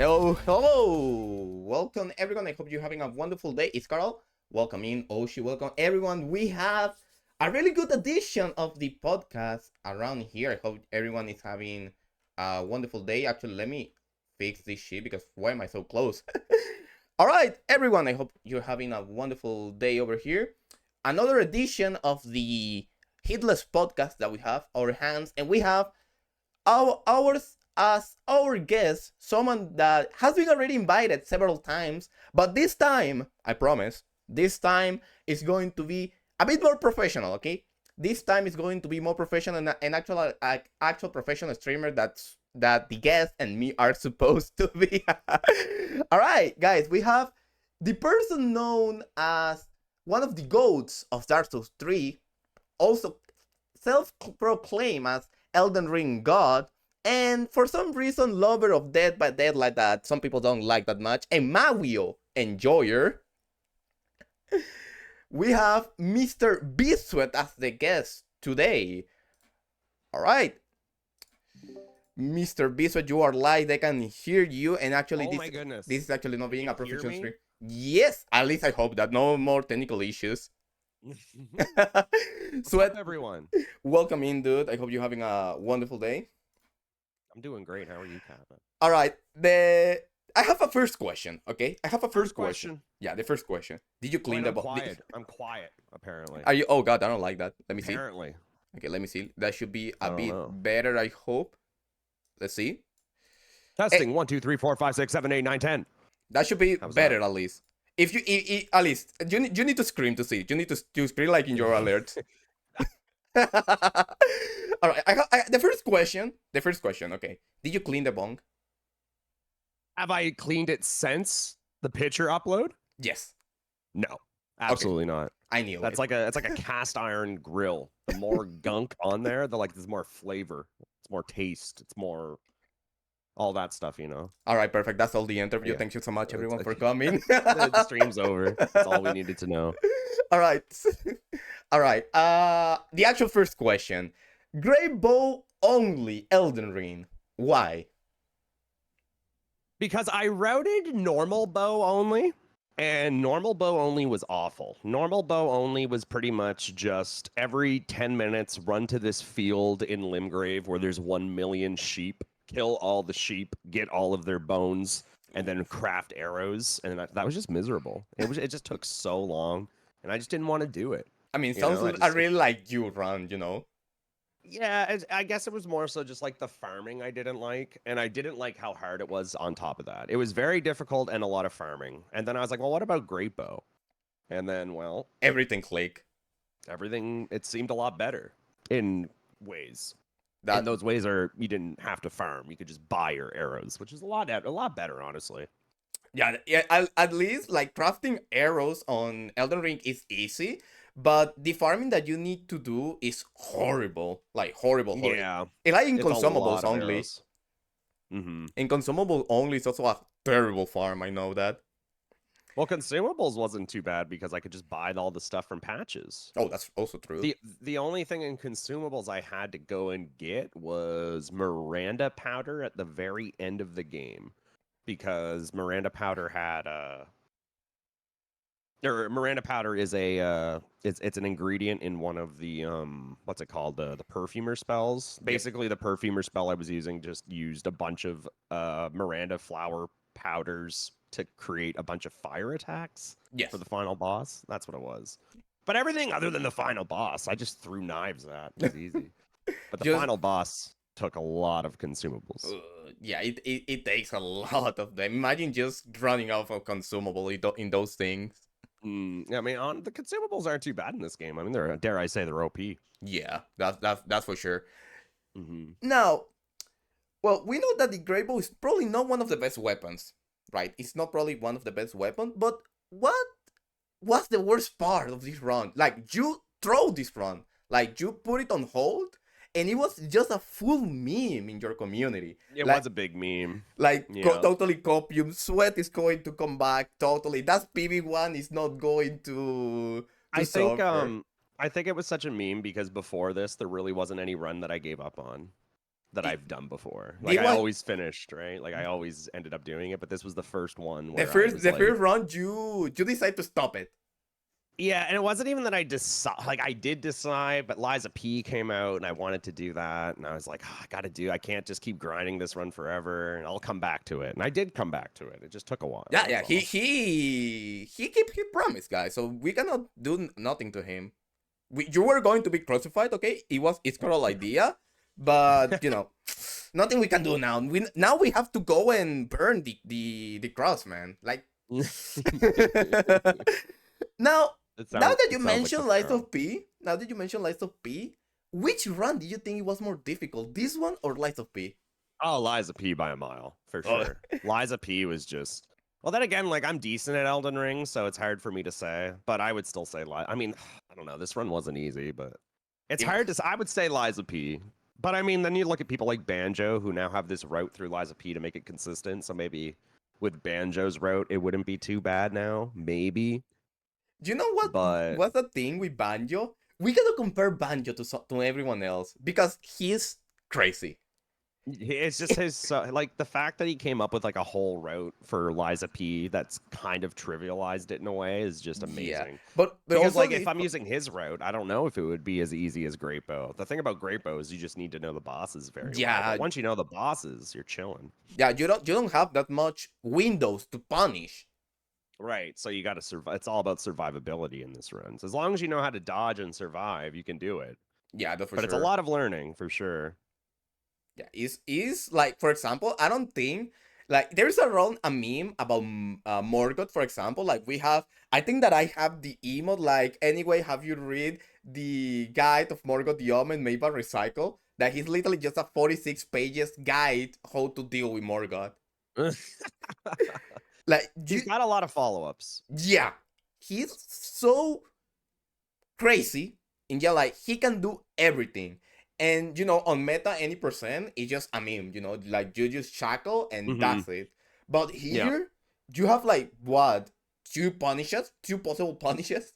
Hello, hello! Welcome everyone. I hope you're having a wonderful day. It's Carl. Welcome in, Oshi. Welcome everyone. We have a really good edition of the podcast around here. I hope everyone is having a wonderful day. Actually, let me fix this shit because why am I so close? All right, everyone. I hope you're having a wonderful day over here. Another edition of the Hitless Podcast that we have our hands, and we have ours as our guest, someone that has been already invited several times, but this time, I promise, this time is going to be a bit more professional, okay? This time is going to be more professional and an actual professional streamer that the guest and me are supposed to be. All right, guys, we have the person known as one of the goats of Dark Souls 3, also self-proclaimed as Elden Ring God, and for some reason lover of Dead by Daylight that some people don't like that much, and Mario enjoyer. We have Mr. Biscuit as the guest today. All right, Mr. Biscuit, you are live. They can hear you, and actually, my goodness, this is actually not being a professional stream. me? Yes, at least I hope that no more technical issues. What's up, everyone? Welcome in, dude. I hope you're having a wonderful day. I'm doing great. How are you, Kappa? All right. I have a first question, okay? I have a first question. Yeah, the first question. Did you clean the box? I'm quiet, apparently. Are you? Oh, God, I don't like that. Let me see. Apparently. Okay, let me see. That should be a bit know. better, I hope. Let's see. Testing. Hey. 1, 2, 3, 4, 5, 6, 7, 8, 9, 10. That should be better, at least. If you, at least, you need to scream to see. You need to scream like in your alerts. All right. The first question. Okay. Did you clean the bong? Have I cleaned it since the picture upload? Yes. No. Absolutely not. I knew it's like a cast iron grill. The more gunk on there, there's more flavor. It's more taste. It's more all that stuff, you know. All right, perfect. That's all the interview. Yeah. Thank you so much, everyone, for coming. The stream's over. That's all we needed to know. All right. All right. The actual first question. Great bow only Elden Ring. Why? Because I routed normal bow only, and normal bow only was awful. Normal bow only was pretty much just every 10 minutes run to this field in Limgrave where there's 1 million sheep, kill all the sheep, get all of their bones, and then craft arrows. And that was just miserable. It just took so long, and I just didn't want to do it. I mean, I really like you run, you know. Yeah, I guess it was more so just like the farming I didn't like, and I didn't like how hard it was on top of that. It was very difficult and a lot of farming. And then I was like, well, what about Great Bow? And then, well... Everything clicked. Everything, it seemed a lot better in ways. And those ways are, you didn't have to farm. You could just buy your arrows, which is a lot better, honestly. Yeah, at least, like, crafting arrows on Elden Ring is easy. But the farming that you need to do is horrible. Like, horrible. Yeah. And like in consumables only. Mm-hmm. In consumables only, it's also a terrible farm. I know that. Well, consumables wasn't too bad because I could just buy all the stuff from patches. Oh, that's also true. The only thing in consumables I had to go and get was Miranda powder at the very end of the game. Because Miranda powder had Miranda powder is it's an ingredient in one of the what's it called, the perfumer spells. Basically, the perfumer spell I was using just used a bunch of Miranda flower powders to create a bunch of fire attacks for the final boss. That's what it was. But everything other than the final boss, I just threw knives at. It was easy. But the final boss took a lot of consumables. Yeah, it takes a lot of them. Imagine just running out of consumable in those things. Yeah, I mean, the consumables aren't too bad in this game. I mean, dare I say, they're OP. Yeah, that's for sure. Mm-hmm. Now, well, we know that the Great Bow is probably not one of the best weapons, right? It's not probably one of the best weapons, but what's the worst part of this run? Like, you throw this run, like, you put it on hold, and it was just a full meme in your community. It was a big meme. Like, totally copium. Sweat is going to come back totally. That PV1 is not going to suffer. I think it was such a meme because before this, there really wasn't any run that I gave up on. that It, I've done before. Like it I was always finished, right? Like I always ended up doing it, but this was the first one the where I first was the like, first round. You decide to stop it. yeah, and it wasn't even that I decide. Like I did decide, but Liza P came out, and I wanted to do that, and I was like, I gotta do. I can't just keep grinding this run forever, and I'll come back to it. And I did come back to it. It just took a while. Yeah, yeah. That's He all. he he kept his promise, guys. So we cannot do nothing to him. You were going to be crucified, okay? It's Carol's idea, but nothing we can do now. Now we have to go and burn the cross, man. Like now It now sounds that you it sounds like the mentioned Lies Carol. of P, which run do you think it was more difficult, this one or Lies of P? Oh, Liza P by a mile for Oh, sure. Liza P was just. Well, then again, like I'm decent at Elden Ring, so it's hard for me to say. But I would still say I mean, I don't know. This run wasn't easy, but it's it- hard to. I would say Liza P. But I mean, then you look at people like Banjo who now have this route through Liza P to make it consistent. So maybe with Banjo's route, it wouldn't be too bad now. Maybe, you know what? but What's the thing with Banjo? We gotta compare Banjo to everyone else because he's crazy. it's just his like the fact that he came up with like a whole route for Liza P that's kind of trivialized it in a way is just Yeah, amazing. but Because also like if I'm using his route, I don't know if it would be as easy as Great Bow. The thing about Great Bow is you just need to know the bosses very well. yeah, But once you know the bosses, you're chilling. yeah. You don't have that much windows to punish. Right. So you got to survive. It's all about survivability in this run. So as long as you know how to dodge and survive, you can do it. Yeah, that's for But it's a sure. lot of learning for sure. Yeah, is like, for example, I don't think like there's around a meme about Morgoth, for example. Like I think that I have the emote. Like, anyway, have you read the guide of Morgoth the Omen made by Recycle? That he's literally just a 46 pages guide how to deal with Morgoth. Like, He's got a lot of follow-ups. yeah, he's so crazy, and yeah, like he can do everything. And on meta, any percent is just a meme. Like you just shackle and Hmm. that's it. But Yeah. here, you have like what, two possible punishes.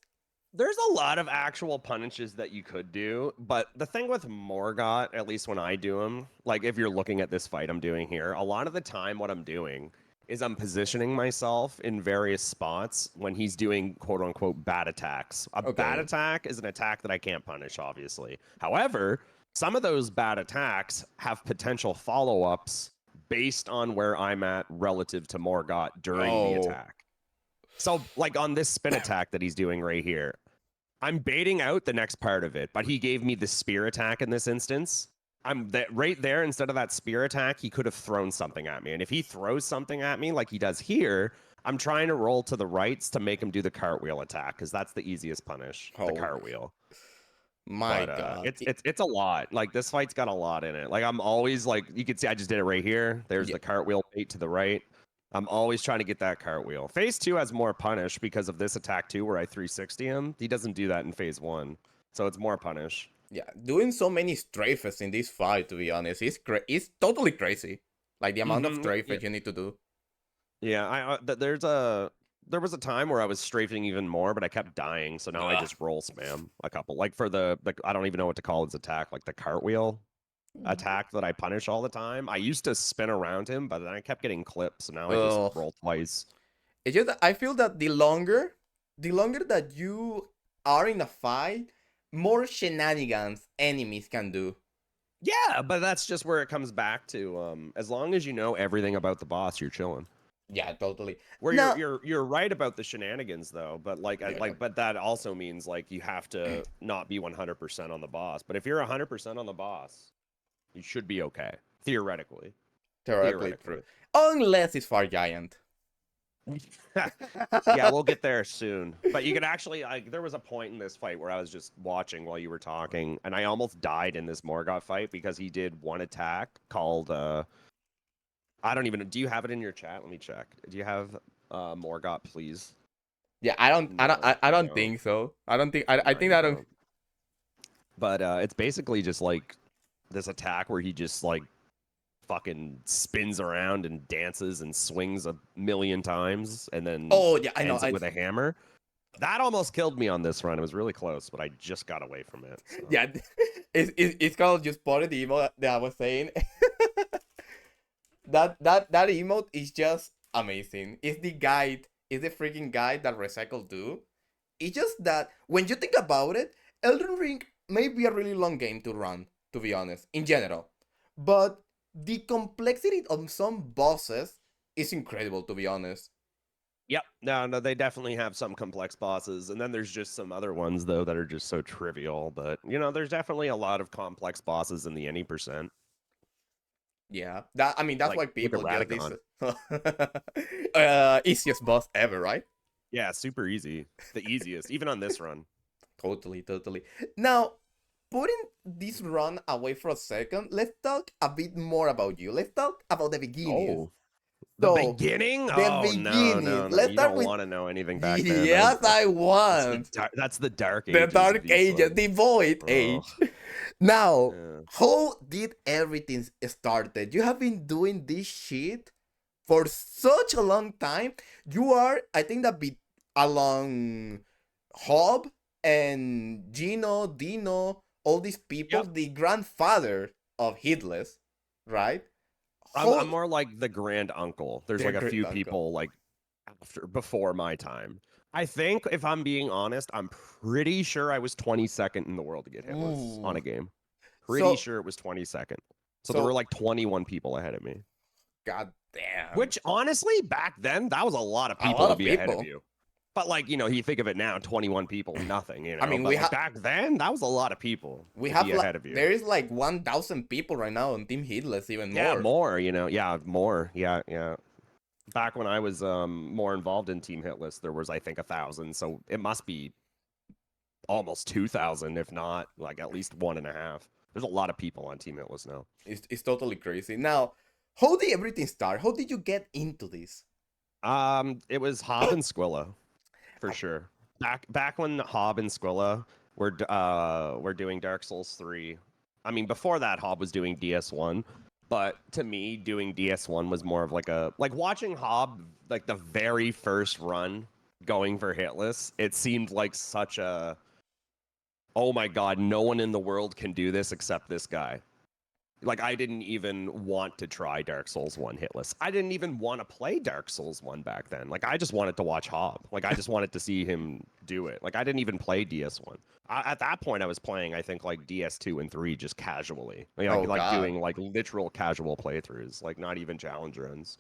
There's a lot of actual punishes that you could do, but the thing with Morgott, at least when I do them, like if you're looking at this fight I'm doing here, a lot of the time what I'm doing is I'm positioning myself in various spots when he's doing quote unquote bad attacks. A bad Okay. attack is an attack that I can't punish, obviously. However, some of those bad attacks have potential follow ups based on where I'm at relative to Morgott during the Oh. attack. So, like on this spin attack that he's doing right here, I'm baiting out the next part of it, but he gave me the spear attack in this instance. I'm that right there. Instead of that spear attack, he could have thrown something at me. And if he throws something at me like he does here, I'm trying to roll to the rights to make him do the cartwheel attack because that's the easiest punish, the Oh cartwheel. my But God. it's a lot. Like this fight's got a lot in it. Like I'm always like you can see I just did it right here. There's Yeah. the cartwheel bait to the right. I'm always trying to get that cartwheel. Phase 2 has more punish because of this attack too, where I 360 him. He doesn't do that in phase 1, so it's more punish. Yeah, doing so many strafes in this fight, to be honest, it's totally crazy. Like the amount of Yeah, strafes you need to do. yeah. There was a time where I was strafing even more, but I kept dying, so now I Ugh. just roll spam a couple. Like for the I don't even know what to call his attack, like the cartwheel attack that I punish all the time. I used to spin around him, but then I kept getting clips, so now I just Ugh. roll twice. It's just that I feel that the longer that you are in a fight, more shenanigans enemies can do. Yeah, but that's just where it comes back to. As long as you know everything about the boss, you're chilling. Yeah, totally. Where Now, you're right about the shenanigans though, but yeah, but that also means like you have to not be 100% on the boss. But if you're 100% on the boss, you should be okay theoretically. theoretically true, Theoretically. unless it's Far Giant. Yeah, we'll get there soon. But you could actually like there was a point in this fight where I was just watching while you were talking, and I almost died in this Morgoth fight because he did one attack called I don't even know. Do you have it in your chat? Let me check. Do you have Morgoth, please? Yeah, I don't, I don't, No, I you don't don't. think so. I don't think, I No, think you I don't. don't. But it's basically just like this attack where he just like fucking spins around and dances and swings a million times and then Oh yeah, I know. ends it with a hammer. That almost killed me on this run. It was really close, but I just got away from it. So. Yeah, it's kind of just spotted the emote that I was saying. That emote is just amazing. It's the guide. It's the freaking guide that Recycle do. It's just that when you think about it, Elden Ring may be a really long game to run, to be honest, in general. But the complexity of some bosses is incredible, to be honest. Yep. No, they definitely have some complex bosses, and then there's just some other ones though that are just so trivial. But there's definitely a lot of complex bosses in the any percent. Yeah, that I mean that's Like why look at people just this Radagon. easiest boss ever, right? Yeah, super easy. The easiest, even on this run. Totally, totally. Now, putting this run away for a second, let's talk a bit more about you. Let's talk about the beginnings. Oh, the So, beginning? the Oh no, beginnings. no, no! Let's You start don't with want to know anything back then. yes, I want That's the dark the ages of Dark Ages, Eastland. the Void Oh, Age. Now, yeah. how did everything started? You have been doing this shit for such a long time. You are, I think that be along Hob and Gino, Dino, all these people, Yep. the grandfather of Hitless, right? I'm How more like the grand uncle. There's their like a great few uncle. people like before my time. I think if I'm being honest, I'm pretty sure I was 22nd in the world to get hitless on Ooh. a game. Pretty So sure it was 22nd. So there were so like 21 people ahead of me. god damn. Which honestly, back then, that was a lot of A people lot to of be ahead of people. you. But like, you think of it now, 21 people, nothing, I mean, But like back then, that was a lot of people we to have be like ahead of you. there is like 1,000 people right now on Team Hitless, even Yeah, more. more, yeah, more. Yeah, yeah. Back when I was more involved in Team Hitless, there was I think 1,000. So it must be almost 2,000, if not like at least 1.5. There's a lot of people on Team Hitless now. It's totally crazy. Now, how did everything start? How did you get into this? It was Hob and Squilla for I, sure. Back when Hob and Squilla were doing Dark Souls 3. I mean, before that, Hob was doing DS1. But to me, doing DS1 was more of like watching Hob like the very first run going for hitless. It seemed like such a oh my god, no one in the world can do this except this guy. Like I didn't even want to try Dark Souls 1 hitless. I didn't even want to play Dark Souls 1 back then. Like I just wanted to watch Hob. Like I just wanted to see him do it. Like I didn't even play DS1. At that point I was playing I think like DS2 and 3 just casually. oh Like god. doing like literal casual playthroughs, like not even challenge runs.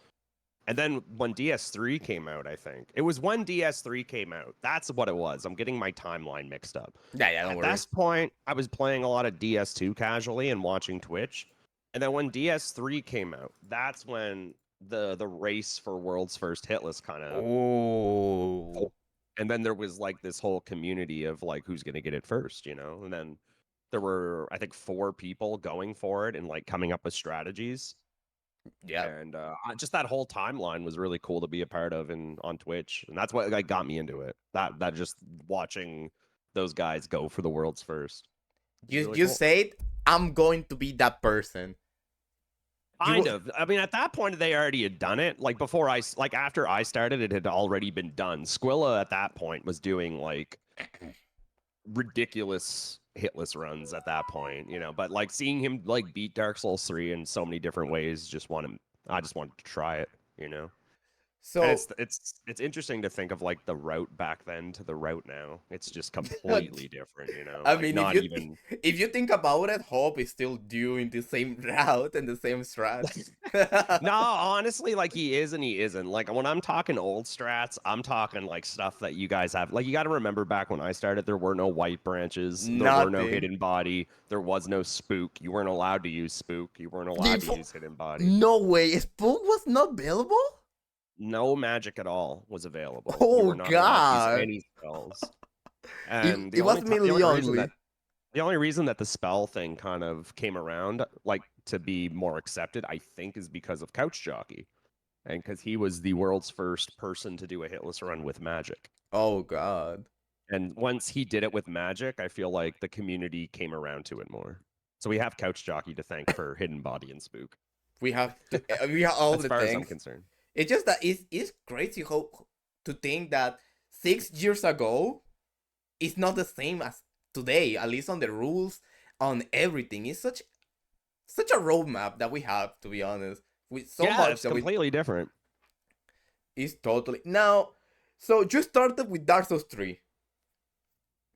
And then when DS3 came out, I think it was when DS3 came out. That's what it was. I'm getting my timeline mixed up. Yeah, yeah, don't At worry. this point, I was playing a lot of DS2 casually and watching Twitch. And then when DS3 came out, that's when the race for world's first hitless kind of Oh. and then there was like this whole community of like who's going to get it first, And then there were I think 4 people going for it and like coming up with strategies. Yeah. And just that whole timeline was really cool to be a part of and on Twitch, and that's what like got me into it. That just watching those guys go for the world's first was really You cool. said I'm going to be that person. Kind of. I mean, at that point, they already had done it. Like before after I started, it had already been done. Squilla at that point was doing like ridiculous hitless runs at that point, But like seeing him like beat Dark Souls 3 in so many different ways, I just wanted to try it. And So it's interesting to think of like the route back then to the route now. It's just completely different, I Like mean, not even if you think about it, Hope is still doing the same route and the same strats. No, honestly, like he is and he isn't. Like when I'm talking old strats, I'm talking like stuff that you guys have. Like you got to remember back when I started, there were no white branches, there were no Nothing. hidden body, there was no spook. You weren't allowed to use spook. You weren't allowed to use hidden body. No way. Spook was not available? No magic at all was available. You Oh were not allowed to use god. any spells. And It was mainly only. the only reason that the spell thing kind of came around, like to be more accepted, I think, is because of Couch Jockey, and because he was the world's first person to do a hitless run with magic. Oh god. And once he did it with magic, I feel like the community came around to it more. So we have Couch Jockey to thank for Hidden Body and Spook, We have all as the far as I'm things. concerned. It's just that it's crazy how to think that 6 years ago is not the same as today, at least on the rules, on everything. It's such a roadmap that we have, to be honest, with so Yeah, much it's that we completely different. is totally now. So you started with Dark Souls 3.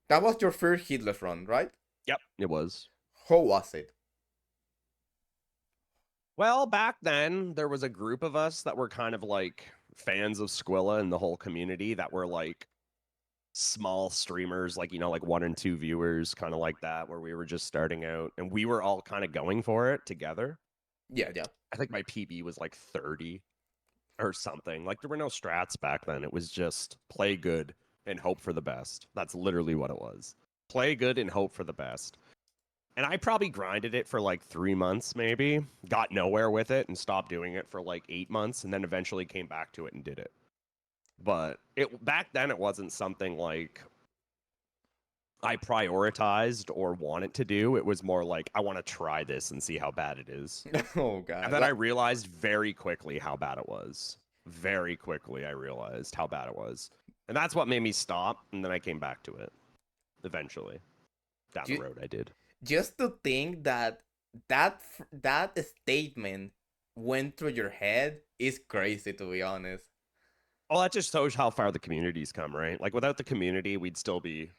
That was your first Hitless run, right? Yep, it was. How was it? Well, back then there was a group of us that were kind of like fans of Squilla and the whole community that were like small streamers, like like 1 and 2 viewers, kind of like that, where we were just starting out and we were all kind of going for it together. Yeah, yeah. I think my PB was like 30 or something. Like there were no strats back then. It was just play good and hope for the best. That's literally what it was. Play good and hope for the best. And I probably grinded it for like 3 months, maybe, got nowhere with it and stopped doing it for like 8 months and then eventually came back to it and did it. But back then it wasn't something like I prioritized or wanted to do. It was more like I want to try this and see how bad it is. Oh god. And then I realized very quickly how bad it was. Very quickly I realized how bad it was. And that's what made me stop, and then I came back to it eventually. Down the road I did. Just to think that that statement went through your head is crazy, to be honest. Well, that just shows how far the community's come, right? Like without the community, we'd still be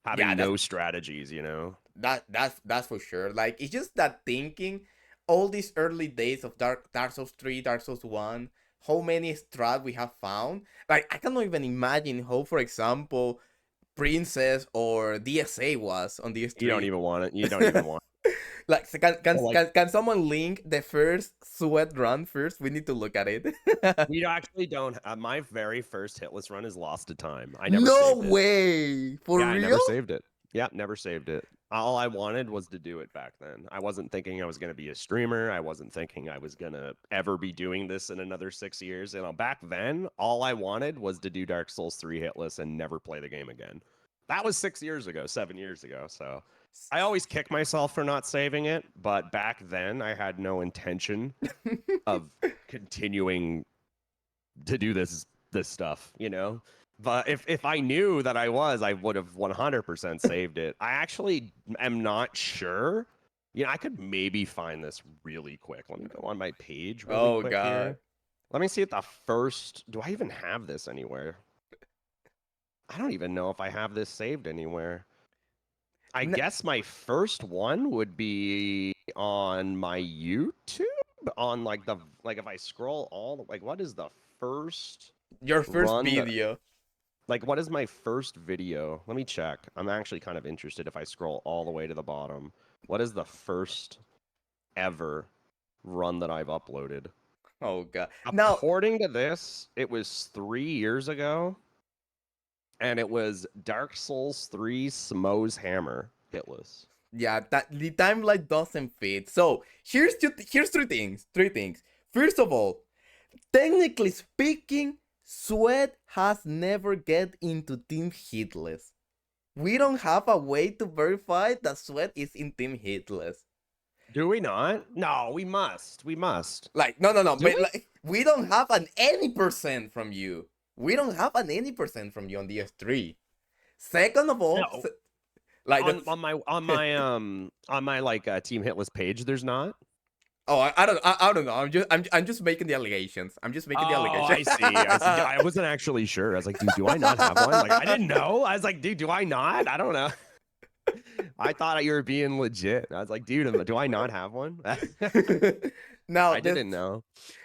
having Yeah, no strategies, you know? that's for sure. Like it's just that thinking all these early days of Dark Souls 3, Dark Souls 1, how many strat we have found. Like I cannot even imagine how, for example, Princess or DSA was on these You don't three. even want it. You don't even want Like, so can, can, Or like can, can someone link the first sweat run first? We need to look at it. we actually don't. My very first hitless run is Lost to Time. I never No saved it. way! For Yeah, I real? never saved it. Yeah, never saved it. All I wanted was to do it back then. I wasn't thinking I was going to be a streamer. I wasn't thinking I was going to ever be doing this in another 6 years. Back then, all I wanted was to do Dark Souls 3 hitless and never play the game again. That was 6 years ago, 7 years ago. So I always kick myself for not saving it. But back then, I had no intention of continuing to do this stuff, But if I knew that I would have 100% saved it. I actually am not sure. I could maybe find this really quick. Let me go on my page really Oh quick god. here. Let me see if the first. Do I even have this anywhere? I don't even know if I have this saved anywhere. I guess my first one would be on my YouTube. On like if I scroll what is the first Your first run that video. what is my first video? Let me check. I'm actually kind of interested if I scroll all the way to the bottom. What is the first ever run that I've uploaded? Oh god. Now, According to this, it was 3 years ago. And it was Dark Souls 3 Smo's Hammer hitless. yeah, that the timeline doesn't fit. So here's three things. Three things. First of all, technically speaking, Sweat has never get into Team Hitless. We don't have a way to verify that Sweat is in Team Hitless. Do we not? No, we must. We must. Like, no. Do But we? like, we don't have an any percent from you. We don't have an any percent from you on DS3. Second of all, No. like on my Team Hitless page, there's not. Oh, I don't know. I'm just making the allegations. I'm just making the allegations. I see. I wasn't actually sure. I was like, dude, do I not have one? Like, I didn't know. I was like, dude, do I not? I don't know. I thought you were being legit. I was like, dude, do I not have one? Now I didn't know.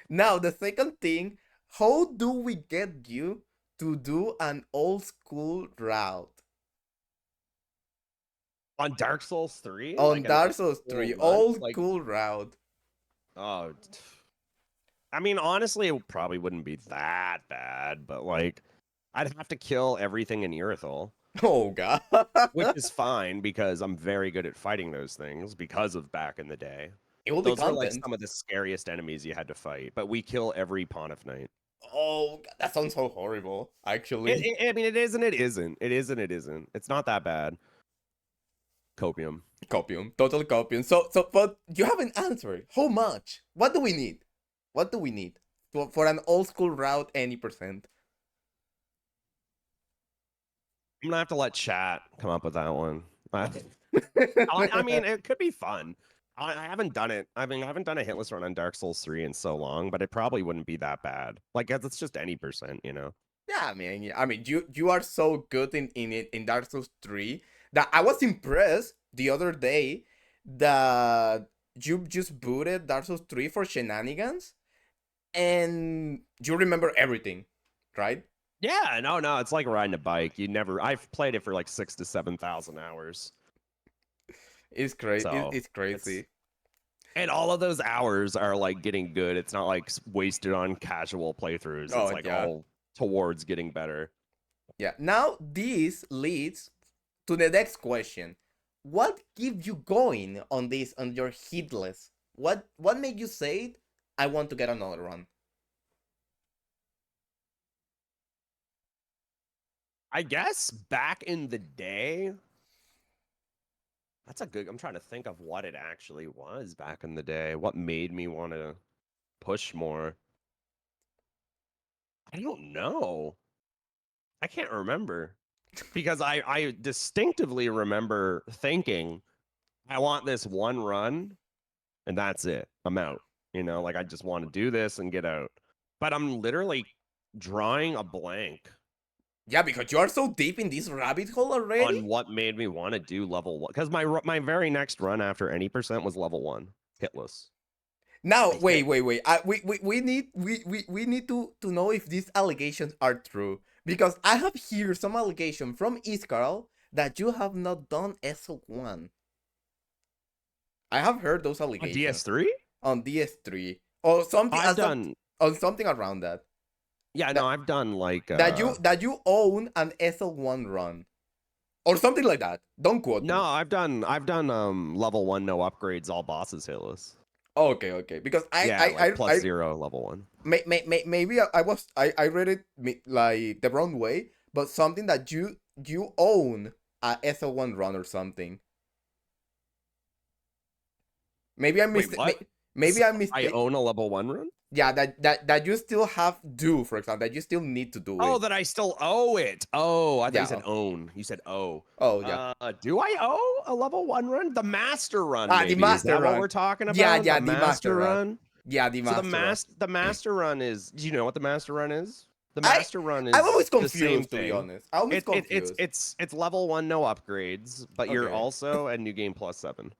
Now the second thing, how do we get you to do an old school route? On Dark Souls 3? On Like Dark Souls 3, old school route. Oh, I mean, honestly, it probably wouldn't be that bad, but like, I'd have to kill everything in Irithel. Oh god. Which is fine because I'm very good at fighting those things because of back in the day. Those were like some of the scariest enemies you had to fight, but we kill every Pontiff Knight. Oh, god, that sounds so horrible, actually. I mean, it is and it isn't. It is and it isn't. It's not that bad. Copium. Total copium. So, but you haven't answered. How much? What do we need? What do we need for an old school route? Any percent? I'm gonna have to let chat come up with that one. I mean, it could be fun. I haven't done it. I mean, I haven't done a hitless run on Dark Souls 3 in so long, but it probably wouldn't be that bad. Like, it's just any percent, you know? Yeah, I mean, you are so good in it in Dark Souls 3 that I was impressed the other day that you just booted Dark Souls 3 for shenanigans and you remember everything, right? Yeah, no, it's like riding a bike. I've played it for like 6 to 7,000 hours. It's crazy. So It's it's, crazy. and all of those hours are like getting good. It's not like wasted on casual playthroughs. It's Oh like yeah, all towards getting better. yeah. Now this leads to the next question. What keeps you going on this on your hitless? What made you say I want to get another run? I guess back in the day, I'm trying to think of what it actually was back in the day. What made me want to push more? I don't know. I can't remember because I distinctively remember thinking, I want this one run and that's it. I'm out. You know, like I just want to do this and get out. But I'm literally drawing a blank Yeah, because you are so deep in this rabbit hole already. on what made me want to do level one. Because my very next run after any percent was level one, hitless. Now, I wait, hit. wait, wait. We need to know if these allegations are true because I have here some allegation from Iscarl that you have not done SL1. I have heard those On allegations DS3? on DS3 or something, I've done. on something around that. Yeah, no, That I've done like that you own an SL1 run or something like that. Don't quote no, me. I've done level one no upgrades, all bosses hitless. Okay, okay. Because Yeah, like plus zero level one. maybe I read it like the wrong way, but something that you own a SL1 run or something. Maybe I Wait, missed what? maybe I I mistake. own a level one run? Yeah, that you still have do, for example, that you still need to do Oh, it. that I still owe it. Oh, I thought you Yeah. said own. You said owe. Oh yeah. Do I owe a level one run? The master run, The maybe. Is master that what run. we're talking Yeah, about? yeah, The the master master run. run? Yeah, the So master run. the master run is, do you know what the master run is? The I master run I'm is always the same confused, to be thing. honest. I'm always confused. It's level one no upgrades, but you're Okay. also at new game plus 7.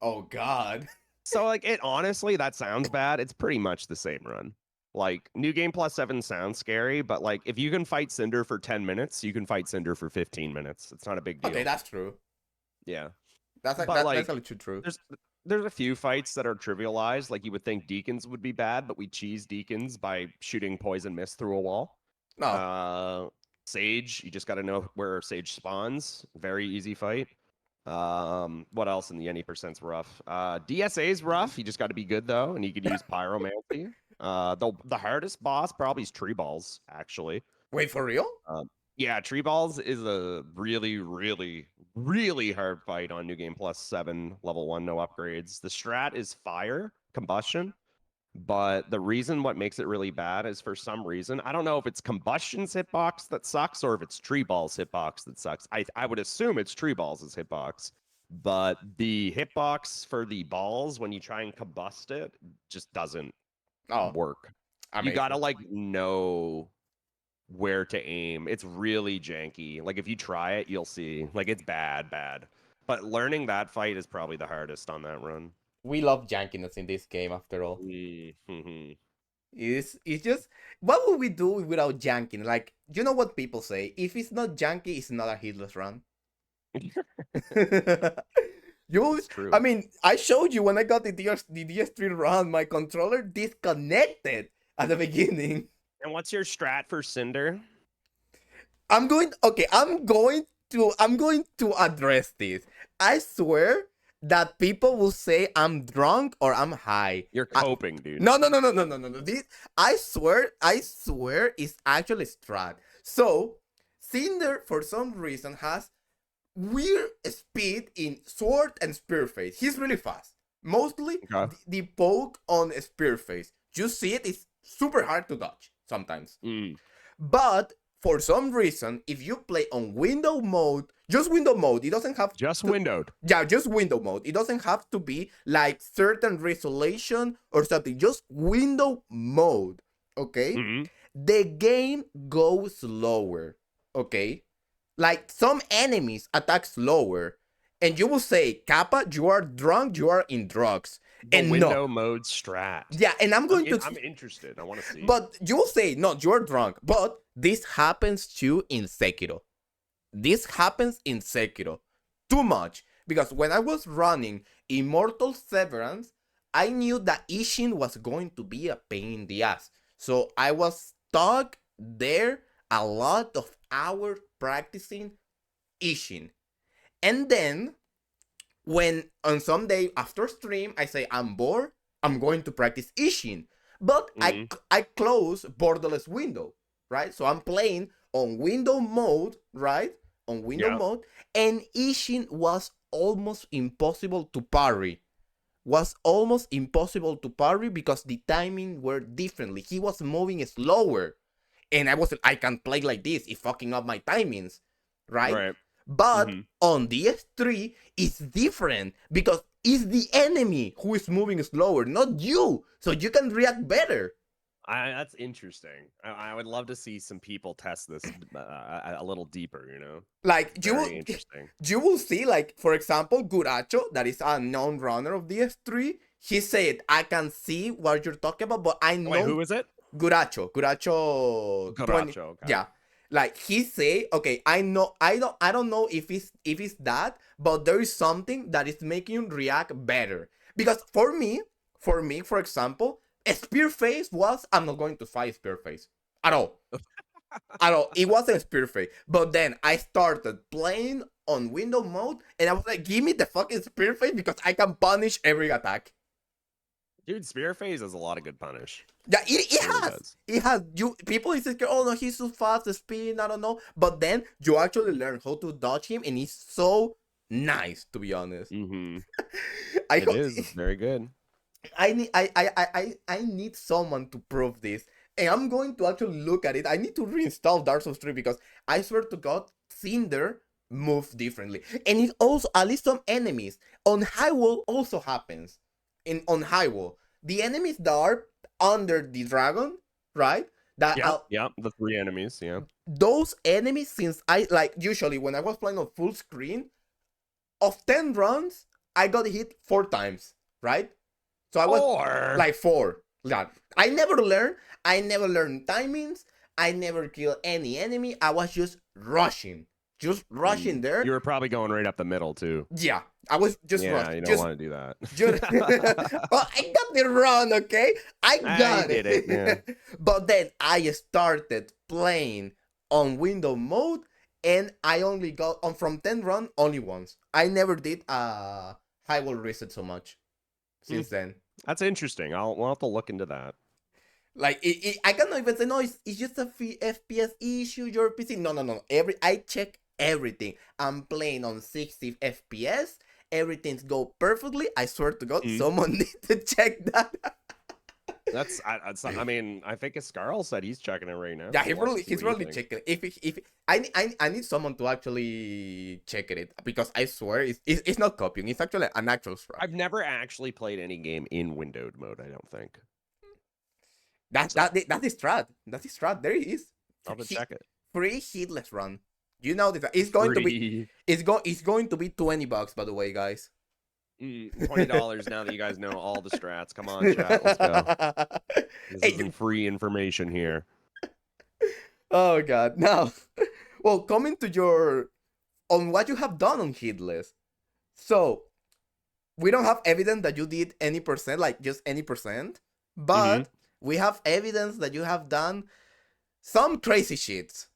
Oh God. So like it honestly, that sounds bad. It's pretty much the same run. Like new game plus 7 sounds scary, but like if you can fight Cinder for 10 minutes, you can fight Cinder for 15 minutes. It's not a big Okay, deal. that's true. Yeah. But That's like actually true. there's there's a few fights that are trivialized. Like you would think Deacons would be bad, but we cheese Deacons by shooting poison mist through a wall. No. Uh Sage, you just got to know where Sage spawns. Very easy fight. What else in the any percent's rough? DSA's rough. You just got to be good though, and you could use pyromancy. The hardest boss probably is tree balls. Actually, Wait, for real? yeah, tree balls is a really, really, really hard fight on New Game Plus 7, level one, no upgrades. The strat is fire combustion. But the reason what makes it really bad is for some reason, I don't know if it's combustion's hitbox that sucks or if it's tree balls hitbox that sucks. I would assume it's tree balls' hitbox. But the hitbox for the balls, when you try and combust it, just doesn't Oh, work. You gotta amazing. like know where to aim. It's really janky. Like if you try it, you'll see. Like it's bad, bad. But learning that fight is probably the hardest on that run. We love jankiness in this game, after all. Mm-hmm. It's just what would we do without janking? Like, you know what people say? If it's not janky, it's not a heedless run. you, It's true. I mean, I showed you when I got the DS3 run, my controller disconnected at the beginning. And what's your strat for Cinder? Okay, I'm going to address this. I swear that people will say I'm drunk or I'm high. You're coping, dude. No. This, I swear it's actually strat. So, Cinder for some reason has weird speed in sword and spear phase. He's really fast. Mostly Okay. the poke on spear phase. You see it's super hard to dodge sometimes. Mm. But for some reason, if you play on window mode, just window mode, it doesn't have Just to, windowed. yeah, just window mode. It doesn't have to be like certain resolution or something. Just window mode. Okay? Mm-hmm. The game goes slower. Okay? Like some enemies attack slower. And you will say, Kappa, you are drunk, you are in drugs. The And window no. mode strat. Yeah, and I'm going to. I'm interested. I want to see. But you will say, no, you're drunk. But this happens too in Sekiro. This happens in Sekiro. Too much. Because when I was running Immortal Severance, I knew that Ishin was going to be a pain in the ass. So I was stuck there a lot of hours practicing Ishin. And then, when on some day after stream, I say, I'm bored, I'm going to practice Ishin. But I close borderless window, right? So I'm playing on window mode, right? On window mode, and Ishin was almost impossible to parry. Was almost impossible to parry because the timing were differently. He was moving slower, and I can't play like this. It's fucking up my timings, right? Right. But on DS3, it's different because it's the enemy who is moving slower, not you. So you can react better. That's interesting. I would love to see some people test this a little deeper, you know? Like, Interesting. You will see, like, for example, Guracho, that is a known runner of DS3, he said, I can see what you're talking about, but I know... Wait, who is it? Guracho. Okay. Yeah. Like, he say, okay, I don't know if it's that, but there is something that is making you react better. Because for me, for example, Spearface was, I'm not going to fight Spearface at all. At all. It wasn't Spearface. But then I started playing on window mode, and I was like, give me the fucking Spearface because I can punish every attack. Dude, Spearface has a lot of good punish. Yeah, it really has. does. It has. People is like, oh no, he's too fast, the speed, I don't know. But then you actually learn how to dodge him, and he's so nice, to be honest. Mm-hmm. It is. It's very good. I need someone to prove this. And I'm going to actually look at it. I need to reinstall Dark Souls 3 because I swear to God, Cinder move differently. And it also, at least some enemies on high wall also happens. On high wall, the enemies that are under the dragon, right? That the 3 enemies, yeah. Those enemies, since I like usually when I was playing on full screen, of 10 runs, I got hit 4 times, right? So I was like 4. Yeah. I never learned timings. I never killed any enemy. I was just rushing there. You were probably going right up the middle too. Yeah, I was just rushing. You don't want to do that. Well, I got the run, okay? I got it. Did it. Yeah. But then I started playing on window mode, and I only got on from 10 run only once. I never did high wall reset so much since then. That's interesting. We'll have to look into that. Like I cannot even say no. It's just a FPS issue. Your PC. No. I check everything. I'm playing on 60 FPS. Everything's go perfectly. I swear to God, someone need to check that. I mean, I think Scarl said he's checking it right now. Yeah, he's really checking it. If I need someone to actually check it because I swear it's not copying. It's actually an actual strat. I've never actually played any game in windowed mode. I don't think. That is strat. That is strat. There it is. I'll have to check it. Free hitless run. You know that it's going to be it's going to be $20, by the way, guys. $20 now that you guys know all the strats. Come on, chat. Let's go. This isn't free information here. Oh God. Now, well, coming to on what you have done on hitless. So we don't have evidence that you did any percent, like just any percent, but we have evidence that you have done some crazy shit.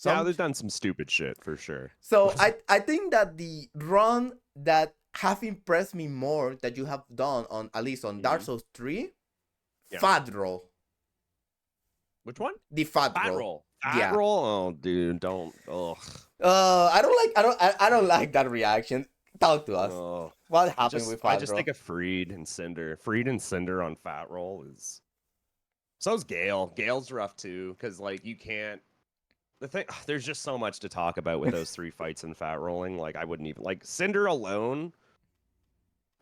Yeah, they've done some stupid shit for sure. So I think that the run that have impressed me more that you have done on at least on Dark Souls 3, Fat Roll. Which one? The Fat Roll. Fat Roll? Oh, dude, don't. Ugh. I don't like that reaction. Talk to us. What happened with Fat Roll? I just think of Freed and Cinder. Freed and Cinder on Fat Roll is. So's Gale. Gale's rough too, because like you can't. The thing, there's just so much to talk about with those 3 fights in fat rolling. Like, I wouldn't even like Cinder alone.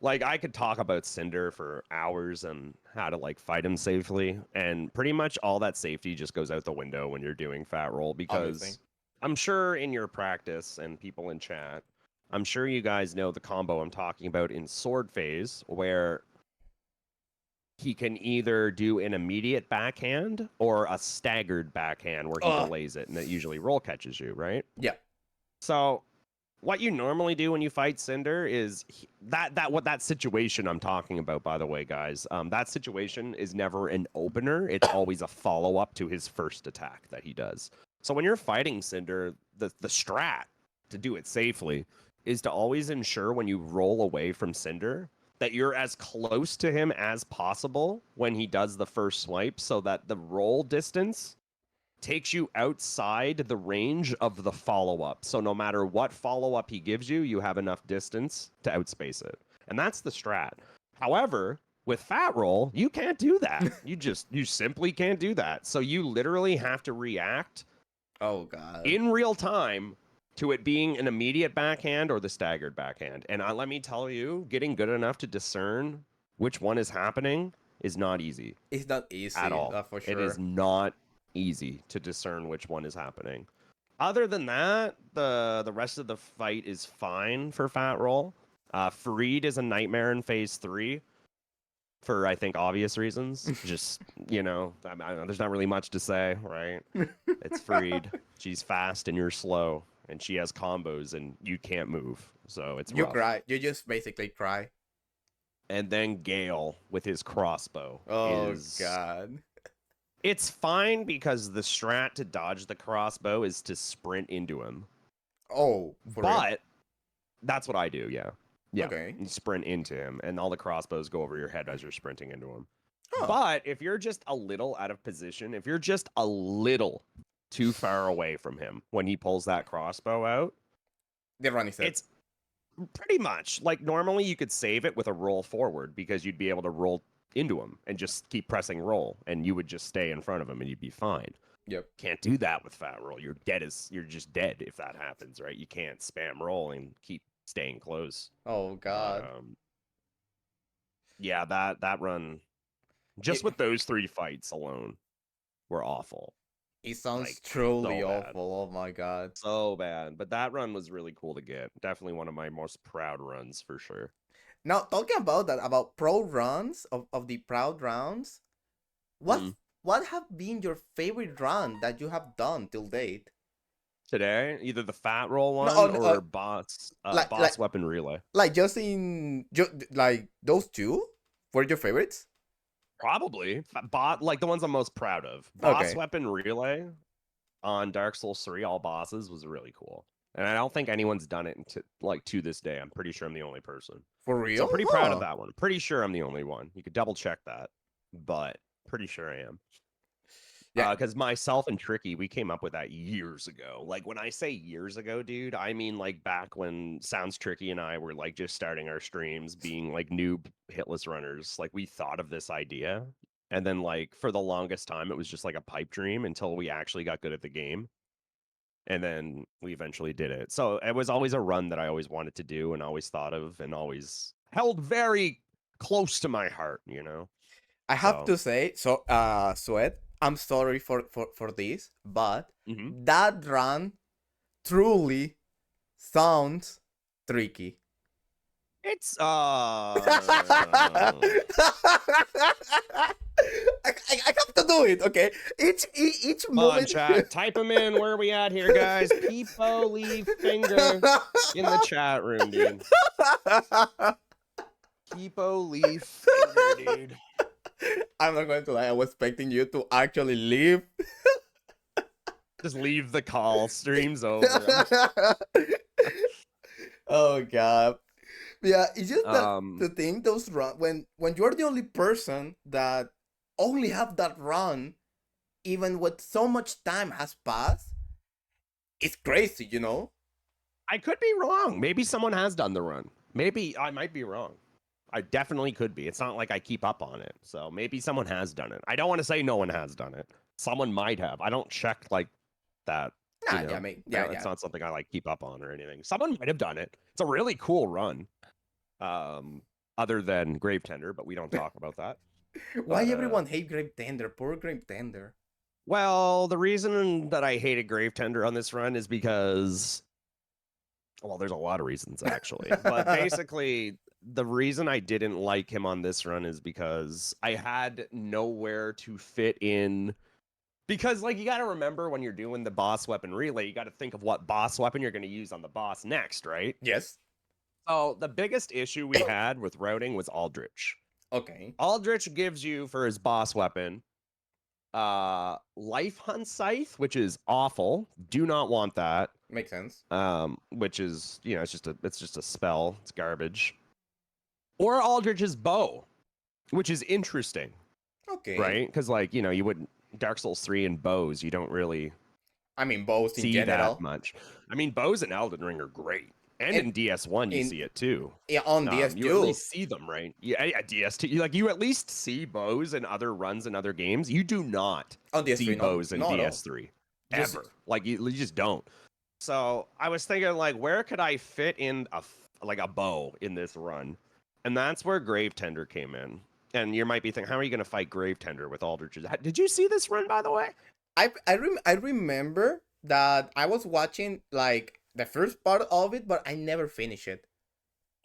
Like, I could talk about Cinder for hours and how to like fight him safely, and pretty much all that safety just goes out the window when you're doing fat roll Obviously. because I'm sure in your practice and people in chat, I'm sure you guys know the combo I'm talking about in sword phase where he can either do an immediate backhand or a staggered backhand where he Oh, delays it and it usually roll catches you, right? yeah. So what you normally do when you fight Cinder is that situation I'm talking about, by the way, guys. That situation is never an opener. It's always a follow up to his first attack that he does. So when you're fighting Cinder, the strat to do it safely is to always ensure when you roll away from Cinder that you're as close to him as possible when he does the first swipe, so that the roll distance takes you outside the range of the follow-up. So no matter what follow-up he gives you, you have enough distance to outspace it. And that's the strat. However, with fat roll, you can't do that. You simply can't do that. So you literally have to react Oh god. in real time to it being an immediate backhand or the staggered backhand. And let me tell you, getting good enough to discern which one is happening is not easy It's not at easy, all. for It is sure. not easy to discern which one is happening. Other than that, the rest of the fight is fine for Fat Roll. Fareed is a nightmare in phase 3 for, I think, obvious reasons. Just, there's not really much to say, right? It's Fareed. She's fast and you're slow, and she has combos and you can't move. So it's You rough. cry. You just basically cry. And then Gale with his crossbow Oh is god. It's fine because the strat to dodge the crossbow is to sprint into him. Oh, for real? But that's what I do, yeah. Yeah. Okay. You sprint into him, and all the crossbows go over your head as you're sprinting into him. Oh, But if you're just a little out of position, if you're just a little too far away from him when he pulls that crossbow out, the running set. it's pretty much like normally you could save it with a roll forward because you'd be able to roll into him and just keep pressing roll, and you would just stay in front of him and you'd be fine. Yep. Can't do that with fat roll. You're just dead if that happens, right? You can't spam roll and keep staying close. Oh But god. yeah, that run just It, with those 3 fights alone were awful. it sounds Like, truly so bad. awful. Oh my god. So bad. But that run was really cool to get. Definitely one of my most proud runs for sure. Now talking about that, about pro runs of the proud rounds, what Mm. what have been your favorite run that you have done till date? Today, either the fat roll No, one no, or boss like boss weapon relay. just in like those two were your favorites? Probably bot like the ones I'm most proud of. Boss Okay. weapon relay on Dark Souls 3, all bosses, was really cool. And I don't think anyone's done it to this day. I'm pretty sure I'm the only person. For So real? pretty proud of Huh. that one. Pretty sure I'm the only one. You could double check that, but pretty sure I am. Yeah. Because myself and Tricky, we came up with that years ago. Like when I say years ago, dude, I mean like back when Sounds Tricky and I were like just starting our streams, being like noob hitless runners. Like we thought of this idea, and then like for the longest time, it was just like a pipe dream until we actually got good at the game, and then we eventually did it. So it was always a run that I always wanted to do and always thought of and always held very close to my heart. I have So. to say, so Sweat, I'm sorry for this, but Mhm. that run truly sounds tricky. It's I, I have to do it, okay? Each Come on, moment. chat. Type them in. Where are we at here, guys? Peepo, leave finger in the chat room, dude. Peepo, leave finger, dude. I'm not going to lie. I was expecting you to actually leave. Just leave the call. Stream's over. Oh god. Yeah, it's just that Um, the thing those run when you're the only person that only have that run, even with so much time has passed, it's crazy, you know? I could be wrong. Maybe someone has done the run. Maybe I might be wrong. I definitely could be. It's not like I keep up on it. So maybe someone has done it. I don't want to say no one has done it. Someone might have. I don't check like that Nah, yeah, I mean, yeah, It's yeah. not something I like keep up on or anything. Someone might have done it. It's a really cool run. Other than Grave Tender, but we don't talk about that. Why But everyone hate Grave Tender? Poor Grave Tender. well, the reason that I hated Grave Tender on this run is because, well, there's a lot of reasons actually, but basically the reason I didn't like him on this run is because I had nowhere to fit in. Because, like, you got to remember when you're doing the boss weapon relay, you got to think of what boss weapon you're going to use on the boss next, right? Yes. So, the biggest issue we had with routing was Aldrich. Okay. Aldrich gives you, for his boss weapon, Life Hunt Scythe, which is awful. Do not want that. Makes sense. Which is, it's just a spell. It's garbage. Or Aldrich's Bow, which is interesting, Okay. right? Because, like, you wouldn't Dark Souls 3 and bows, you don't really I mean, both in see general. that much. I mean, bows in Elden Ring are great, and in DS1 you see it too. Yeah, on You at DS2. least see them, right? Yeah, DS2. You at least see bows in other runs in other games. You do not On DS3, see bows in no, no. DS3 Just ever. Like you just don't. So I was thinking, like, where could I fit in a bow in this run? And that's where Grave Tender came in. And you might be thinking, how are you going to fight Grave Tender with Aldrich? Did you see this run, by the way? I remember that I was watching like the first part of it, but I never finished it.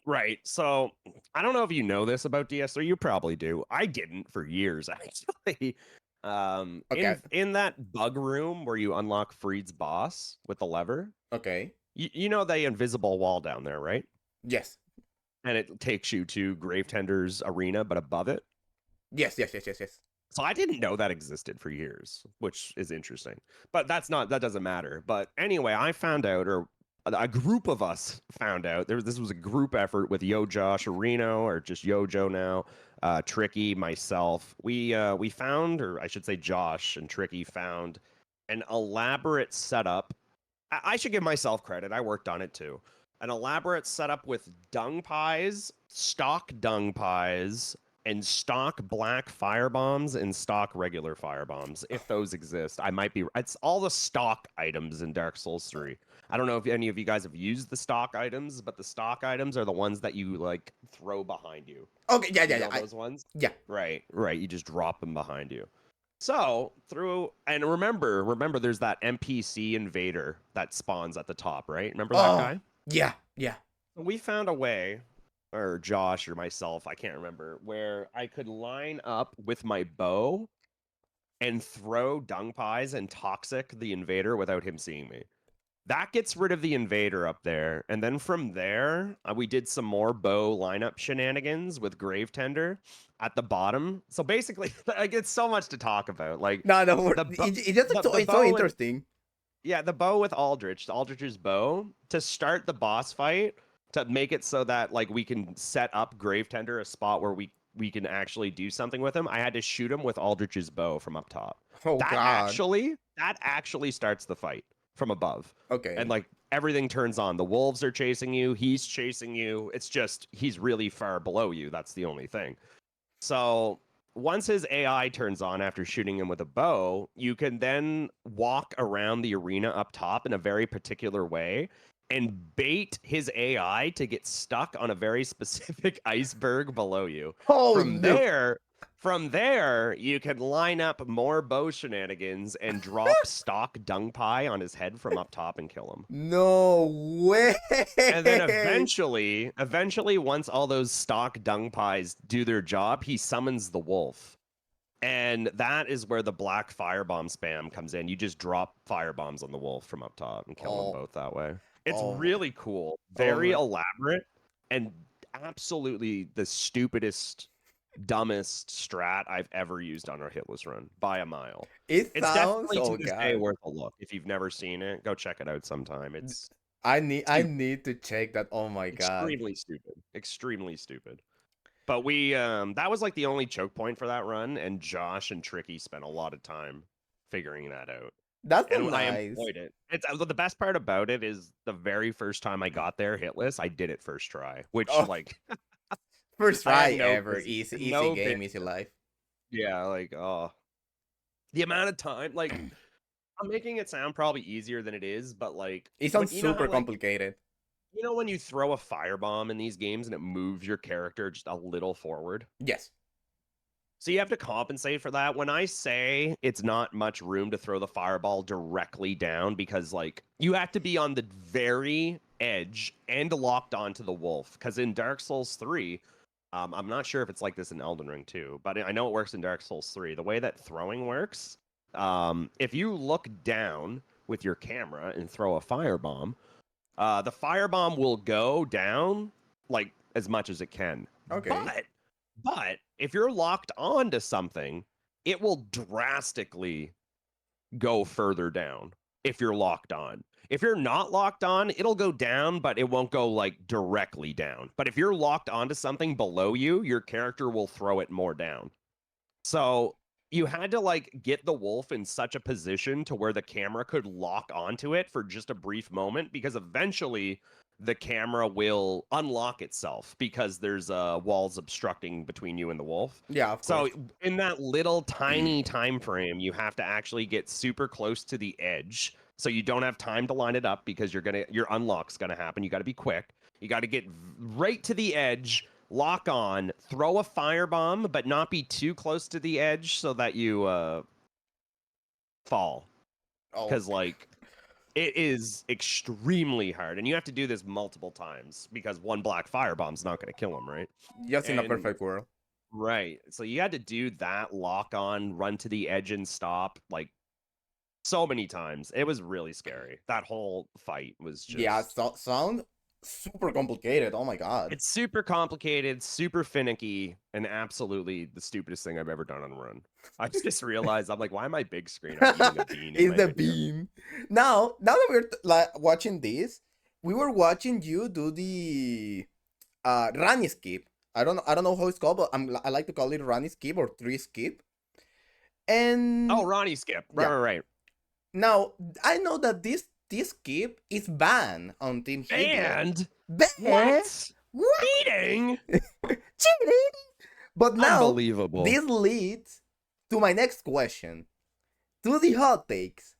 Right. So I don't know if you know this about DS3. You probably do. I didn't for years, actually. Okay. In that bug room where you unlock Freed's boss with the lever, Okay. you know the invisible wall down there, right? Yes. And it takes you to Gravetender's arena, but above it. Yes. So I didn't know that existed for years, which is interesting. But that doesn't matter. But anyway, I found out, or a group of us found out, this was a group effort with Yo Josh Areno, or just Yojo now, Tricky, myself. We found, or I should say Josh and Tricky found an elaborate setup. I should give myself credit. I worked on it too. An elaborate setup with dung pies, stock dung pies, and stock black fire bombs and stock regular fire bombs, if those exist. I might be. It's all the stock items in Dark Souls 3. I don't know if any of you guys have used the stock items, but the stock items are the ones that you like throw behind you. Okay. Yeah. You Yeah. know Yeah. those ones? Yeah. Right. You just drop them behind you. So remember, there's that NPC invader that spawns at the top, right? Remember that Oh. guy? Yeah. Yeah. We found a way, or Josh or myself, I can't remember, where I could line up with my bow and throw dung pies and toxic the invader without him seeing me. That gets rid of the invader up there. And then from there, we did some more bow lineup shenanigans with Grave Tender at the bottom. So basically, like, it's so much to talk about. Like, No. It's just it's so interesting. yeah, the bow with Aldrich's bow, to start the boss fight, to make it so that like we can set up Grave Tender a spot where we can actually do something with him. I had to shoot him with Aldrich's bow from up top. Oh God. That actually starts the fight from above. Okay. And like everything turns on. The wolves are chasing you, he's chasing you. It's just he's really far below you. That's the only thing. So once his AI turns on after shooting him with a bow, you can then walk around the arena up top in a very particular way and bait his AI to get stuck on a very specific iceberg below you. Oh From no. there, you can line up more bow shenanigans and drop stock dung pie on his head from up top and kill him. No way. And then eventually, once all those stock dung pies do their job, he summons the wolf. And that is where the black firebomb spam comes in. You just drop firebombs on the wolf from up top and kill them both that way. It's really cool, very elaborate, and absolutely the stupidest, dumbest strat I've ever used on our hitless run by a mile. It's definitely to this day worth a look. If you've never seen it, go check it out sometime. It's I need to check that. Oh my God. Extremely stupid. But we that was like the only choke point for that run, and Josh and Tricky spent a lot of time figuring that out. That's And nice. I employed it. It's the best part about it is the very first time I got there hitless, I did it first try, which like first try ever. Easy game, bit. easy life. Yeah, like the amount of time, like I'm making it sound probably easier than it is, but like It when sounds you know how super like complicated. when you throw a firebomb in these games and it moves your character just a little forward. Yes. So you have to compensate for that. When I say it's not much room to throw the fireball directly down because like you have to be on the very edge and locked onto the wolf. Because in Dark Souls 3, I'm not sure if it's like this in Elden Ring too, but I know it works in Dark Souls 3. The way that throwing works, if you look down with your camera and throw a firebomb, the firebomb will go down like as much as it can. Okay. But if you're locked on to something, it will drastically go further down if you're locked on. If you're not locked on, it'll go down, but it won't go like directly down. But if you're locked onto something below you, your character will throw it more down. So you had to like get the wolf in such a position to where the camera could lock onto it for just a brief moment because eventually the camera will unlock itself because there's walls obstructing between you and the wolf. Yeah, of So course. in that little tiny time frame, you have to actually get super close to the edge. So you don't have time to line it up because your unlock's gonna happen. You got to be quick. You got to get right to the edge, lock on, throw a firebomb, but not be too close to the edge so that you fall. Oh, Because like it is extremely hard, and you have to do this multiple times because one black firebomb's not going to kill him, right? just in a And perfect world. right, so you had to do that lock on, run to the edge, and stop like so many times. It was really scary. That whole fight was Yeah, just sound super complicated. Oh my god. it's super complicated, super finicky, and absolutely the stupidest thing I've ever done on a run. I just realized I'm like, why am I big screen? I'm eating a bean in It's my the video. beam. Now that we're like watching this, we were watching you do the runny skip. I don't know how it's called, but I like to call it runny skip or tree skip. Oh, And Ronnie Skip. Right, yeah, right, right. now I know that this skip is banned on Team Hitless. And Banned? what? What? Cheating? Cheating? But now Unbelievable. this leads to my next question. To the hot takes.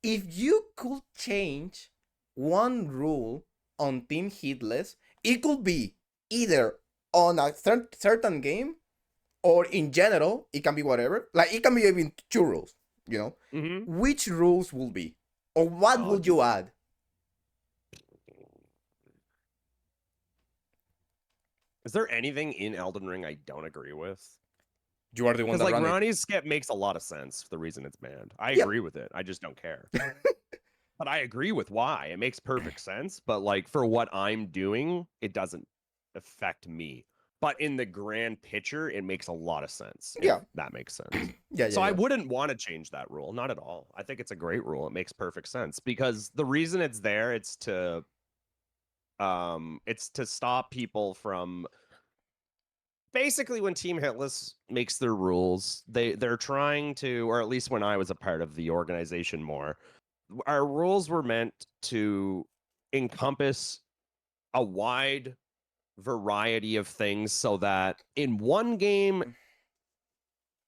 If you could change one rule on Team Hitless, it could be either on a certain game or in general, it can be whatever. Like it can be even two rules, you know. Mm-hmm. Which rules will be? Or what Oh, would you add? is there anything in Elden Ring I don't agree with? You are the one Because that like run it. Ronnie's Skip makes a lot of sense for the reason it's banned. I Yep. agree with it. I just don't care. But I agree with why. It makes perfect sense. But like for what I'm doing, it doesn't affect me. But in the grand picture, it makes a lot of sense, if Yeah. that makes sense. Yeah, So yeah, I yeah. wouldn't want to change that rule. Not at all. I think it's a great rule. It makes perfect sense because the reason it's there, it's to stop people from basically when Team Hitless makes their rules, they're trying to, or at least when I was a part of the organization more, our rules were meant to encompass a wide variety of things so that in one game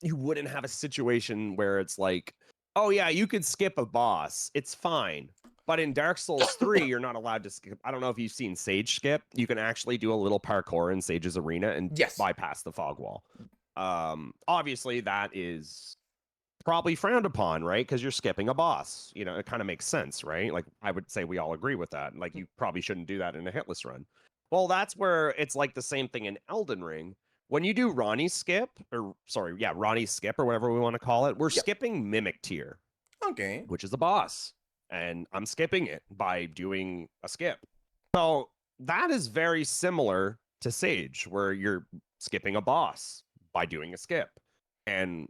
you wouldn't have a situation where it's like, oh yeah, you could skip a boss. It's fine. But in Dark Souls 3, you're not allowed to skip. I don't know if you've seen Sage skip. You can actually do a little parkour in Sage's arena and Yes. bypass the fog wall. Obviously that is probably frowned upon, right? Because you're skipping a boss. You know, it kind of makes sense, right? Like I would say we all agree with that. Like you probably shouldn't do that in a hitless run. Well, that's where it's like the same thing in Elden Ring. When you do Ronnie's skip, or sorry, yeah, Ronnie's skip or whatever we want to call it, we're Yep. skipping Mimic Tier, Okay. which is a boss. And I'm skipping it by doing a skip. So that is very similar to Sage, where you're skipping a boss by doing a skip. And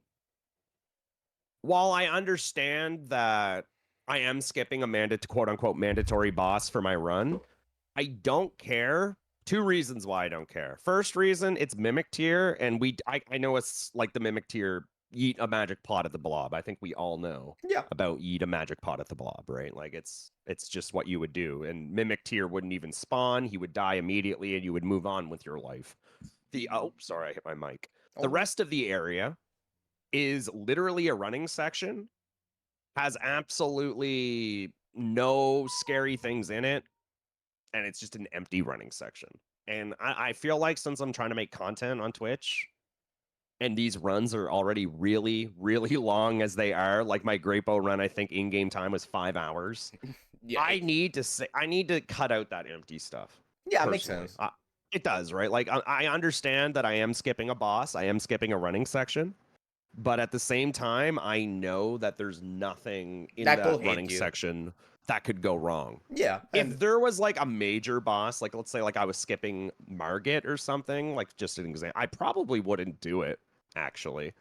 while I understand that I am skipping a quote unquote mandatory boss for my run, I don't care. Two reasons why I don't care. First reason, it's Mimic Tier, and I know it's like the Mimic Tier, eat a magic pot at the blob. I think we all know Yeah. about eat a magic pot at the blob, right? Like it's just what you would do. And Mimic Tier wouldn't even spawn, he would die immediately, and you would move on with your life. Sorry, I hit my mic. The Oh. rest of the area is literally a running section has absolutely no scary things in it, and it's just an empty running section. And I feel like since I'm trying to make content on Twitch, and these runs are already really, really long as they are, like my Grapo run, I think in-game time was 5 hours. Yeah, I need to cut out that empty stuff. yeah, makes Personally, sense. it does, right? Like I understand that I am skipping a boss, I am skipping a running section, but at the same time, I know that there's nothing in That that could hit running you. section that could go wrong. Yeah, If and there was like a major boss, like let's say like I was skipping Margit or something, like just an example, I probably wouldn't do it, actually.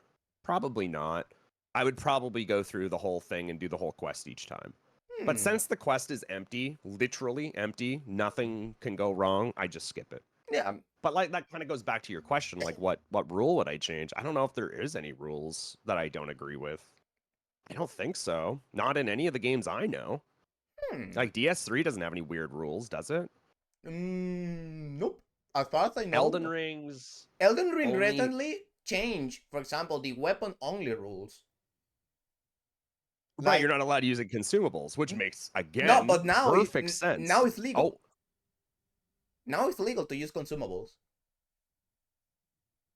Probably not. I would probably go through the whole thing and do the whole quest each time. But hmm, since the quest is empty, literally empty, nothing can go wrong, I just skip it. yeah, But like that kind of goes back to your question, like what rule would I change? I don't know if there is any rules that I don't agree with. I don't think so. Not in any of the games I know. hmm. Like DS3 doesn't have any weird rules, does it? Nope. As far as I know, Elden no. Rings Elden Ring only. recently changed, for example, the weapon only rules. Right, you're Like not allowed using consumables, which makes no, again but now perfect now sense. it's legal. Oh, Now it's legal to use consumables.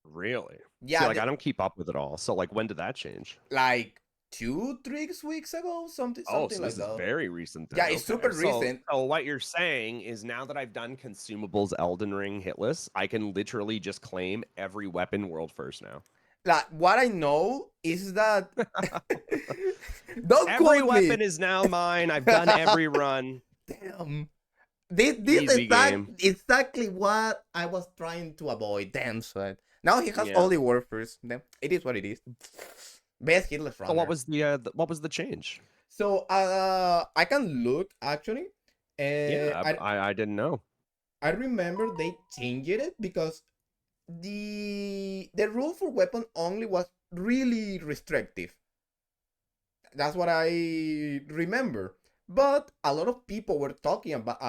really? See, Yeah, like I don't keep up with it all. So like when did that change? like 2, 3 weeks ago, Oh, something so like this is that. very recent Yeah, then. it's Okay. super recent. So what you're saying is now that I've done consumables Elden Ring hitless, I can literally just claim every weapon world first now. Like what I know is that don't Every quote me. weapon is now mine. I've done every run. Damn. This Easy game. exactly what I was trying to avoid. Damn sweat. Now he has Yeah. all the warfare. Damn, it is what it is. Best hitless So what runner. was what was the change? So I can look actually. Yeah, I I didn't know. I remember they changed it because the rule for weapon only was really restrictive. That's what I remember. But a lot of people were talking about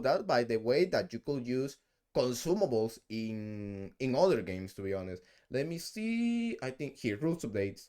that by the way that you could use consumables in other games. To be honest, let me see. I think here rules updates.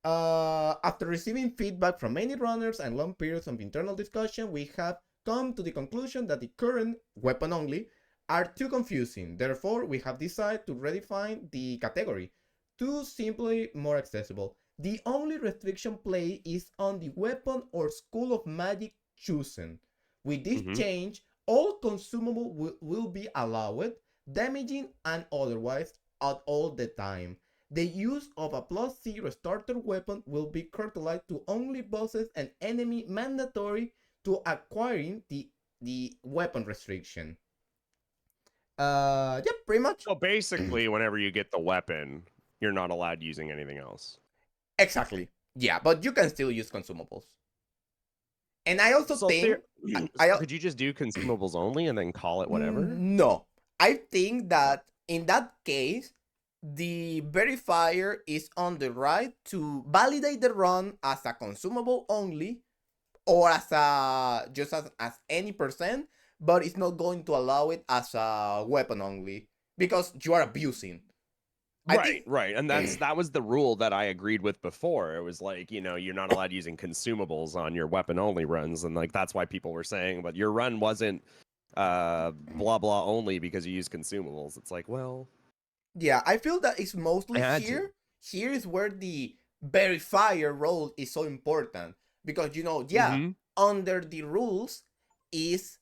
After receiving feedback from many runners and long periods of internal discussion, we have come to the conclusion that the current weapon only are too confusing. Therefore, we have decided to redefine the category to simply more accessible. The only restriction play is on the weapon or school of magic chosen. With this Hmm. change, all consumable will be allowed, damaging and otherwise, at all the time. The use of a +0 starter weapon will be curtailed to only bosses and enemy, mandatory to acquiring the weapon restriction. Yeah, pretty much. So basically, whenever you get the weapon, you're not allowed using anything else. Exactly. Yeah, but you can still use consumables. And I also So think so could you just do consumables only and then call it whatever? no. I think that in that case, the verifier is on the right to validate the run as a consumable only or as a just as any percent, but it's not going to allow it as a weapon only because you are abusing. I Right, think right. And that was the rule that I agreed with before. It was like, you're not allowed using consumables on your weapon only runs. And like that's why people were saying, but your run wasn't blah blah only because you use consumables. It's like, well, yeah, I feel that it's I mostly had to. here. Here is where the verifier role is so important because yeah, Mm-hmm. under the rules is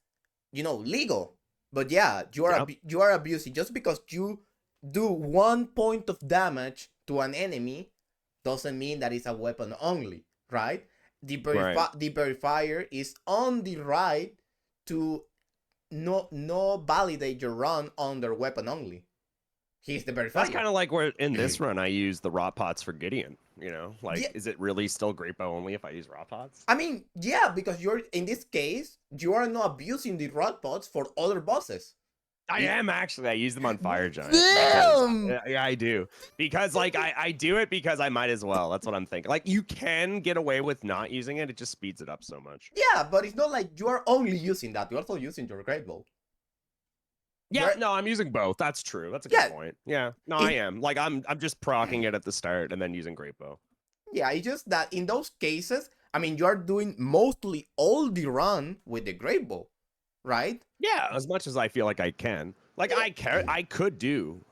legal, but yeah, Yep. you are abusing just because you do 1 point of damage to an enemy doesn't mean that it's a weapon only, right? Right. The verifier is on the right to no validate your run under weapon only. He's the That's verifier. kind of like where in this run I use the rot pots for Gideon. Yeah, Like, is it really still Grapo only if I use rot pots? I mean, yeah, because you're in this case, you are not abusing the rod pots for other bosses. I It, am actually. I use them on Fire Giant because damn. yeah, I do. Because like I do it because I might as well. That's what I'm thinking. Like you can get away with not using it. It just speeds it up so much. Yeah, but it's not like you are only using that. You're also using your great bow. Yeah, You're no, I'm using both. That's true. That's a good yeah. point. Yeah, no, I It, am. Like I'm just procking it at the start and then using Great Bow. yeah, it's just that in those cases, I mean, you are doing mostly all the run with the great bow, right? Yeah, as much as I feel like I can. Like I could do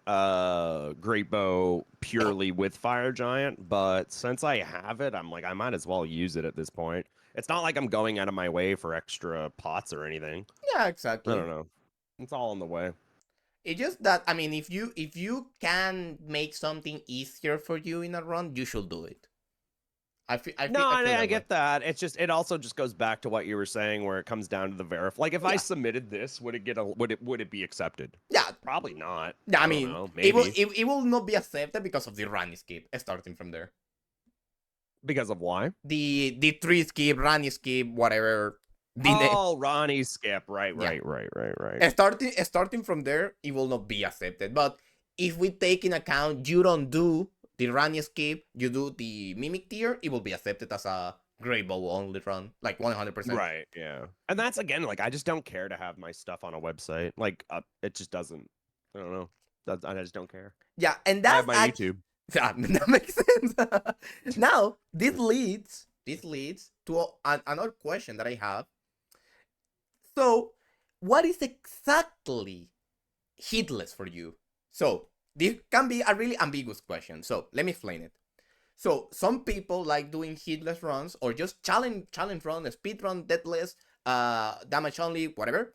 Great Bow purely with Fire Giant, but since I have it, I'm like I might as well use it at this point. It's not like I'm going out of my way for extra pots or anything. Yeah, I exactly. don't know. It's all on the way. It's just that, I mean, if you can make something easier for you in a run, you should do it. No, I and feel I that way. get that. It also just goes back to what you were saying, where it comes down to the verif. Like, if I Yeah, submitted this, would it be accepted? yeah, Probably not. yeah. I I don't mean, know. Maybe it will not be accepted because of the run skip. Starting from there, because of why? the three skip, run skip, whatever. Oh, Ronnie skip. Right, Yeah, right, right, right, right. starting from there, it will not be accepted. But if we take in account you don't do the run skip, you do the mimic tier, it will be accepted as a gray bow only run, like 100%. Right, yeah. And that's again, like, I just don't care to have my stuff on a website. Like, it just doesn't. I don't know. I just don't care. Yeah, and I have that's my YouTube. yeah, that makes sense. Now this leads to another question that I have. So, what is exactly hitless for you? So, this can be a really ambiguous question. So, let me explain it. So, some people like doing hitless runs or just challenge run, speed run, deathless, damage only, whatever,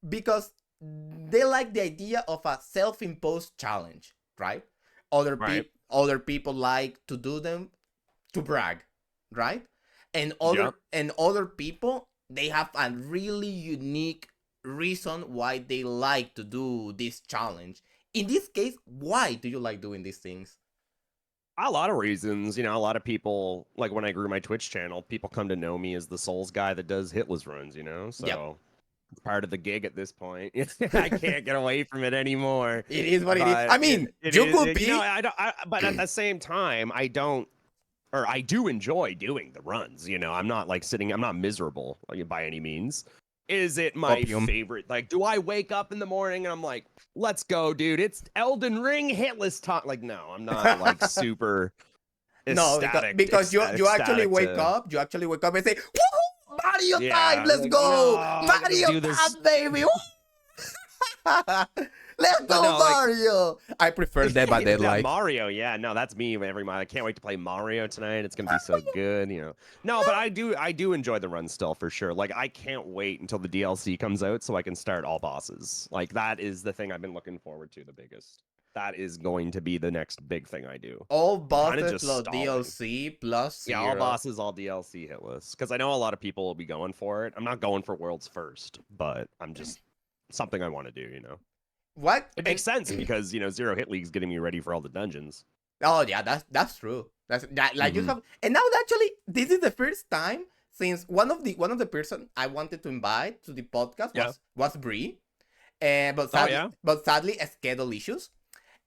because they like the idea of a self-imposed challenge, right? Right. Other people like to do them to brag, right? And Yep. other people, they have a really unique reason why they like to do this challenge. In this case, why do you like doing these things? A lot of reasons. A lot of people, like when I grew my Twitch channel, people come to know me as the Souls guy that does hitless runs, Yep. So it's part of the gig at this point. I can't get away from it anymore. It is what it is. But I mean, it you is, could be. but at the same time, I do enjoy doing the runs. I'm not like I'm not miserable by any means. Is it my Opium. favorite? Like, do I wake up in the morning and I'm like, let's go, dude? It's Elden Ring hitless talk. Like, no, I'm not like super No, ecstatic. because you actually wake up. You actually wake up and say, "Woohoo! Mario time! Let's like, go! no, I gotta Mario do this. time, baby! Let's But go, no, like, Mario!" I prefer Dead by yeah, Daylight. Mario, yeah, no, that's me every month. I can't wait to play Mario tonight. It's gonna be so good, No, but I do enjoy the run still for sure. Like I can't wait until the DLC comes out so I can start all bosses. Like that is the thing I've been looking forward to the biggest. That is going to be the next big thing I do. All Kind of bosses just plus stalling. DLC plus Yeah, zero. all bosses, all DLC hitless. Because I know a lot of people will be going for it. I'm not going for worlds first, but I'm just something I want to do. What? It makes sense because Zero Hit League's getting me ready for all the dungeons. Oh yeah, that's true. That's that like you Mhm. have, and now actually this is the first time since one of the person I wanted to invite to the podcast Yeah. was Bree, but Oh sadly yeah. schedule issues,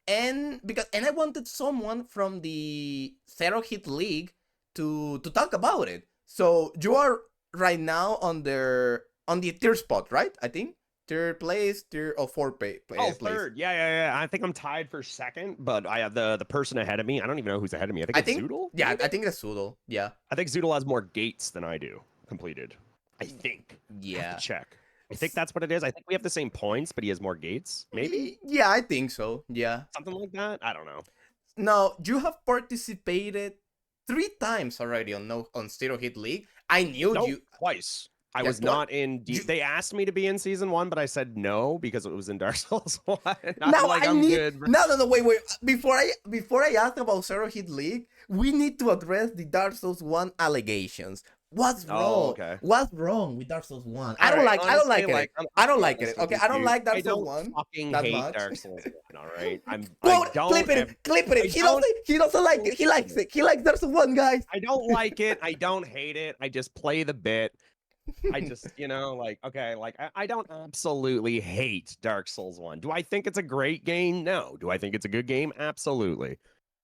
and I wanted someone from the Zero Hit League to talk about it. So you are right now on the third spot, right? I think third place, third or fourth place. Third. Yeah. I think I'm tied for second, but I have the person ahead of me. I don't even know who's ahead of me. I think I it's think Zoodle. yeah, maybe? I think it's Zoodle. Yeah, I think Zoodle has more gates than I do completed. I think. I have yeah. to check. I think that's what it is. I think we have the same points, but he has more gates. Maybe Yeah, I think so. Yeah. something like that. I don't know. Now you have participated 3 times already on Zero Hit League. I knew Nope, you. twice. I Yeah, was not in. They asked me to be in season 1, but I said no because it was in Dark Souls 1. I'm Now like, I I'm need. good. No, wait. Before I ask about Zero Hit League, we need to address the Dark Souls 1 allegations. What's Oh, wrong? okay. What's wrong with Dark Souls 1? All right, I don't honestly, like it. I'm I don't be like honest it. with Okay, you, I don't dude. like Dark I Souls don't 1 fucking that hate much. Dark Souls 1, all right? I Quote, don't clip it. He don't- doesn't like it. He likes it. He likes Dark Souls 1, guys. I don't like it. I don't hate it. I just play the bit. I just, okay, like I don't absolutely hate Dark Souls 1. Do I think it's a great game? No. Do I think it's a good game? Absolutely.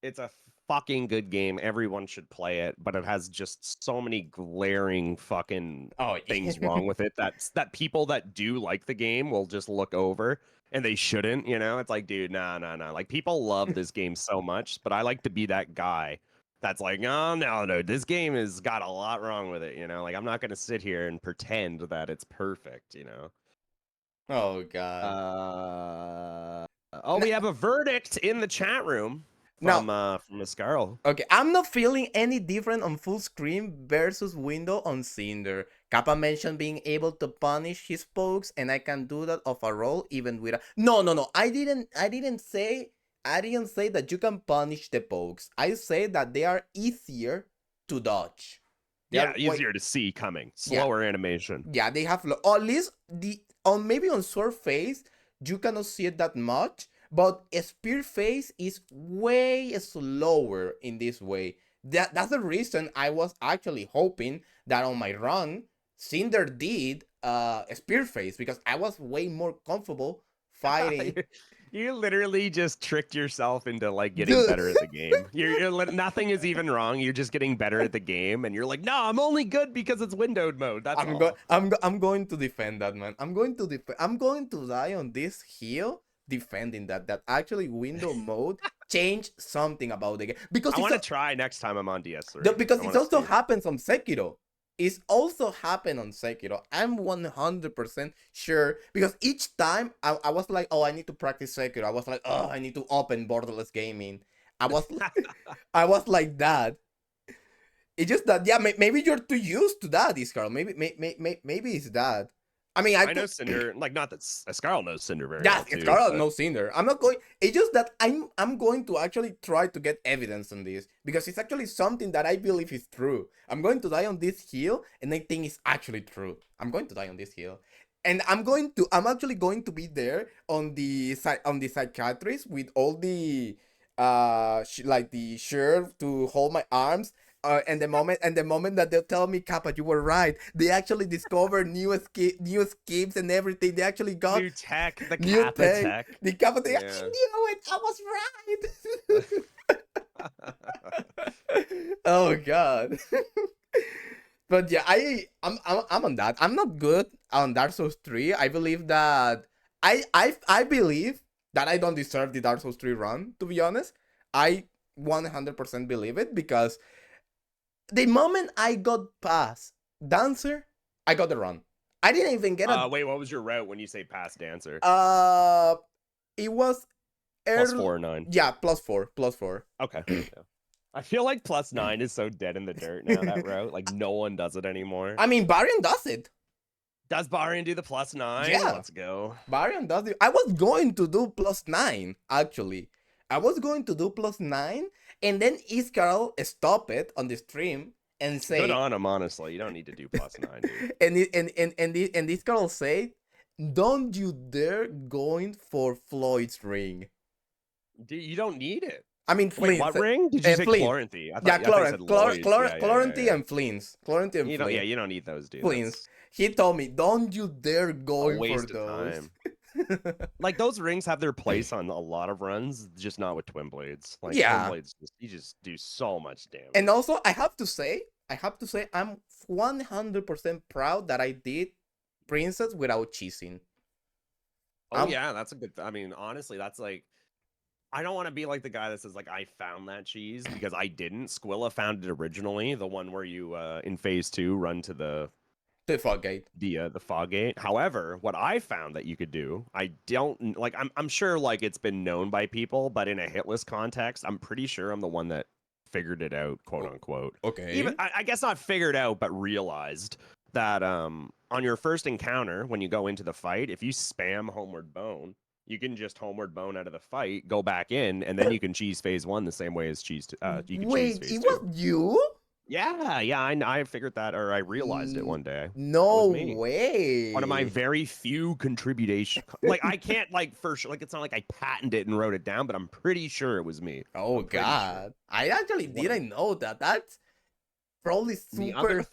It's a fucking good game. Everyone should play it, but it has just so many glaring fucking Oh, things wrong with it that people that do like the game will just look over and they shouldn't, It's like, dude, no. Like people love this game so much, but I like to be that guy that's like, oh no, this game has got a lot wrong with it, like I'm not gonna sit here and pretend that it's perfect. Oh God. Oh, we have a verdict in the chat room Now, from Miss Carl. okay, I'm not feeling any different on full screen versus window on Cinder. Kappa mentioned being able to punish his pokes, and I can do that of a roll even with a. No, no, no. I didn't say that you can punish the pokes. I say that they are easier to dodge. They Yeah, are way. easier to see coming, Yeah, slower animation. yeah. They have or at least the on maybe on surface you cannot see it that much, but a spear phase is way slower in this way. That's the reason I was actually hoping that on my run, Cinder did a spear phase because I was way more comfortable fighting. You literally just tricked yourself into like getting Dude, better at the game. Nothing is even wrong. You're just getting better at the game, and you're like, no, I'm only good because it's windowed mode. That's all. I'm going to defend that, man. I'm going to die on this hill defending that actually window mode changed something about the game because I want to try next time I'm on DS3. because I it want to also see. happens on Sekiro. It's also happened on Sekiro. I'm 100% sure because each time I was like, oh, I need to practice Sekiro. I was like, oh, I need to open borderless gaming. I was I was like that. It's just that yeah, maybe you're too used to that, Iscarl. Maybe it's that. I mean, I I know could. Cinder, like not that Scarl knows Cinder very Yeah, well too, Iscarl but no Cinder. I'm not going. It's just that I'm going to actually try to get evidence on this because it's actually something that I believe is true. I'm going to die on this hill, and I think it's actually true. I'm going to die on this hill, and I'm actually going to be there on the psychiatrist with all the like the shirt to hold my arms. And the moment that they'll tell me, Kappa, you were right. They actually discovered new escapes and everything. They actually got new tech, the new Kappa tech. tech. The Kappa thing. I Yeah. knew it. I was right. Oh God. But yeah, I'm on that. I'm not good on Dark Souls 3. I believe that I believe that I don't deserve the Dark Souls 3 run, to be honest. I 100% believe it because the moment I got past Dancer, I got the run. I didn't even get a Wait, what was your route when you say past dancer? uh it was Plus early. 4 or 9. Yeah, plus 4. Okay. Yeah. I feel like plus 9 is so dead in the dirt now, that route. Like no one does it anymore. I mean, Varian does it. Does Barian do the plus 9? Yeah, Let's go. Varian does it. I was going to do plus 9 actually. I was going to do plus 9, and then Iscarl stopped it on the stream and Good say, on him, honestly. You don't need to do plus 9, dude. and Iscarl said, "Don't you dare going for Floyd's ring." Dude, you don't need it. I mean, Wait, Flint. what ring? Did you say Flint. Chloranthy? Yeah, I thought you said Lloyd's. Cloranty Yeah. and Flints. Cloranty and Yeah, Flint. you don't need those, dude. Flints. That's He told me, don't you dare a going for waste of those. time. Like those rings have their place on a lot of runs, just not with twin blades. Like twin Yeah. blades, you just do so much damage. And also, I have to say, I'm 100% proud that I did Princess without cheesing. Oh yeah, that's a good. I mean, honestly, that's like. I don't want to be like the guy that says like I found that cheese because I didn't. Squilla found it originally, the one where you in phase 2 run to the Fog Gate. the fog gate. However, what I found that you could do, I don't like. I'm sure like it's been known by people, but in a hitless context, I'm pretty sure I'm the one that figured it out, quote unquote. Okay. Even I guess not figured out, but realized that on your first encounter when you go into the fight, if you spam homeward bone, you can just homeward bone out of the fight, go back in, and then you can cheese phase 1 the same way as you can cheese Wait, phase it 2. was you? Yeah, I figured that, or I realized it one day. No me. way. One of my very few contribution. Like I can't like for sure. Like it's not like I patented it and wrote it down, but I'm pretty sure it was me. Oh I'm pretty God, sure. I actually didn't know that. That's probably super.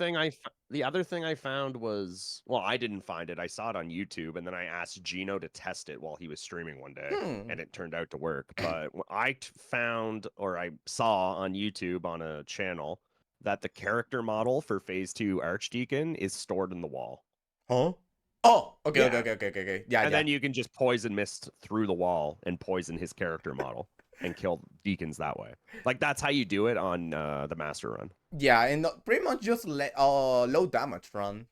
The other thing I found was, well, I didn't find it. I saw it on YouTube, and then I asked Gino to test it while he was streaming one day, and it turned out to work. But I found, or I saw on YouTube on a channel, that the character model for Phase 2 Archdeacon is stored in the wall. Huh? Oh, okay, okay, Yeah. okay, okay, okay, okay. Yeah, And yeah. then you can just poison mist through the wall and poison his character model and kill deacons that way. Like that's how you do it on the master run. Yeah, and pretty much just low damage run.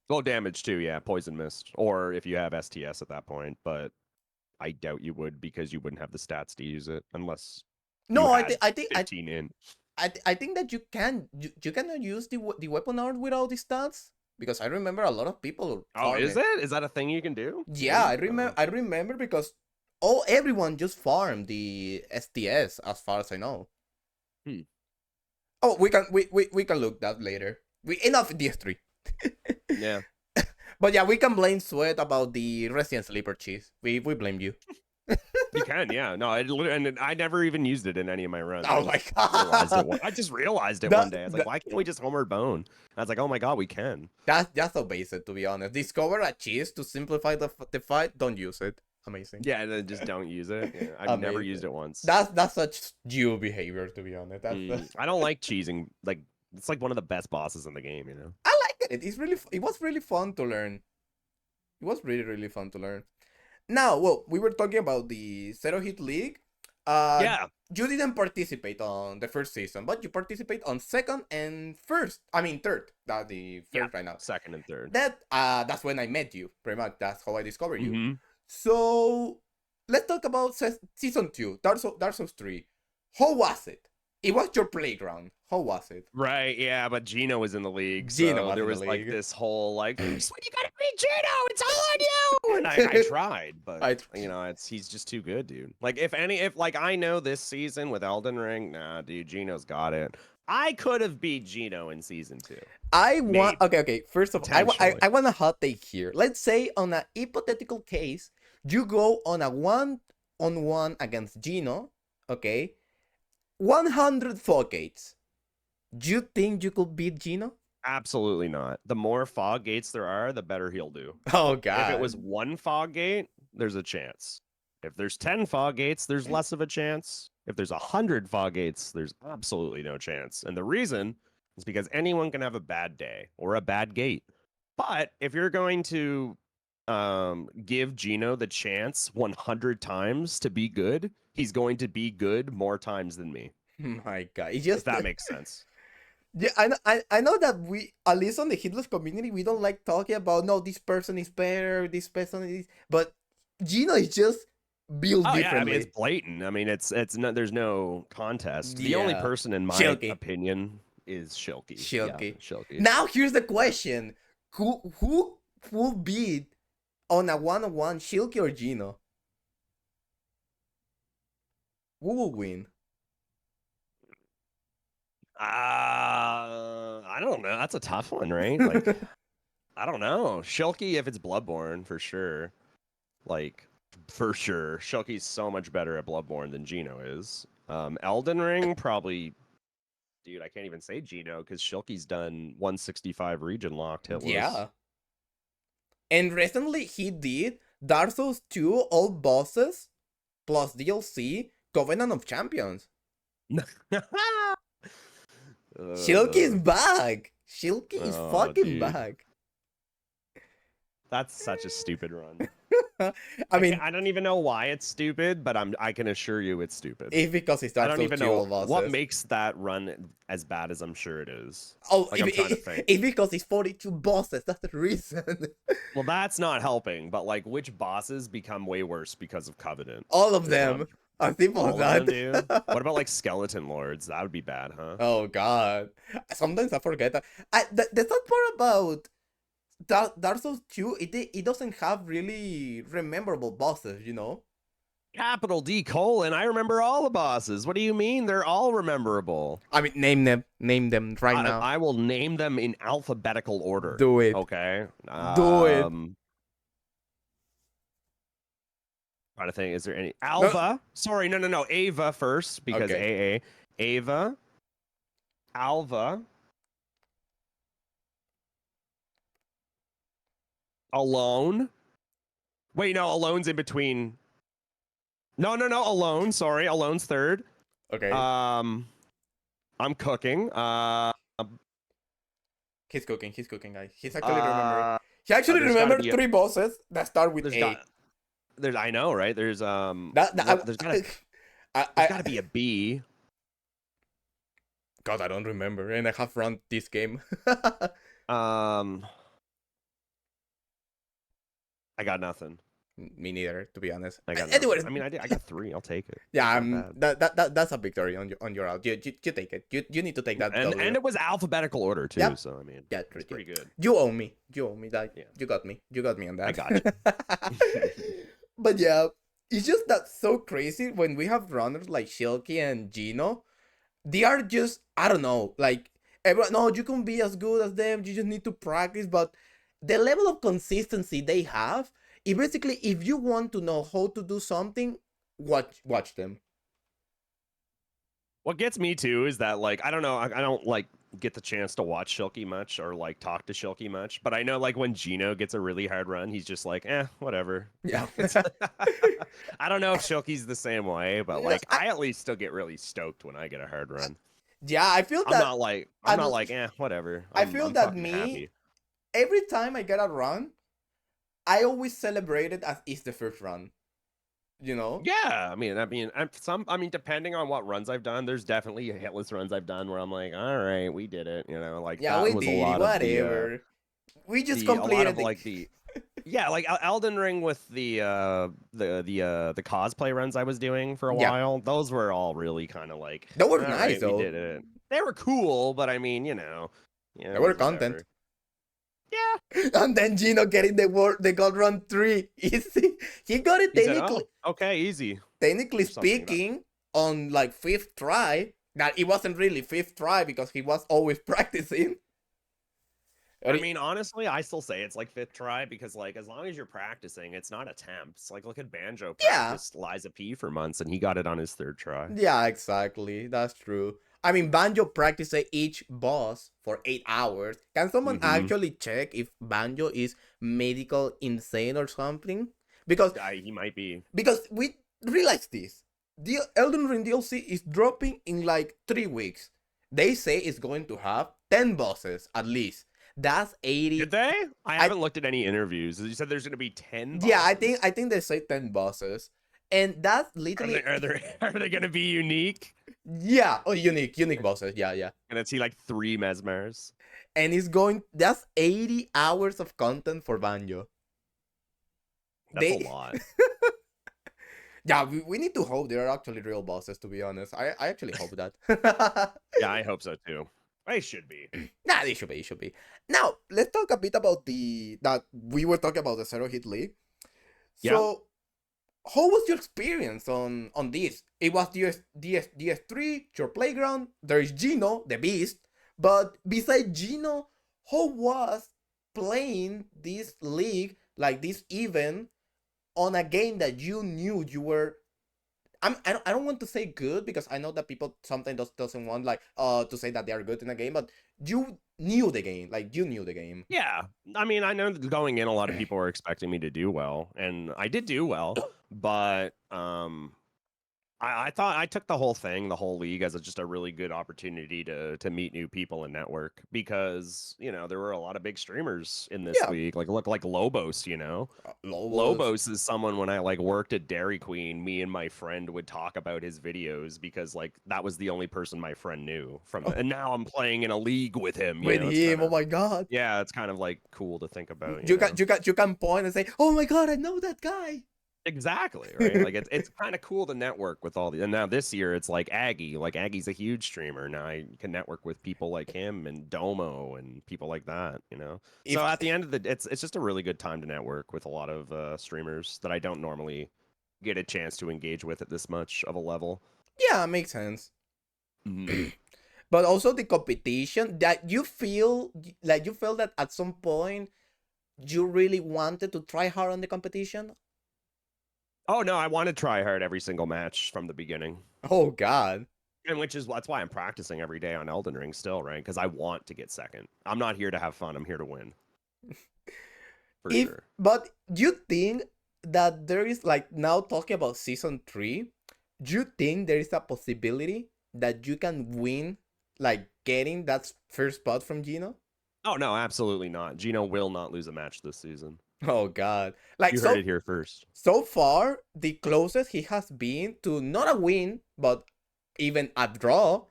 Low damage too, yeah, poison mist. Or if you have STS at that point, but I doubt you would because you wouldn't have the stats to use it unless you No, had 15 in. I think that you cannot use the weapon art without the stats, because I remember a lot of people Oh, farm is it. it? Is that a thing you can do? Yeah, Maybe? I remember because everyone just farmed the STS as far as I know. Hmm. Oh, we can look that later. We enough DS3. Yeah. But yeah, we can blame Sweat about the Resident Sleeper cheese. We blame you. You can, yeah. No, and I never even used it in any of my runs. Oh my I just realized it That- one day. I was like, that- why can't we just Homeward Bone? I was like, oh my god, we can. That's so basic, to be honest. Discover a cheese to simplify the fight. Don't use it. Amazing. Yeah, and then just don't use it. Yeah, I've never used it once. That's such you behavior, to be honest. I don't like cheesing. Like it's like one of the best bosses in the game, you know. I like it. It was really fun to learn. It was really fun to learn. Now, well, we were talking about the Zero Hit League. Yeah. You didn't participate on the first season, but you participate on second and first. I mean third. That's the first right now. Second and third. That's when I met you. Pretty much. That's how I discovered you. Mhm. So let's talk about season 2, Dark Souls 3. How was it? It was your playground. How was it? Right, yeah, but Gino was in the league. Gino So was there in the was like league. this whole like, "Sweet, you gotta beat Gino, it's all on you. And I tried, but you know, he's just too good, dude. Like if like I know this season with Elden Ring, nah, dude, Gino's got it. I could have beat Gino in season 2. Maybe. Okay. First of all, I Potentially. want a hot take here. Let's say on a hypothetical case, you go on a 1-on-1 against Gino, okay? 100 fog gates. Do you think you could beat Gino? Absolutely not. The more fog gates there are, the better he'll do. Oh god. If it was one fog gate, there's a chance. If there's 10 fog gates, there's less of a chance. If there's 100 fog gates, there's absolutely no chance. And the reason is because anyone can have a bad day or a bad gate. But if you're going to give Gino the chance 100 times to be good, he's going to be good more times than me. My god. If that makes sense. Yeah, I know that we, at least on the Hitless community, we don't like talking about, no, this person is better, this person is, but Gino is just built Oh, differently. yeah, I mean, it's blatant. I mean, it's no, there's no contest. The only Yeah. person, in my Shilky. opinion, is Shilky. Shilky. Yeah, Shilky. Now here's the question: Who will beat on a 1-on-1, Shilky or Gino? Who will win? I don't know. That's a tough one, right? Like, I don't know. Shilky, if it's Bloodborne, for sure. Like, for sure. Shilky's so much better at Bloodborne than Gino is. Elden Ring, probably. Dude, I can't even say Gino because Shilky's done 165 region locked hitless. Yeah. And recently he did Dark Souls 2 all bosses plus DLC Covenant of Champions. Shilky's back. Shilky is fucking dude. back. That's such a stupid run. I mean, I don't even know why it's stupid, but I can assure you it's stupid. it's because it's I Dark don't Souls even 2 know all bosses. what makes that run as bad as I'm sure it is. Oh, Like, I'm trying to think. it's because it's 42 bosses. That's the reason. Well, that's not helping, but like which bosses become way worse because of Covenant? All of them are simple as All of them that. do? What about like Skeleton Lords? That would be bad, huh? Oh god. Sometimes I forget that. The sad part about Dark Souls 2, it doesn't have really rememberable bosses, you know? Capital D colon. I remember all the bosses. What do you mean? They're all rememberable. I mean, name them right now. I will name them in alphabetical order. Do it. Okay. Do it. Trying to think, is there any Alva? Sorry, no. Ava first because AA. Ava. Alva. Alone. Wait, no, Alone's in between. No, Alone. Sorry, Alone's third. Okay. I'm cooking. He's cooking, guys. He's actually remembering. He actually There's got to remembered be a, three bosses that start with there's A. got there's I know, right? That, that There's got to there's got I to be a B. God, I don't remember, and I have run this game. Um, I got nothing. Me neither, to be honest. I got nothing. Anyways, I mean, I got 3. I'll take it. yeah, It's not bad. that's a victory on your out. You take it. You need to take that And W. it was alphabetical order too. Yep. So I mean, Yeah, it's pretty good. You owe me. You owe me that. Yeah. You got me. You got me on that. I got you. But yeah, it's just that so crazy when we have runners like Shilky and Gino. They are just, I don't know, like everyone. No, you can be as good as them. You just need to practice. But the level of consistency they have, it basically, if you want to know how to do something, watch them. What gets me too is that like I don't know, I don't like get the chance to watch Shilky much or like talk to Shilky much, but I know like when Gino gets a really hard run, he's just like, whatever. Yeah. I don't know if Shilky's the same way, but like I at least still get really stoked when I get a hard run. Yeah, I feel that. I'm not like whatever. I feel I'm that fucking me, happy. every time I get a run, I always celebrate it as it's the first run. You know? Yeah, I mean, depending on what runs I've done, there's definitely hitless runs I've done where I'm like, all right, we did it. You know, like Yeah, that we was did a it. lot of the, Whatever. We just a lot completed of like yeah, like Elden Ring with the cosplay runs I was doing for a Yeah. while. Those were all really kind of like That was all nice right, though. we did it. They were cool, but I mean, you know, They were content. whatever. Yeah. And then Gino getting the gold run 3. Easy. He got it He said, technically. "Oh, okay, easy." Technically Something about- speaking, on like 5th try. That it wasn't really 5th try because he was always practicing. I mean, honestly, I still say it's like 5th try because, like, as long as you're practicing, it's not attempts. Like, look at Banjo practiced Liza P for months, and he got it on his 3rd try. Yeah, exactly. That's true. I mean, Banjo practiced each boss for 8 hours. Can someone actually check if Banjo is medical insane or something? Because he might be. Because we realize this. The Elden Ring DLC is dropping in like 3 weeks. They say it's going to have 10 bosses at least. That's 80. Did they? I haven't looked at any interviews. You said there's going to be 10 bosses. Yeah, I think they say 10 bosses. And that's literally Are they going to be unique? Yeah, unique bosses. Yeah. Gonna see like 3 Mesmers. And that's 80 hours of content for Banjo. That's a lot. Yeah, we need to hope they're actually real bosses, to be honest. I actually hope that. Yeah, I hope so too. They should be. Nah, they should be. Now, let's talk a bit about that we were talking about the Zero Hit League. So, how was your experience on this? It was DS3, your playground. There is Gino, the beast. But besides Gino, how was playing this league, like this event, on a game that you knew you were... I don't want to say good because I know that people sometimes doesn't want like to say that they are good in a game, but you knew the game, like you knew the game. Yeah, I mean, I know that going in, a lot of people were expecting me to do well, and I did do well, but I thought I took the whole league as just a really good opportunity to meet new people and network because, you know, there were a lot of big streamers in this league. Like look like Lobos, you know. Lobos is someone when I like worked at Dairy Queen, me and my friend would talk about his videos because like that was the only person my friend knew from and now I'm playing in a league with him. Oh my god. Yeah, it's kind of like cool to think about. You can point and say, "Oh my god, I know that guy." Exactly, right? Like it's kind of cool to network with all the. And now this year it's like Aggie. Like Aggie's a huge streamer. Now I can network with people like him and Domo and people like that. You know. So at the end of it's just a really good time to network with a lot of streamers that I don't normally get a chance to engage with at this much of a level. Yeah, makes sense. But also the competition that you feel like you felt that at some point you really wanted to try hard on the competition. Oh no, I want to try hard every single match from the beginning. Oh god. And that's why I'm practicing every day on Elden Ring still, right? Because I want to get second. I'm not here to have fun. I'm here to win. For sure. But do you think that there is, like, now talking about season 3, do you think there is a possibility that you can win, like, getting that first spot from Gino? Oh no, absolutely not. Gino will not lose a match this season. Oh God! Like You heard it here first. so far, the closest he has been to not a win, but even a draw,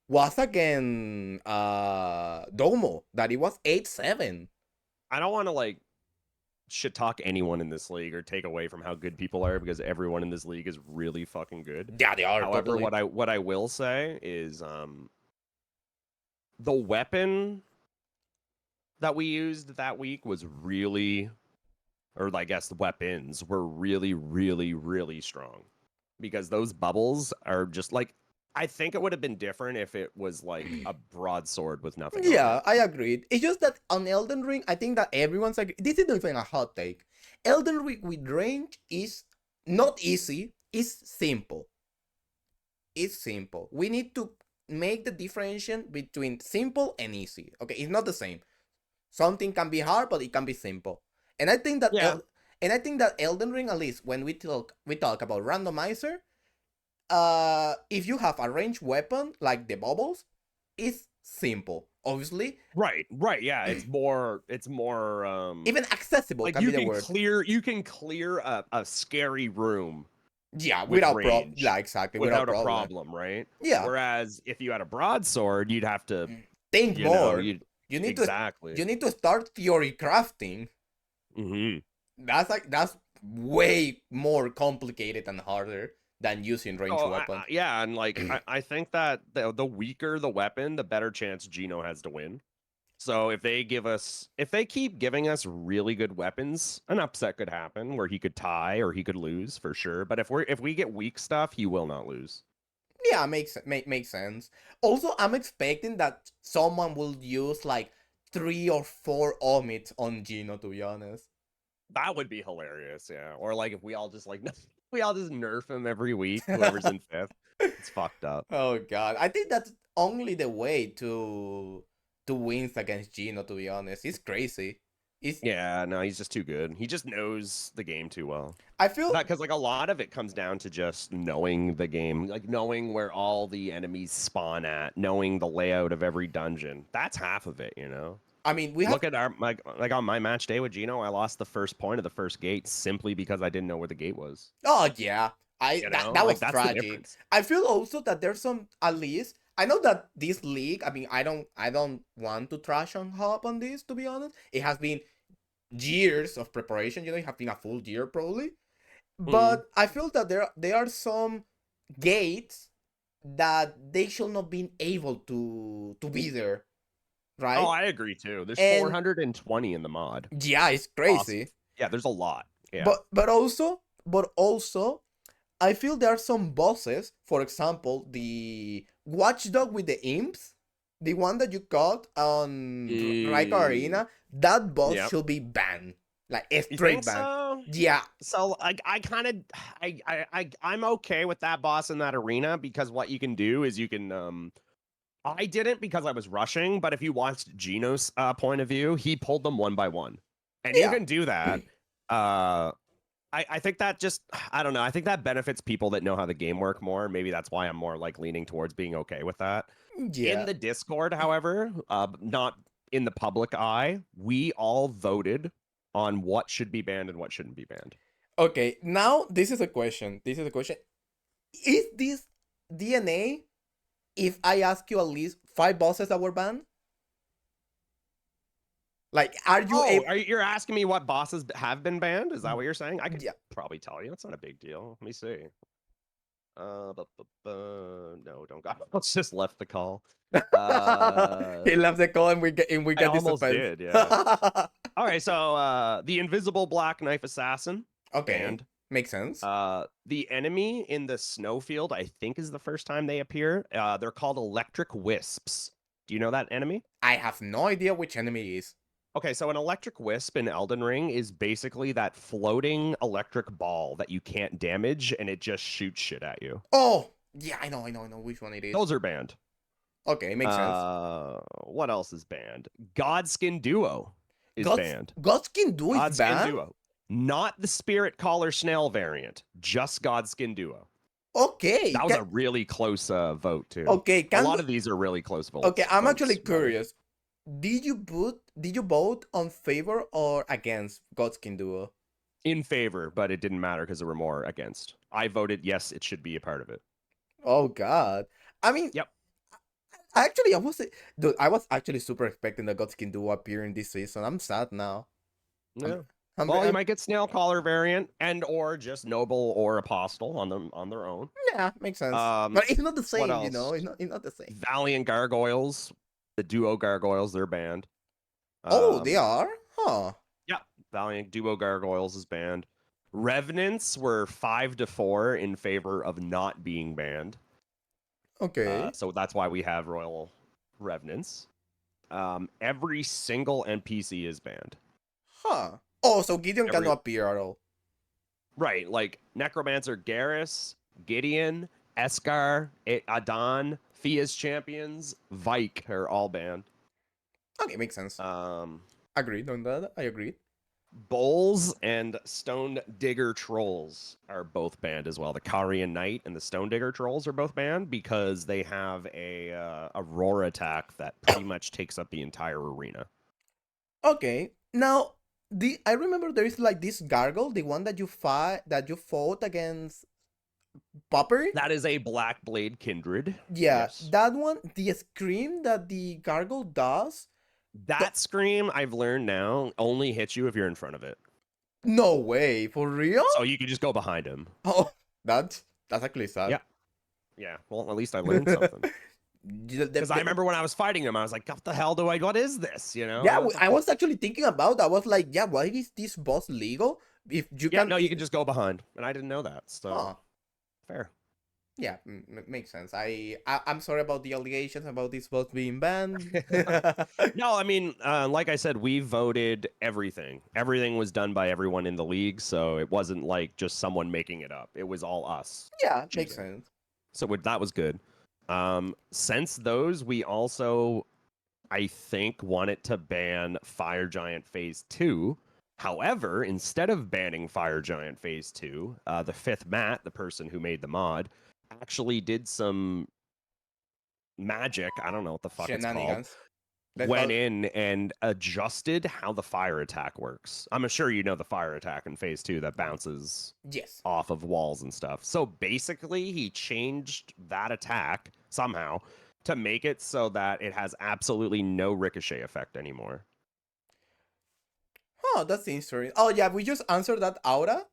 was against Domo. That it was 8-7. I don't want to like shit talk anyone in this league or take away from how good people are because everyone in this league is really fucking good. Yeah, they are However, totally. what I will say is the weapon that we used that week was really, or I guess the weapons were really, really, really strong because those bubbles are just like, I think it would have been different if it was like a broadsword with nothing on Yeah, it. I agreed. It's just that on Elden Ring, I think that everyone's like, this is not even a hot take. Elden Ring with range is not easy, it's simple. It's simple. We need to make the differentiation between simple and easy. Okay, it's not the same. Something can be hard, but it can be simple. And I think that Yeah. and I think that Elden Ring, at least when we talk about randomizer, if you have a ranged weapon like the bubbles, it's simple. Obviously, Right. Yeah, it's more even accessible like can be the word. you can clear a scary room Yeah, with without range yeah, exactly, without without a problem. problem, right? Yeah, Whereas if you had a broadsword, you'd have to, think more. you You need to exactly. you need to start theory crafting. Hmm. That's way more complicated and harder than using ranged Oh, weapons. yeah, and like I think that the weaker the weapon, the better chance Gino has to win. So if they keep giving us really good weapons, an upset could happen where he could tie or he could lose for sure. But if we get weak stuff, he will not lose. Yeah, makes sense. Also, I'm expecting that someone will use like 3 or 4 omits on Gino. To be honest. That would be hilarious, yeah. Or like if we all just like we all just nerf him every week, whoever's in fifth. It's fucked up. Oh God, I think that's only the way to win against Gino. To be honest, it's crazy. It's Yeah, no, he's just too good. He just knows the game too well. I feel That because like a lot of it comes down to just knowing the game, like knowing where all the enemies spawn at, knowing the layout of every dungeon. That's half of it, you know. I mean we have Look at our like on my match day with Gino, I lost the first point of the first gate simply because I didn't know where the gate was. oh yeah I You that know, that like was that's the tragic. difference. I feel also that there's some at least I know that this league. I mean I don't want to trash on Hop on this. To be honest, it has been years of preparation. You know, it has been a full year probably. Mm. But I feel that there are some gates that they should not be able to be there, Oh, right? I agree too. There's And 420 in the mod. yeah, it's Awesome. crazy. Yeah, there's a lot. Yeah. But also I feel there are some bosses, for example, the watchdog with the imps, the one that you got on Raika Mm, Arena, that boss yep. should be banned. Like a You straight think ban. so? Yeah. So I kind of I'm okay with that boss in that arena because what you can do is you can I didn't because I was rushing, but if you watched Gino's point of view, he pulled them one by one. And you Yeah. can do that. Uh I think that just I don't know. I think that benefits people that know how the game work more. Maybe that's why I'm more like leaning towards being okay with that. In Yeah. the Discord, however, not in the public eye, we all voted on what should be banned and what shouldn't be banned. Okay, now this is a question. This is a question. Is this DNA if I ask you at least 5 bosses that were banned? Like, are you Oh, able? you're asking me what bosses have been banned? Is that what you're saying? I could Yeah. probably tell you. It's not a big deal. Let me see. No, don't go. Let's just left the call. He left the call and we I get the almost suspense. did, yeah. All right, so the invisible black knife assassin Okay, banned. makes sense. The enemy in the snowfield, I think, is the first time they appear. They're called electric wisps. Do you know that enemy? I have no idea which enemy it is. Okay, so an electric wisp in Elden Ring is basically that floating electric ball that you can't damage and it just shoots shit at you. Oh, yeah, I know which one it is. Those are banned. Okay, makes sense. What else is banned? Godskin Duo is banned. Godskin Duo is Godskin banned? Duo. Not the Spirit Collar Snail variant, just Godskin Duo. Okay. That was a really close vote, too. Okay, A lot of these are really close votes. Okay, I'm actually votes, rather. curious. Did you vote on favor or against Godskin Duo? In favor, but it didn't matter because there were more against. I voted yes, it should be a part of it. Oh God. I mean, Yep. actually, dude, I was actually super expecting the Godskin Duo appear in this season. I'm sad now. I'm, Yeah. I'm, Well, you I'm might get snail collar variant and or just noble or apostle on their own. yeah, makes sense. Um, But it's not the what same, else? It's not the same. Valiant gargoyles, the duo gargoyles, they're banned. Oh, they Um, are? Huh. yeah, Valiant duo gargoyles is banned. Revenants were 5-4 in favor of not being banned. Okay. So that's why we have royal revenants. Every single NPC is banned. Huh. Oh, so Gideon Every cannot appear at all. Right, like Necromancer Garrus, Gideon, Eskar, Adon, Fia's champions, Vike are all banned. Okay, makes sense. Um, Agreed on that. I agree. Bowls and Stone Digger Trolls are both banned as well. The Karian Knight and the Stone Digger Trolls are both banned because they have a roar attack that pretty much takes up the entire arena. Okay. Now, I remember there is like this gargle, the one that you fought against Popper. That is a Black Blade Kindred. Yeah, Yes. that one, the scream that the gargle does. That scream, I've learned now, only hits you if you're in front of it. No way, for real? So you can just go behind him. Oh, that's actually sad. Yeah. Yeah. Well, at least I learned something. Because I The- remember when I was fighting him, I was like, what the hell what is this? You know? yeah, What the I was actually thinking about that. I was like, yeah, why is this boss legal? If you Yeah, can. no, you can just go behind. And I didn't know that. So Huh. fair. Yeah, makes sense. I'm sorry about the allegations about this boss being banned. No, I mean, like I said, we voted everything. Everything was done by everyone in the league, so it wasn't like just someone making it up. It was all us. Yeah, makes choosing. sense. So that was good. Since those, we also, I think, wanted to ban Fire Giant Phase 2. However, instead of banning Fire Giant Phase 2, the fifth Matt, the person who made the mod, actually did some magic. I don't know what the fuck it's called. Shenanigans. Went in and adjusted how the fire attack works. I'm sure you know the fire attack in phase 2 that bounces Yes. off of walls and stuff. So basically, he changed that attack somehow to make it so that it has absolutely no ricochet effect anymore. Oh, that's interesting. Oh yeah, we just answered that aura.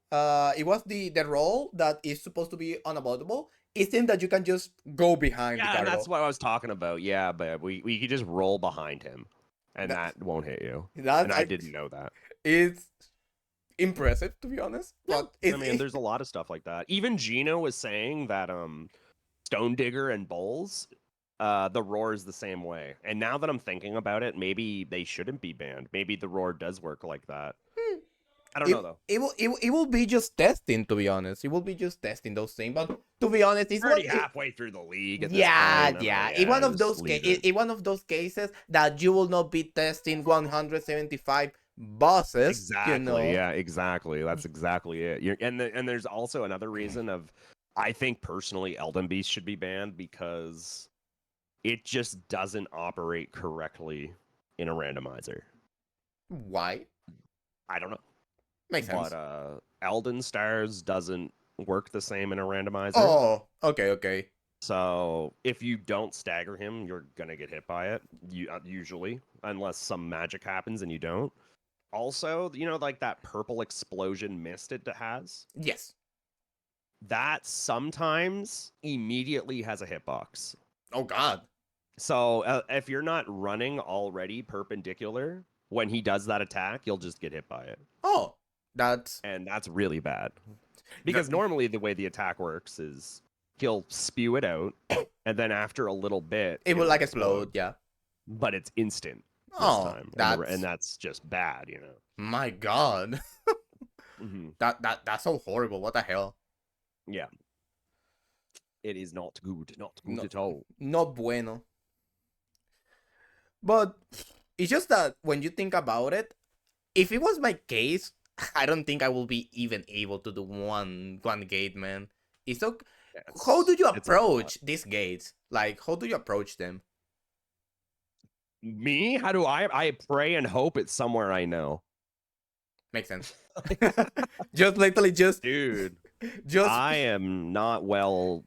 It was the role that is supposed to be unavoidable. It seems that you can just go behind the Yeah, and gargoyle. that's what I was talking about. Yeah, but we could just roll behind him, and that won't hit you. And I didn't know that. It's impressive, to be honest. But I mean, there's a lot of stuff like that. Even Gino was saying that Stone Digger and Bowls, the roar is the same way. And now that I'm thinking about it, maybe they shouldn't be banned. Maybe the roar does work like that. I don't know though. It will be just testing, to be honest. It will be just testing those things. But to be honest, it's We're already halfway through the league. At yeah, this point. yeah. Like, In one of just those leave it. in one of those cases that you will not be testing 175 bosses. Exactly. You know? Yeah, exactly. That's exactly it. And there's also another reason of, I think personally, Elden Beast should be banned because it just doesn't operate correctly in a randomizer. Why? I don't know. Makes sense. But Elden Stars doesn't work the same in a randomizer. Oh, okay. So if you don't stagger him, you're gonna get hit by it. Usually, unless some magic happens and you don't. Also, like that purple explosion mist it has. Yes. That sometimes immediately has a hitbox. Oh God. So if you're not running already perpendicular, when he does that attack, you'll just get hit by it. Oh, that's really bad. Because normally the way the attack works is he'll spew it out, and then after a little bit, it will like explode. Yeah. But it's instant this time, and that's just bad, My God. Mm-hmm. That's so horrible. What the hell? Yeah. It is not good at all. Not bueno. But it's just that when you think about it, if it was my case, I don't think I will be even able to do one gate, man. It's so. How do you approach these gates? Like, how do you approach them? Me? How do I pray and hope it's somewhere I know. Makes sense. Just literally Dude, just I am not well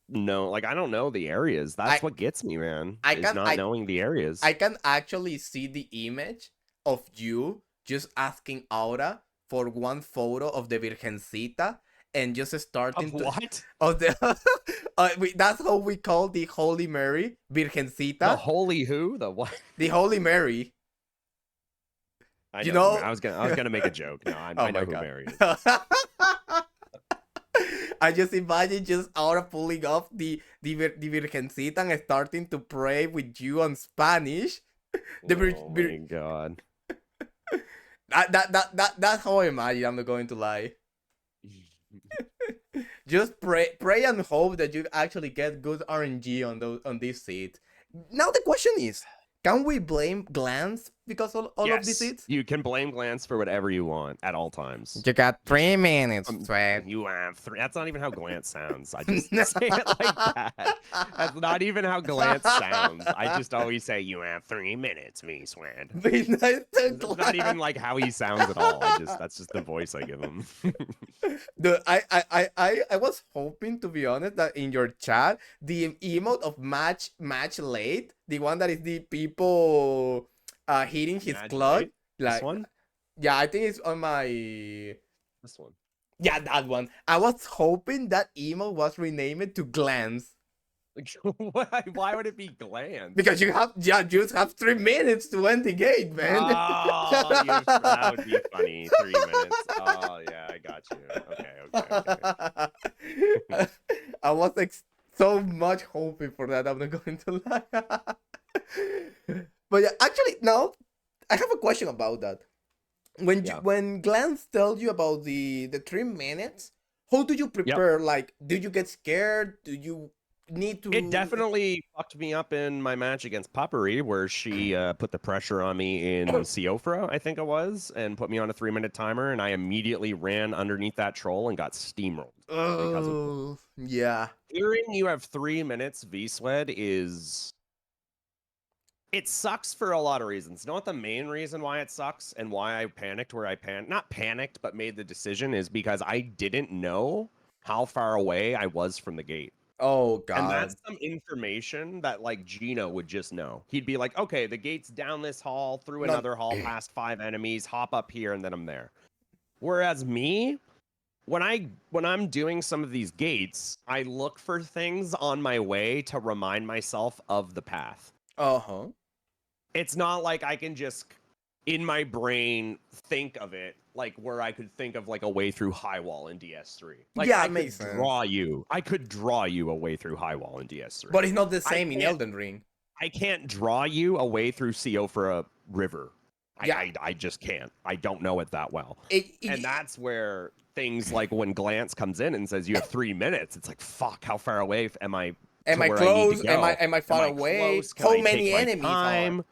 known. Like, I don't know the areas. I That's what gets me, man, I is can not knowing the areas. I can actually see the image of you just asking Aura for one photo of the Virgencita and just starting Of to what? of the that's how we call the Holy Mary, The Virgencita, holy who? The what? the Holy Mary. I You know who know? I was gonna make a joke. No, Oh I know my who god. Mary is. I just imagine just Aura pulling off the Virgencita and starting to pray with you on Spanish. The Oh my god. that's how I imagine. I'm not going to lie. Just pray and hope that you actually get good RNG on those on these seeds. Now the question is, can we blame Glance because all of these Yes, seeds? you can blame Glance for whatever you want at all times. You got 3 minutes, Sweat. You have three. That's not even how Glance sounds. I just say it like that. That's not even how Glance sounds. I just always say, you have 3 minutes, me Swan. Midnight It's not even like how he sounds at all. That's just the voice I give him. I was hoping, to be honest, that in your chat the emote of match late, the one that is the people hitting his Imagine, clock, right? like This one? yeah, I think it's on my This one. yeah, that one. I was hoping that emote was renamed to Glance Like, why would it be Glance? because you just have 3 minutes to end the gate, man. Oh, that would be funny. 3 minutes. Oh, yeah, I got you. Okay. I was so much hoping for that. I'm not going to lie. But yeah, actually, no. I have a question about that. When Glance tells you about the 3 minutes, how do you Yep. prepare? Like, do you get scared? Do you need to? It definitely fucked me up in my match against Puppery, where she put the pressure on me in Siofra, I think it was, and put me on a 3-minute timer, and I immediately ran underneath that troll and got steamrolled because of it. Oh, yeah. Hearing you have 3 minutes V-Sled it sucks for a lot of reasons. You know what the main reason why it sucks and why I panicked where I not panicked, but made the decision is because I didn't know how far away I was from the gate. Oh And god. that's some information that like Gino would just know. He'd be like, okay, the gate's down this hall, through No. another hall, past 5 enemies, hop up here, and then I'm there. Whereas me, when I'm doing some of these gates, I look for things on my way to remind myself of the path. Uh-huh. It's not like I can just in my brain think of it like where I could think of like a way through High Wall in DS3. Like Yeah, I it makes could sense. draw you a way through High Wall in DS3. But it's not the same in can't- Elden Ring. I can't draw you a way through Siofra River. Yeah. I just can't. I don't know it that well. And that's where things like when Glance comes in and says you have 3 minutes, it's like fuck, how far away am I? Am I where I need to close? go? Am I far away? Close? Can How I many take my enemies time? are?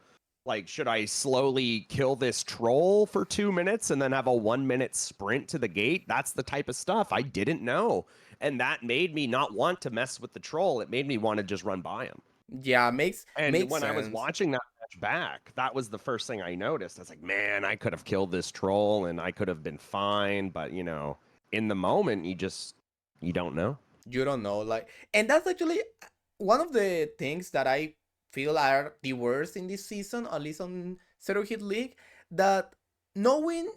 Like, should I slowly kill this troll for 2 minutes and then have a 1-minute sprint to the gate? That's the type of stuff I didn't know. And that made me not want to mess with the troll. It made me want to just run by him. Yeah, makes when sense. I was watching that match back, that was the first thing I noticed. I was like, man, I could have killed this troll and I could have been fine. But, you know, in the moment, you don't know. You don't know. Like, and that's actually one of the things that I feel are the worst in this season, at least on Zero Hit League, that knowing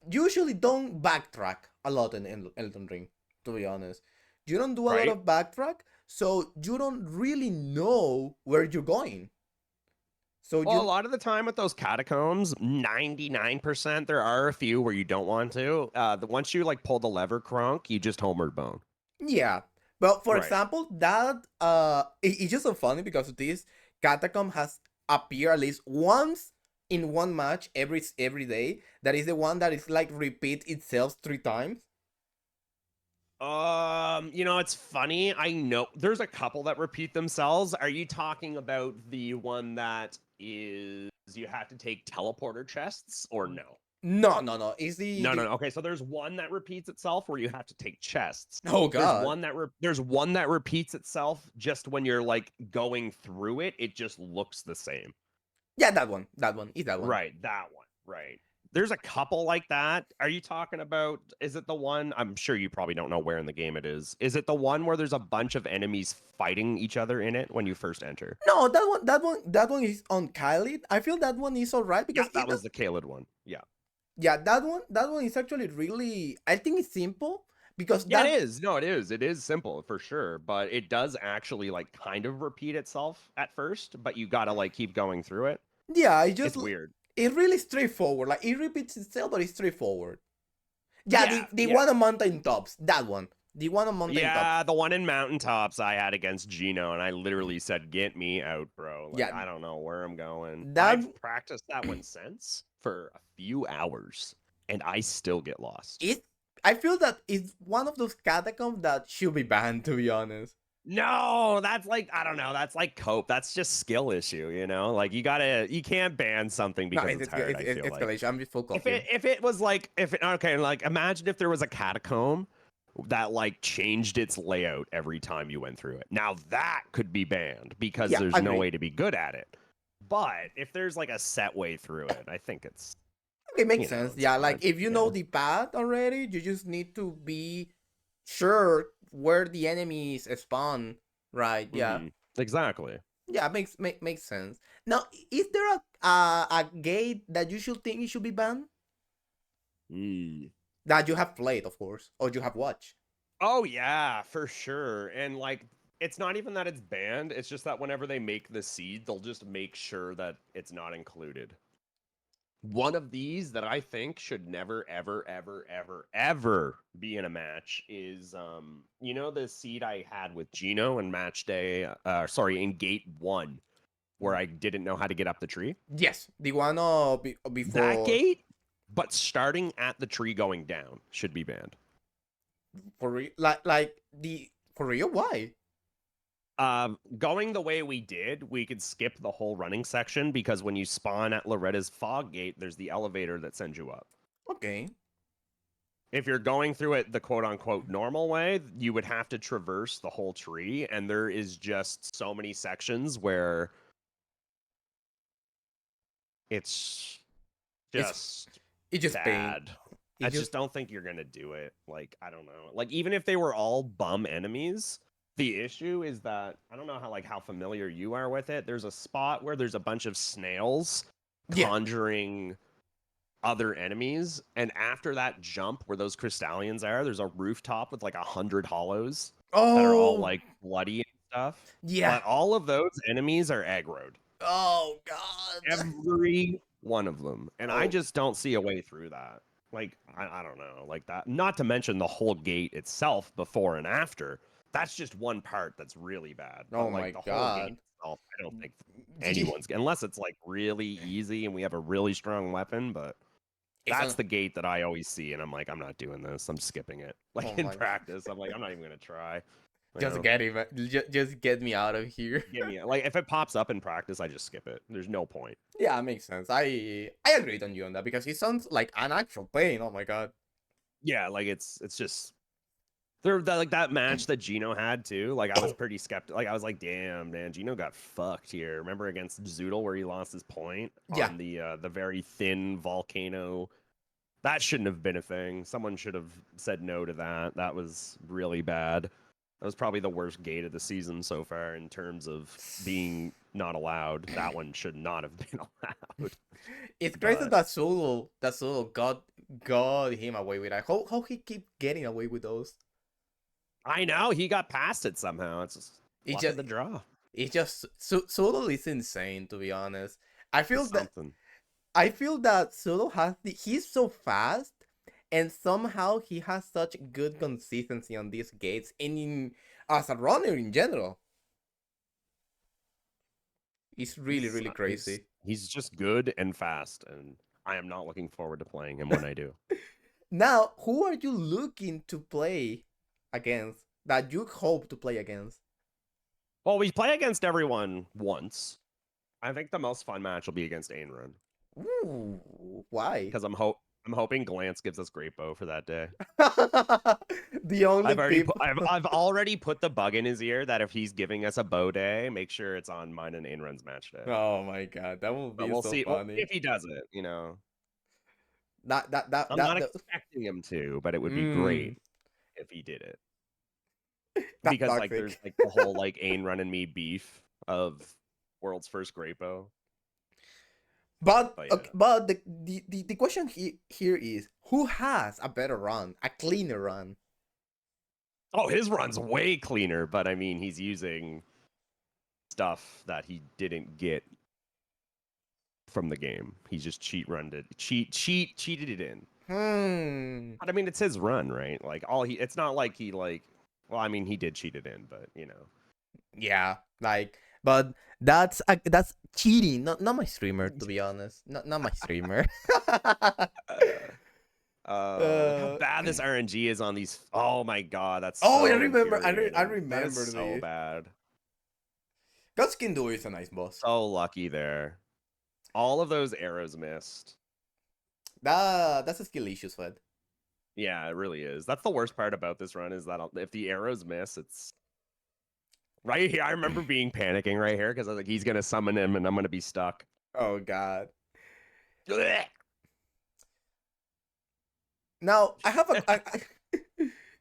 usually don't backtrack a lot in Elden Ring, to be honest. You don't do a lot of backtrack, so you don't really know where you're going. So Well, a lot of the time with those catacombs, 99%, there are a few where you don't want to. Once you like pull the lever, Kronk, you just homered bone. Yeah. Well, for Right. example, that it's just so funny because this catacomb has appeared at least once in one match every day. That is the one that is like repeat itself 3 times. You know, it's funny. I know there's a couple that repeat themselves. Are you talking about the one that is you have to take teleporter chests or no? No. It's No, no, the no. Okay, so there's one that repeats itself where you have to take chests. oh There's god. one that repeats itself just when you're like going through it. It just looks the same. Yeah, that one. That one. Is that one. Right, that one. Right. There's a couple like that. Are you talking about? Is it the one? I'm sure you probably don't know where in the game it is. Is it the one where there's a bunch of enemies fighting each other in it when you first enter? No, that one is on Khalid. I feel that one is alright Yeah, because that it was does. the Kaled one. Yeah. Yeah, that one is actually really. I think it's simple because Yeah, it that. is. No, it is. It is simple for sure, but it does actually like kind of repeat itself at first, but you gotta like keep going through it. Yeah, it just It's weird. it really straightforward. Like it repeats itself, but it's straightforward. Yeah, Yeah, the yeah. one on mountain tops. That one. The one on mountain tops. Yeah, the one in Mountaintops I had against Gino, and I literally said, "Get me out, bro." Like, Yeah, I don't know where I'm going. that I've practiced that one since for a few hours, and I still get lost. it. I feel that it's one of those catacombs that should be banned. To be honest. No, that's like I don't know. That's like cope. That's just skill issue, you know. Like you can't ban something No, because it's hard. I feel it's like escalation. I'm with full if here. it was like if it okay, like imagine if there was a catacomb that like changed its layout every time you went through it. Now that could be banned because Yeah, there's no agree. way to be good at it. But if there's like a set way through it, I think it's Okay, makes sense. it's Yeah, like fine. if you Yeah. know the path already, you just need to be sure where the enemies spawn. Right. Yeah. Exactly. Yeah, makes sense. Now, is there a gate that you should think it should be banned? Mm. That you have played, of course, or you have watched. Oh yeah, for sure. And like it's not even that it's banned, it's just that whenever they make the seed, they'll just make sure that it's not included. One of these that I think should never ever be in a match is you know the seed I had with Gino in match day sorry, in gate 1 where I didn't know how to get up the tree? Yes, the one That before gate, but starting at the tree going down should be banned. for real, like the for real. Why? Going the way we did, we could skip the whole running section because when you spawn at Loretta's fog gate, there's the elevator that sends you up. Okay. If you're going through it the quote unquote normal way, you would have to traverse the whole tree, and there is just so many sections where it's It's just it's just pain. bad. It I just just don't think you're gonna do it. Like, I don't know. Like, even if they were all bum enemies, the issue is that I don't know how familiar you are with it. There's a spot where there's a bunch of snails yeah. conjuring other enemies, and after that jump where those crystallians are, there's a rooftop with like 100 hollows that are all Oh like bloody and stuff. yeah. But all of those enemies are aggroed. Oh god. Every one of them. And I Oh just don't see a way through that. Like, I don't know, like that. Not to mention the whole gate itself before and after. That's just one part that's really bad. oh But my like the whole gate god. itself, I don't think anyone's unless it's like really easy and we have a really strong weapon, but It's that's on. the gate that I always see, and I'm like, I'm not doing this. I'm skipping it. Oh Like in my. practice, I'm like, I'm not even gonna try. You Just know, get him. Just get me out of here. give me like if it pops up in practice, I just skip it. There's no point. Yeah, makes sense. I agreed on you on that because it sounds like an actual pain. Oh my god. Yeah, like it's just there that like that match that Gino had too. Like I was pretty skeptical. Like I was like, damn, man, Gino got fucked here. Remember against Zoodle where he lost his point Yeah. on the very thin volcano. That shouldn't have been a thing. Someone should have said no to that. That was really bad. That was probably the worst gate of the season so far in terms of being not allowed. That one should not have been allowed. It's crazy But that Solo got him away with that. How he keep getting away with those? I know he got past it somehow. It's just It luck just of the draw. it's just Solo is insane to be honest. I feel It's that something. I feel that Solo he's so fast and somehow he has such good consistency on these gates and as a runner in general. It's really He's really crazy. he's just good and fast, and I am not looking forward to playing him when I do. Now, who are you looking to play against that you hope to play against? Well, we play against everyone once. I think the most fun match will be against Ainrun Ooh, why? because I'm hoping Glance gives us Great Bow for that day. The only people. I've already put the bug in his ear that if he's giving us a bow day, make sure it's on mine and Ainrun's match day. Oh my god, that would But be we'll so see. Well, funny. if he does it, you know. That I'm not that expecting him to, but it would be mm, great if he did it. that Because like there's toxic. like the whole like Ainrun and me beef of world's first Great Bow. But But yeah. okay, but the question here is who has a better run, a cleaner run? Oh, his run's way cleaner, but I mean he's using stuff that he didn't get from the game. He just cheated it in. But I mean it's his run, right? Like it's not like he like well, I mean he did cheat it in, but you know. Yeah, like, but that's cheating. Not my streamer, to be honest. Not my streamer. Look how uh, bad this RNG is on these. Oh my god, that's oh, I so remember. I infuriating. That is remember so this. bad. Godskin is a nice boss. So lucky there. All of those arrows missed. That's a skill issue, Sweat. Yeah, it really is. That's the worst part about this run is that if the arrows miss, it's right here. I remember being panicking right here because I was like, he's gonna summon him and I'm gonna be stuck. Oh god. Blech. Now I have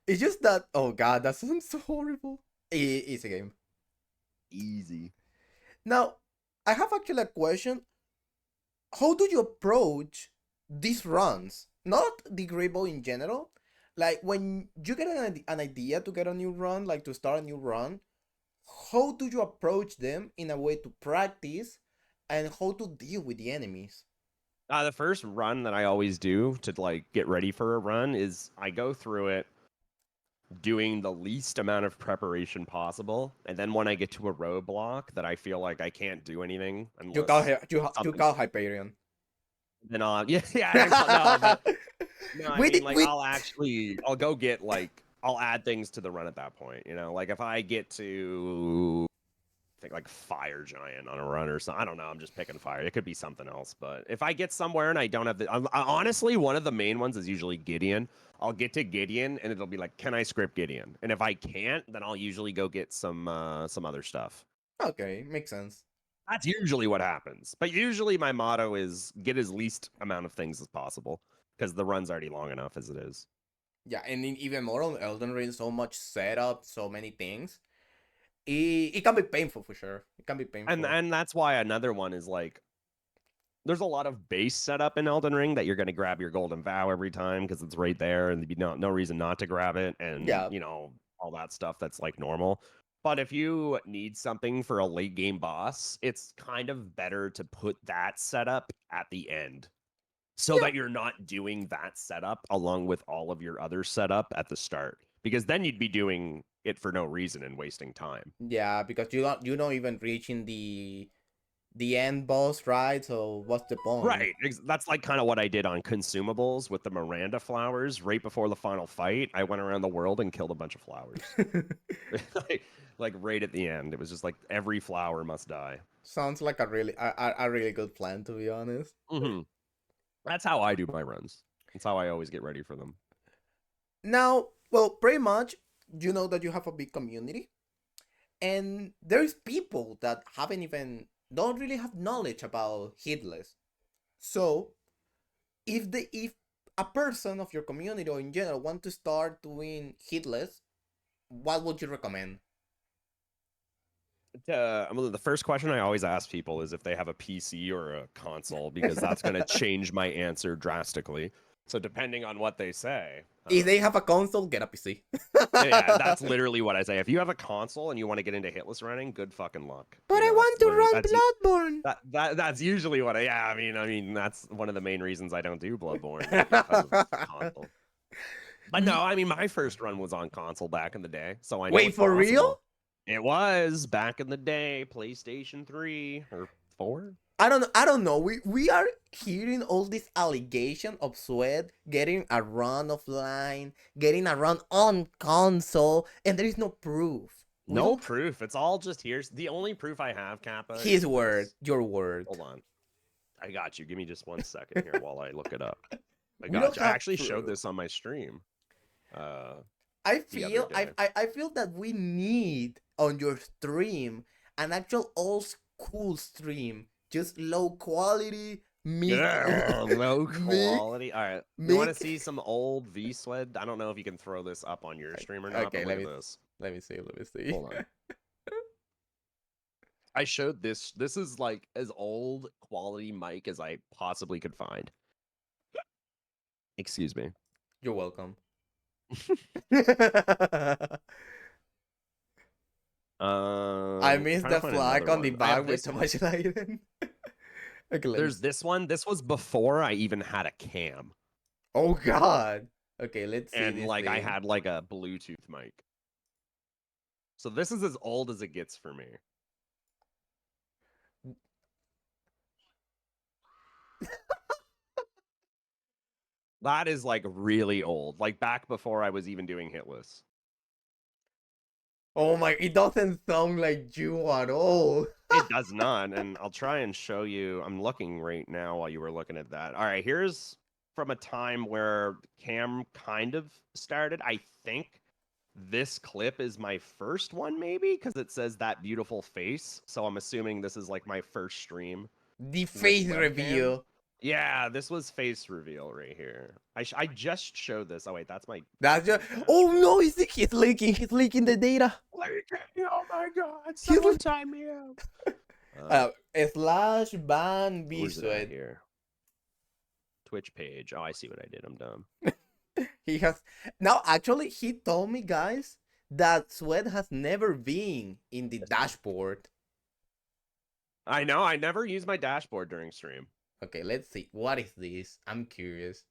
it's just that. Oh god, that sounds so horrible. It's a game. Easy. Now I have actually a question. How do you approach these runs? Not the Great Ball in general. Like when you get an idea to get a new run, like to start a new run, how do you approach them in a way to practice and how to deal with the enemies? The first run that I always do to like get ready for a run is I go through it doing the least amount of preparation possible, and then when I get to a roadblock that I feel like I can't do anything unless You something, call Hyperion. then no, but no, I we mean did like we I'll go get like I'll add things to the run at that point, you know, like if I get to I think like Fire Giant on a run or something. I don't know. I'm just picking fire. It could be something else. But if I get somewhere and I don't have honestly, one of the main ones is usually Gideon. I'll get to Gideon and it'll be like, can I script Gideon? And if I can't, then I'll usually go get some other stuff. Okay, makes sense. That's usually what happens. But usually my motto is get as least amount of things as possible because the run's already long enough as it is. Yeah, and even more on Elden Ring, so much setup, so many things. It can be painful for sure. It can be painful. And that's why another one is like there's a lot of base setup in Elden Ring that you're going to grab your Golden Vow every time because it's right there and no reason not to grab it and, Yeah. you know, all that stuff that's like normal. But if you need something for a late game boss, it's kind of better to put that setup at the end so that you're not doing that setup along with all of your other setup at the start because then you'd be doing it for no reason and wasting time. Yeah, because you don't even reaching the end boss, right? So what's the point? Right. That's like kind of what I did on consumables with the Miranda flowers right before the final fight. I went around the world and killed a bunch of flowers. like right at the end. It was just like every flower must die. Sounds like a really good plan, to be honest. Mm-hmm. That's how I do my runs. That's how I always get ready for them. Now, well, pretty much, you know that you have a big community, and there's people that don't really have knowledge about Hitless. So, if a person of your community or in general want to start doing Hitless, what would you recommend? The first question I always ask people is if they have a PC or a console because that's going to change my answer drastically. So depending on what they say, If they have a console, get a PC. yeah, that's literally what I say. If you have a console and you want to get into hitless running, good fucking luck. But You I know, want to run Bloodborne. that's usually what I mean that's one of the main reasons I don't do Bloodborne because of console. But no, I mean my first run was on console back in the day, so I know. Wait, for real? It was back in the day, PlayStation 3 or 4. I don't know. We are hearing all this allegation of Sweat getting a run offline, getting a run on console, and there is no proof. No proof. It's all just here's the only proof I have, Kappa. His word, your word. Hold on. I got you. Give me just 1 second here while I look it up. I We got don't you. I have actually showed proof. this on my stream uh I the other feel day. I feel that we need on your stream an actual old school stream, just low quality mic, Yeah, low mic, quality. All right. You want to mic. see some old V-Sled? I don't know if you can throw this up on your stream or not, Okay, but look at this. let me see. Let me see. Hold on. I showed this. This is like as old quality mic as I possibly could find. Excuse me. You're welcome. I I'm missed trying to the find flag another on the one. I have back with this too one. much lighting. Okay, let me. There's this one. This was before I even had a cam. Oh God. Okay, let's see And this like I thing. had like a Bluetooth mic. So this is as old as it gets for me. That is like really old. Like back before I was even doing Hitless. Oh my! It doesn't sound like you at all. It does not, and I'll try and show you. I'm looking right now while you were looking at that. All right, here's from a time where cam kind of started. I think this clip is my first one, maybe, because it says that beautiful face. So I'm assuming this is like my first stream The with face webcam. reveal. Yeah, this was face reveal right here. I just showed this. Oh wait, that's my That's just. dash. Oh no! He's leaking. He's leaking the data. Oh my god! He's Someone time me out. uh, slash ban Where's it at Bsweat. here? Twitch page. Oh, I see what I did. I'm dumb. He has now. Actually, he told me, guys, that Sweat has never been in the dashboard. I know. I never use my dashboard during stream. Okay, let's see. What is this? I'm curious.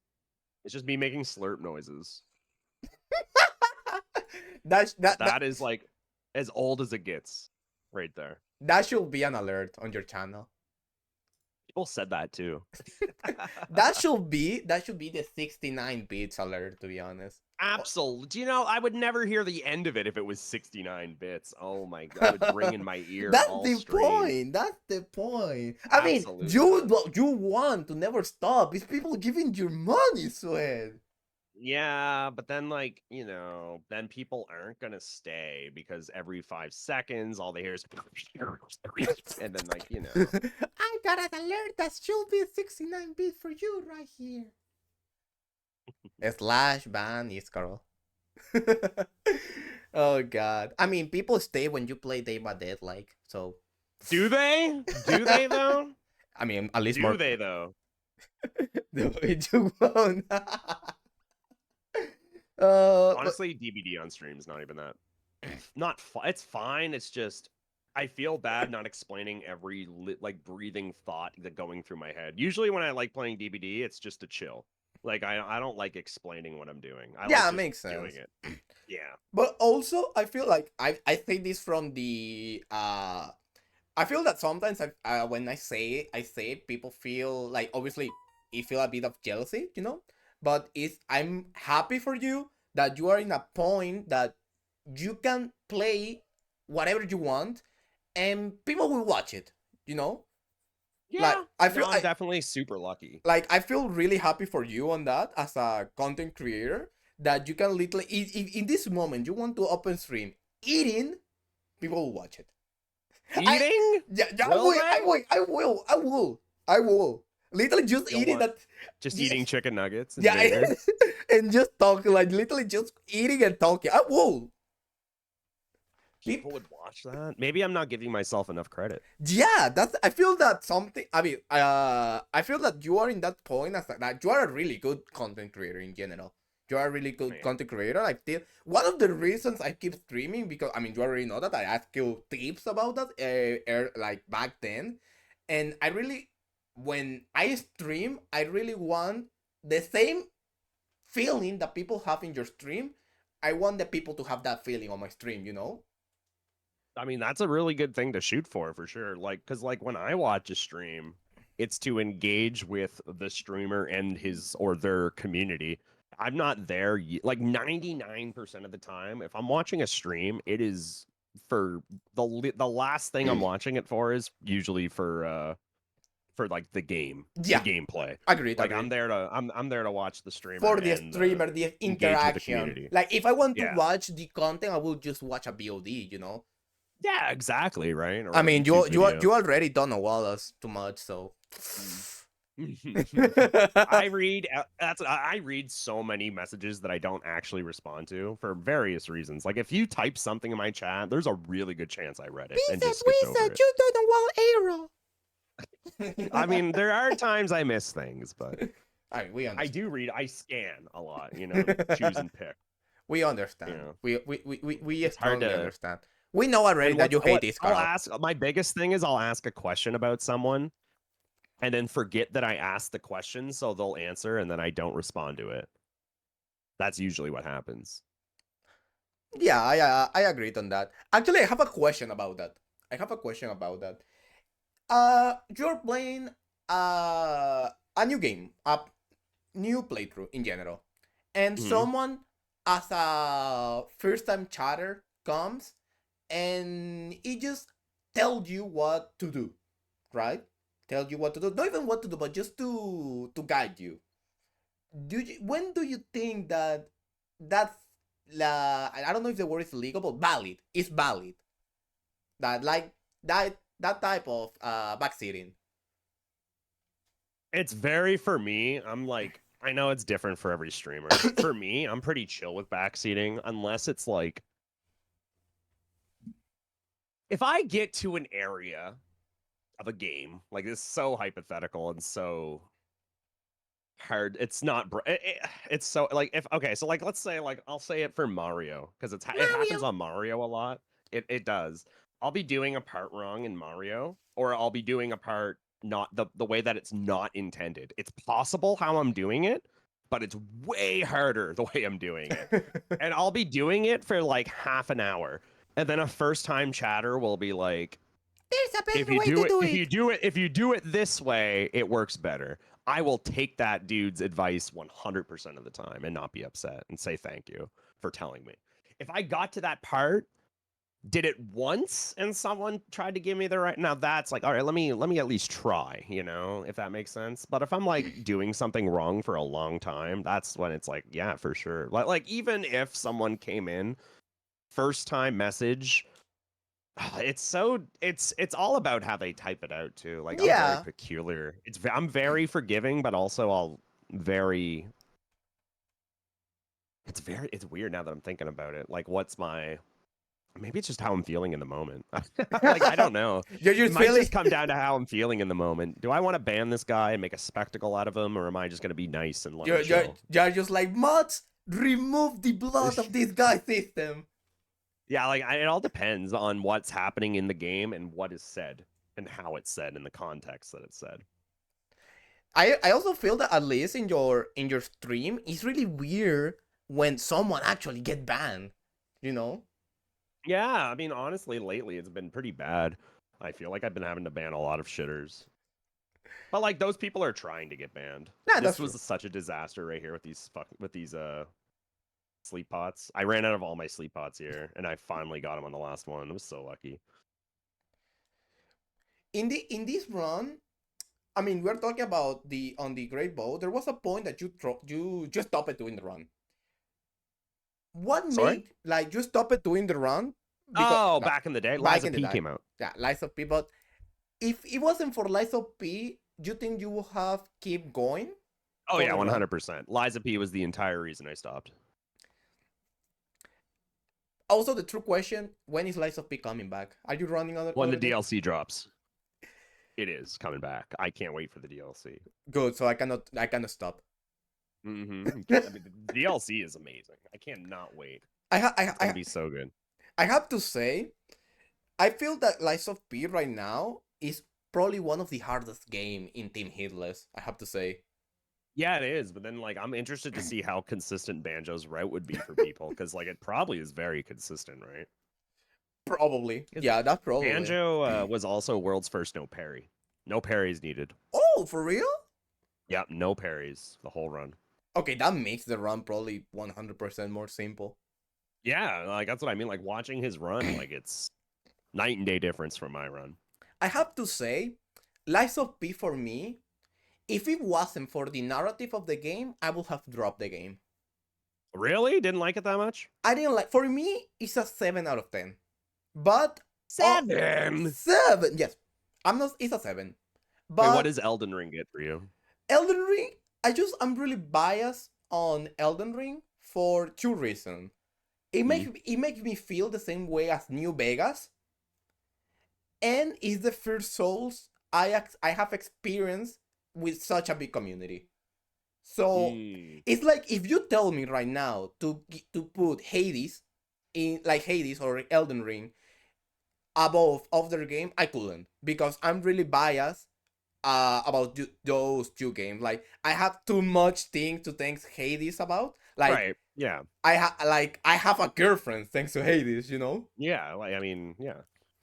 It's just me making slurp noises. That's That is like as old as it gets, right there. that should be an alert on your channel. People said that too. That should be the 69 bits alert, to be honest. Absolutely. Do you know, I would never hear the end of it if it was 69 bits. Oh my god, it would ring in my ear That's all the stream. point. That's the point. I mean, Absolutely. you want to never stop. It's people giving you money, Sweat. Yeah, but then like, you know, then people aren't gonna stay because every 5 seconds all they hear is and then like, you know. I got an alert that should be 69 bit for you right here. Slash ban is Carl. Oh god. I mean, people stay when you play Day by Dead, like, so. Do they? Do they though? I mean, at least Do more. they though? Do it you won't. Honestly, DBD on stream is not even that. Not it's fine. It's just I feel bad not explaining every like breathing thought that going through my head. Usually when I like playing DBD, it's just to chill. Like I don't like explaining what I'm doing. I yeah, like just makes doing sense. it. Yeah. But also, I feel like I say this from the I feel that sometimes when I say it, people feel like obviously it feel a bit of jealousy, you know. But I'm happy for you that you are in a point that you can play whatever you want, and people will watch it, you know. Yeah. Like I No, feel I'm definitely super lucky. like I feel really happy for you on that as a content creator that you can literally if in this moment you want to open stream eating, people will watch it. Eating? Yeah, Will they? I will. Literally just You'll eating want that. just Yes. eating chicken nuggets and Yeah, vinegar. and just talking, like literally just eating and talking. I will. People would watch that. Maybe I'm not giving myself enough credit. Yeah, that's. I feel that something. I mean, I feel that you are in that point as that you are a really good content creator in general. You are a really good Man. content creator. I feel one of the reasons I keep streaming because I mean you already know that I asked you tips about that like back then, and I really when I stream I really want the same feeling that people have in your stream. I want the people to have that feeling on my stream. You know. I mean, that's a really good thing to shoot for sure. Like, because like when I watch a stream, it's to engage with the streamer and his or their community. I'm not there like 99% of the time. If I'm watching a stream, it is for the last thing I'm watching it for is usually for for like the game, Yeah, the gameplay. agreed, Like agreed. I'm there to watch the streamer For the and streamer, the engage with the interaction. community. Like if I want to Yeah. watch the content, I will just watch a VOD, you know. Yeah, exactly, right? Or I a mean, YouTube video. you already don't know us too much, so. I read so many messages that I don't actually respond to for various reasons. Like if you type something in my chat, there's a really good chance I read it and just skipped over it. You don't know what arrow. I mean, there are times I miss things, but we I understand. do read. I scan a lot, choose and pick. We understand. You know, We it's hard strongly to understand. We know already that you hate this, I'll Carl. ask. My biggest thing is I'll ask a question about someone, and then forget that I asked the question, so they'll answer, and then I don't respond to it. That's usually what happens. Yeah, I agreed on that. Actually, I have a question about that. You're playing a new game, a new playthrough in general, and someone as a first-time chatter comes and it just tells you what to do, right? Tell you what to do, not even what to do, but just to guide you. When do you think that's I don't know if the word is legal, but valid? It's valid. That like that type of backseating. It's very, for me, I'm like, I know it's different for every streamer. For me, I'm pretty chill with backseating unless it's like, if I get to an area of a game, like this is so hypothetical and so hard. It's not, it's so like, so like, let's say like, I'll say it for Mario because it happens on Mario a lot. It does. I'll be doing a part wrong in Mario, or I'll be doing a part not the way that it's not intended. It's possible how I'm doing it, but it's way harder the way I'm doing it. And I'll be doing it for like half an hour. And then a first time chatter will be like, There's a better if you way do to it, do if it. you do it, if you do it this way, it works better. I will take that dude's advice 100% of the time and not be upset and say thank you for telling me. If I got to that part, did it once and someone tried to give me the right, now that's like, all right, let me at least try, if that makes sense. But if I'm like doing something wrong for a long time, that's when it's like, yeah, for sure. Like even if someone came in first time message, it's all about how they type it out too. Like I'm very peculiar. I'm very forgiving, but also it's weird now that I'm thinking about it. Like maybe it's just how I'm feeling in the moment. Like I don't know. It might just come down to how I'm feeling in the moment. Do I want to ban this guy and make a spectacle out of him, or am I just going to be nice and let him chill? You're just like, mods, remove the blood of this guy's system. Yeah, like it all depends on what's happening in the game and what is said and how it's said in the context that it's said. I also feel that at least in your stream, it's really weird when someone actually get banned, Yeah, I mean, honestly, lately it's been pretty bad. I feel like I've been having to ban a lot of shitters. But like those people are trying to get banned. Yeah, this was such a disaster right here with these sleep pots. I ran out of all my sleep pots here, and I finally got them on the last one. I was so lucky. In this run, I mean, we're talking about on the Great Bow. There was a point that you just stopped doing the run. What made you stopped doing the run? Because, back in the day, Lies of P came out. Yeah, Lies of P. But if it wasn't for Lies of P, do you think you would have keep going? Oh yeah, 100%. Lies of P was the entire reason I stopped. Also, the true question: when is Lies of P coming back? Are you running on when the DLC drops? It is coming back. I can't wait for the DLC. Good, so I cannot stop. Mm-hmm. I mean, the DLC is amazing. I cannot wait. It's gonna be so good. I have to say, I feel that Lies of P right now is probably one of the hardest game in Team Hitless. I have to say. Yeah, it is. But then, like, I'm interested to see how consistent Banjo's route would be for people, because like it probably is very consistent, right? Probably. Yeah, that's probably. Banjo was also world's first no parry. No parries needed. Oh, for real? Yep, no parries the whole run. Okay, that makes the run probably 100% more simple. Yeah, like that's what I mean. Like watching his run, like it's night and day difference from my run. I have to say, Lies of P for me, if it wasn't for the narrative of the game, I would have dropped the game. Really? Didn't like it that much? I didn't like. For me, it's a 7 out of 10. But 7, yes, I'm not. It's a 7. Wait, what But does Elden Ring get for you? Elden Ring, I'm really biased on Elden Ring for two reasons. It makes me feel the same way as New Vegas, and it's the first Souls I have experienced with such a big community. So Mm. it's like if you tell me right now to put Hades in, like Hades or Elden Ring, above of their game, I couldn't, because I'm really biased about those two games. Like I have too much thing to thank Hades about. Like Right. Yeah. I have a girlfriend thanks to Hades, Yeah. Like, I mean, yeah,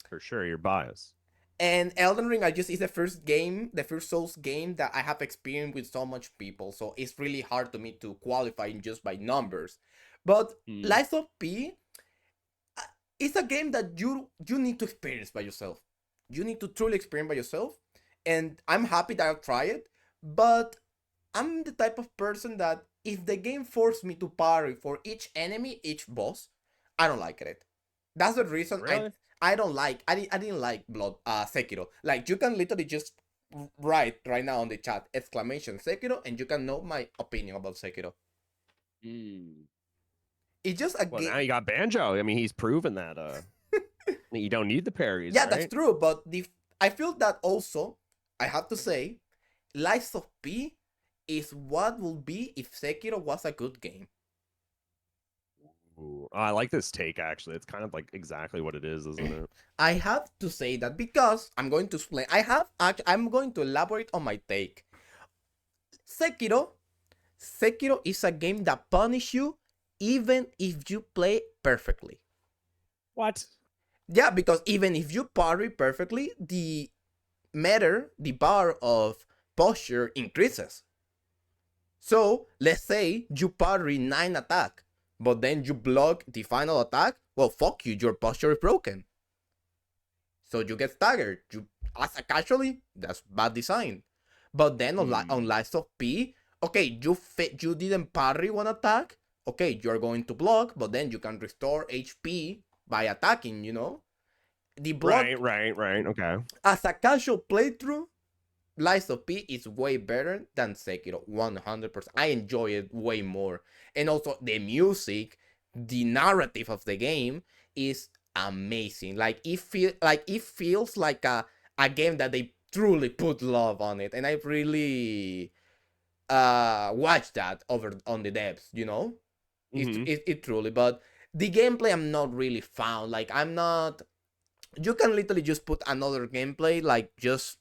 for sure. You're biased. And Elden Ring, I just is the first game, the first Souls game that I have experienced with so much people. So it's really hard to me to qualify just by numbers. But Mm. Lies of P, it's a game that you need to experience by yourself. You need to truly experience by yourself. And I'm happy that I'll try it. But I'm the type of person that if the game forced me to parry for each enemy, each boss, I don't like it. That's the reason Really? I don't like I didn't like Sekiro. Like you can literally just write right now on the chat exclamation Sekiro and you can know my opinion about Sekiro. Mm. It's just a Well, game. now you got Banjo. I mean, he's proven that you don't need the parries, Yeah, right? that's true, but I feel that also I have to say Lies of P is what will be if Sekiro was a good game. Ooh, I like this take, actually. It's kind of like exactly what it is, isn't it? I have to say that because I'm going to explain. I'm going to elaborate on my take. Sekiro, Sekiro is a game that punishes you even if you play perfectly. What? Yeah, because even if you parry perfectly, the bar of posture increases. So let's say you parry 9 attack, but then you block the final attack. Well, fuck you, your posture is broken. So you get staggered. You as a casually, that's bad design. But then on Lies of P, okay, you didn't parry one attack. Okay, you're going to block, but then you can restore HP by attacking. The block Right. Okay. as a casual playthrough, Lies of P is way better than Sekiro, 100%. I enjoy it way more. And also the music, the narrative of the game is amazing. It feels like a game that they truly put love on it. And I really watched that over on the devs. Mm-hmm. It truly, but the gameplay I'm not really found. Like I'm not, you can literally just put another gameplay, like just,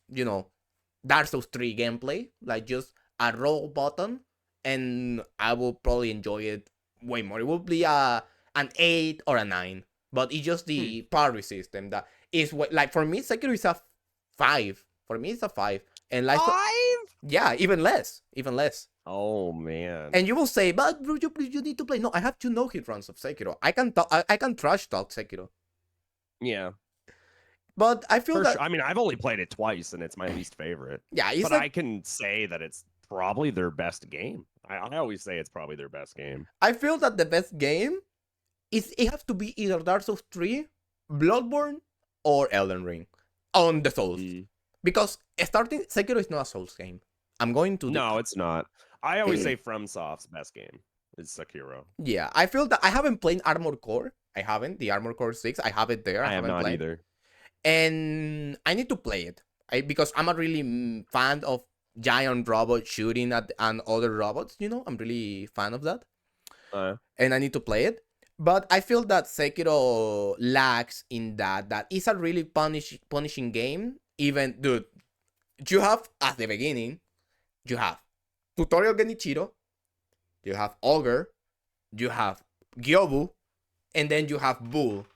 Dark Souls 3 gameplay, like just a roll button, and I will probably enjoy it way more. It will be an 8 or a 9, but it's just the parry system that is what, like for me, Sekiro is a 5. For me, it's a 5. And like, 5? yeah, even less, even less. Oh, man. And you will say, but bro, you need to play. No, I have to know hit runs of Sekiro. I can talk, I can trash talk Sekiro. Yeah. But I feel that, sure. I mean, I've only played it twice, and it's my least favorite. yeah, it's But like, I can say that it's probably their best game. I always say it's probably their best game. I feel that the best game it has to be either Dark Souls 3, Bloodborne, or Elden Ring on the Souls. Because starting Sekiro is not a Souls game. I'm going to No, it's not. I always say FromSoft's best game is Sekiro. Yeah, I feel that I haven't played Armored Core. I haven't. The Armored Core 6, I have it there. I have haven't not played. either. And I need to play it. Because I'm a really fan of giant robots shooting at and other robots, I'm really fan of that. And I need to play it. But I feel that Sekiro lacks in that it's a really punishing game. Even, dude, you have, at the beginning, you have Tutorial Genichiro, you have Ogre, you have Gyobu, and then you have Bull.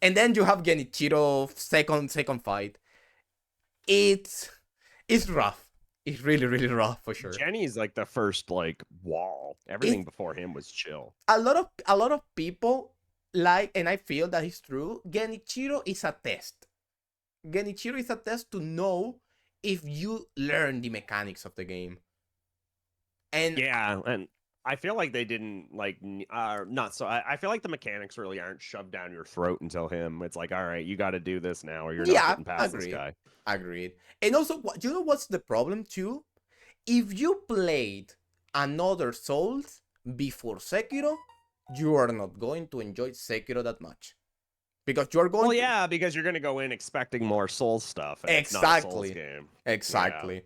And then you have Genichiro second fight. It's rough. It's really, really rough for sure. Jenny's like the first wall. Everything before him was chill. A lot of people like, and I feel that is true. Genichiro is a test. Genichiro is a test to know if you learn the mechanics of the game. And Yeah, and I feel like they didn't like not so. I feel like the mechanics really aren't shoved down your throat until him. It's like, all right, you got to do this now, or you're not yeah, getting past this agreed. guy. Agreed. And also, you know what's the problem too? If you played another Souls before Sekiro, you are not going to enjoy Sekiro that much. Because you're Well, going to. yeah, because you're gonna go in expecting more Souls stuff, and it's not a Souls Exactly. game. Yeah. Exactly.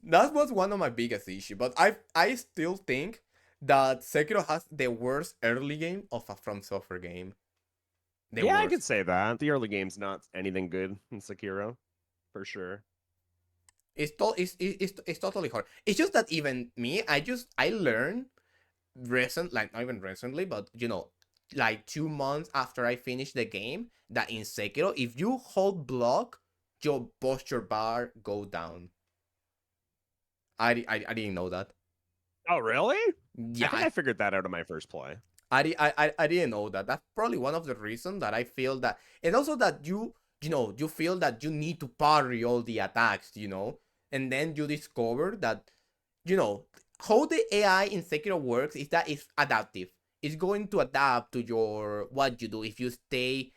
That was one of my biggest issues. But I still think that Sekiro has the worst early game of a From Software game. The Yeah, I worst. could say that. The early game's not anything good in Sekiro, for sure. It's totally hard. It's just that even me, I learned like not even recently, but like 2 months after I finished the game, that in Sekiro, if you hold block, your posture bar go down. I didn't know that. Oh, really? I Yeah, think I figured that out in my first play. I didn't know that. That's probably one of the reasons that I feel that, and also that you feel that you need to parry all the attacks, and then you discover that you know how the AI in Sekiro works is that it's adaptive. It's going to adapt to your what you do. If you stay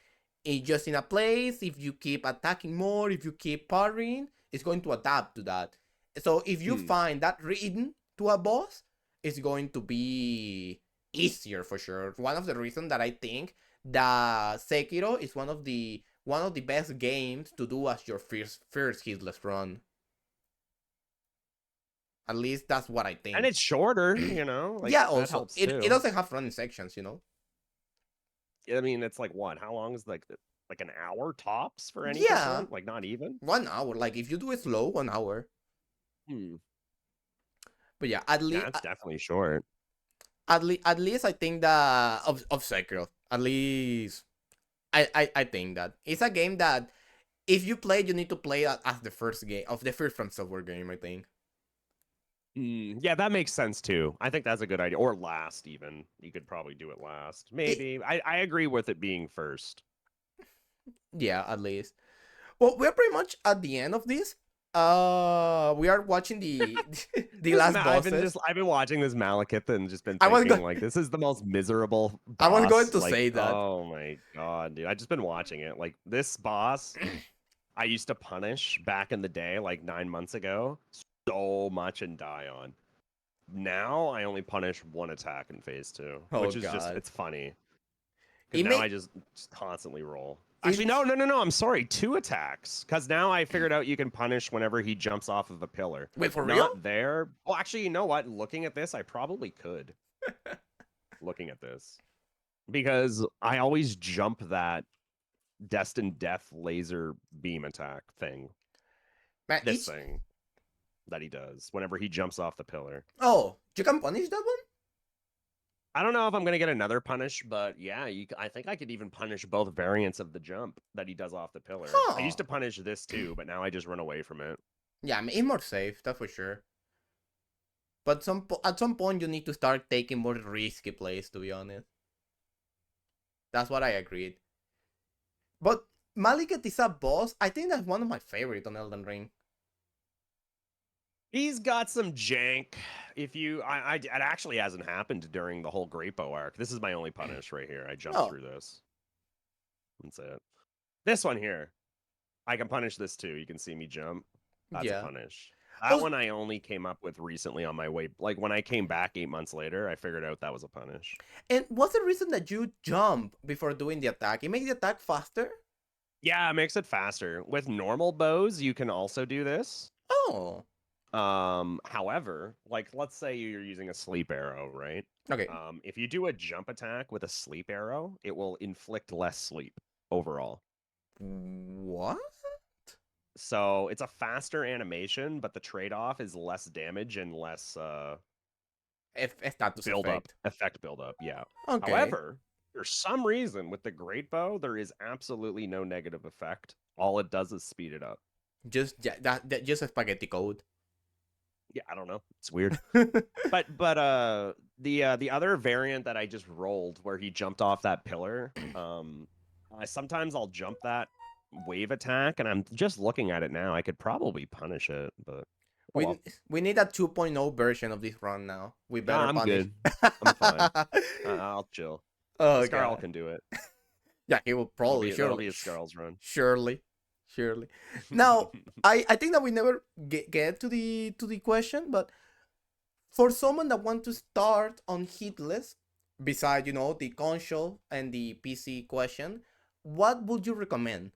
just in a place, if you keep attacking more, if you keep parrying, it's going to adapt to that. So if you find that rhythm to a boss, it's going to be easier for sure. One of the reasons that I think that Sekiro is one of the best games to do as your first hitless run. At least that's what I And think. it's shorter, like Yeah, that also helps it too. doesn't have running sections. I mean, it's like what? How long is like an hour tops for any Yeah, percent? Like not even. 1 hour. Like if you do it slow, 1 hour. Hmm. But yeah, at least Yeah, it's definitely short. at least I think that of Sekiro. At least I think that it's a game that if you play, you need to play it as the first game of the first From Software game. I think. Yeah, that makes sense too. I think that's a good idea. Or last, even. You could probably do it last. It, Maybe. I agree with it being first. yeah, at least. Well, we're pretty much at the end of this. We are watching the the last bosses. I've been watching this Malekith and just been I was thinking going. like this is the most miserable I was going boss. to Like, say that. oh my god, dude. I just been watching it. Like this boss I used to punish back in the day, like 9 months ago, so much and die on. Now I only punish one attack in phase two, Oh which is just God. it's funny. Because It now may. I just constantly roll. Actually, It's. no. I'm sorry. Two attacks. Because now I figured out you can punish whenever he jumps off of a pillar. Wait, for real? Not there. Well, actually, you know what? Looking at this, I probably could. Looking at this. Because I always jump that destined death laser beam attack thing. Man, This thing that he does whenever he jumps off the pillar. Oh, you can punish that one? I don't know if I'm gonna get another punish, but yeah, I think I could even punish both variants of the jump that he does off the pillar. I used Huh. to punish this too, but now I just run away from it. Yeah, I mean, it's more safe, that's for sure. But at some point, you need to start taking more risky plays, to be honest. That's what I agreed. But Malikat is a boss. I think that's one of my favorite on Elden Ring. He's got some jank. If you, it actually hasn't happened during the whole Great Bow arc. This is my only punish right here. I jumped Oh, through this. That's it. This one here, I can punish this too. You can see me jump. That's a yeah. punish. That Oh, one I only came up with recently on my way. Like when I came back 8 months later, I figured out that was a punish. and what's the reason that you jump before doing the attack? It makes the attack faster? Yeah, it makes it faster. With normal bows, you can also do this. Oh, However, like let's say you're using a sleep arrow, right? okay. If you do a jump attack with a sleep arrow, it will inflict less sleep overall. What? So it's a faster animation, but the trade-off is less damage and less Status effect. effect buildup. Yeah. Okay. However, for some reason with the great bow, there is absolutely no negative effect. All it does is speed it up. Just a spaghetti code. Yeah, I don't know. It's weird. But the other variant that I just rolled where he jumped off that pillar, sometimes I'll jump that wave attack, and I'm just looking at it now. I could probably punish it, but oh We well. we need a 2.0 version of this run now. We Nah, better I'm punish. good. I'm fine. I'll chill. Oh Scarl god. can do it. Yeah, he will probably That'll surely be a Scarl's run. surely. Now, I think that we never get to the question, but for someone that want to start on Hitless, besides the console and the PC question, what would you recommend?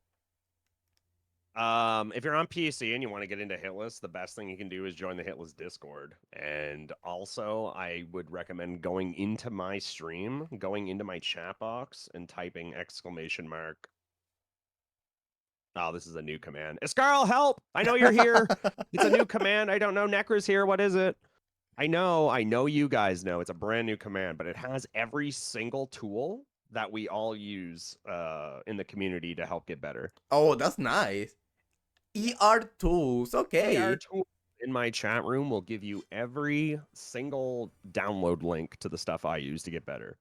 If you're on PC and you want to get into Hitless, the best thing you can do is join the Hitless Discord. And also, I would recommend going into my stream, going into my chat box, and typing exclamation mark. Oh, this is a new command. Iskarl, help! I know you're here. It's a new command. I don't know. Necra's here. What is it? I know you guys know. It's a brand new command, but it has every single tool that we all use in the community to help get better. Oh, that's nice. ER tools, ER okay. tool in my chat room will give you every single download link to the stuff I use to get better.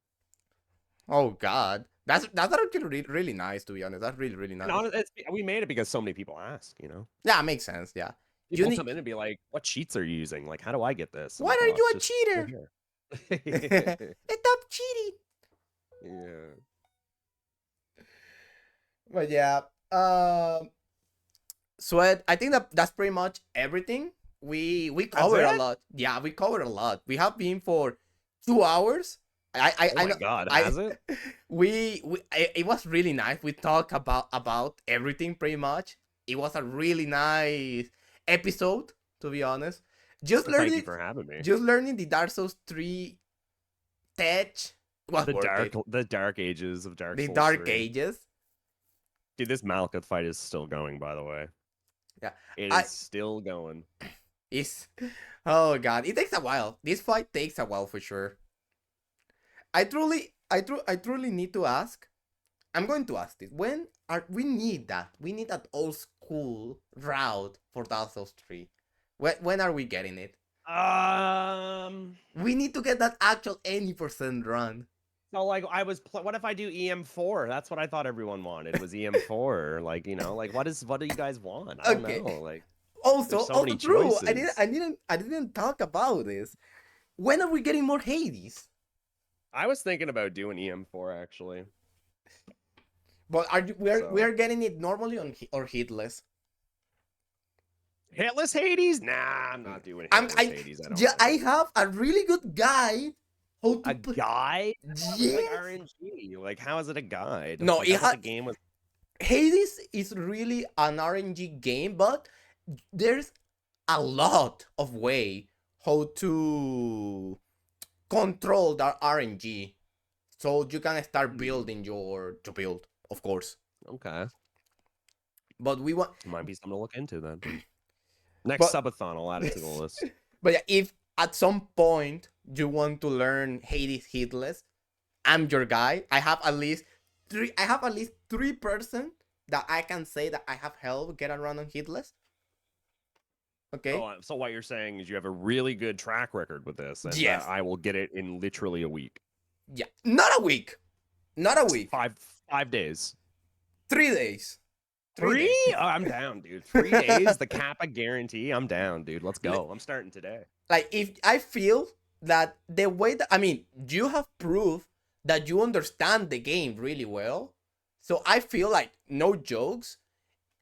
Oh god, that's actually really nice, to be honest. That's really And nice. we made it because so many people ask, you know. Yeah, makes sense. Yeah. You People need. come in and be like, "What cheats are you using? Like, how do I get this?" I'm Why like, are "Oh, you it's a just right cheater? here." Stop cheating. Yeah. But yeah, Sweat. I think that's pretty much everything. We That's covered a it? lot. Yeah, we covered a lot. We have been for 2 hours. I Oh I my know. god, I has it? it was really nice. We talked about everything pretty much. It was a really nice episode, to be honest. Just Well, thank you learning, for having me. just learning the Dark Souls 3 tech was worth it. The dark ages of Dark The Souls Dark 3. Ages. Dude, this Malkuth fight is still going, by the way. Yeah, It I is still going. is. Oh god, it takes a while. This fight takes a while for sure. I truly need to ask. I'm going to ask this. When are we need that? We need that old school route for Dark Souls 3. When are we getting it? Um We need to get that actual any percent run. So like what if I do EM4? That's what I thought everyone wanted was EM4. Like, you know, like what do you guys want? I don't Okay. know. Like Also, there's so many true. choices. I didn't talk about this. When are we getting more Hades? I was thinking about doing EM4 actually. But So we are getting it normally on or hitless. Hitless Hades? Nah, I'm not doing I'm Hitless Hades. I don't yeah, I think. have a really good guide how to A put. guide? That was like Yes. RNG. Like how is it a guide? No, Like, I thought the game was Hades is really an RNG game, but there's a lot of way how to control that RNG, so you can start building to build, of course. okay. But we want, Might be something to look into then. Next but subathon, I'll add it to the list. but yeah, if at some point you want to learn Hades hitless, I'm your guy. I have at least three. I have at least 3% that I can say that I have helped get around on hitless. Okay. Oh, so what you're saying is you have a really good track record with this, and Yes. that I will get it in literally a week. Yeah. Not a week. Not a week. 5 days. 3 days. 3? days. Oh, I'm down, dude. 3 days, the Kappa guarantee. I'm down, dude. Let's go. I'm starting today. Like, if I feel that the way that, I mean, you have proof that you understand the game really well. So I feel like, no jokes,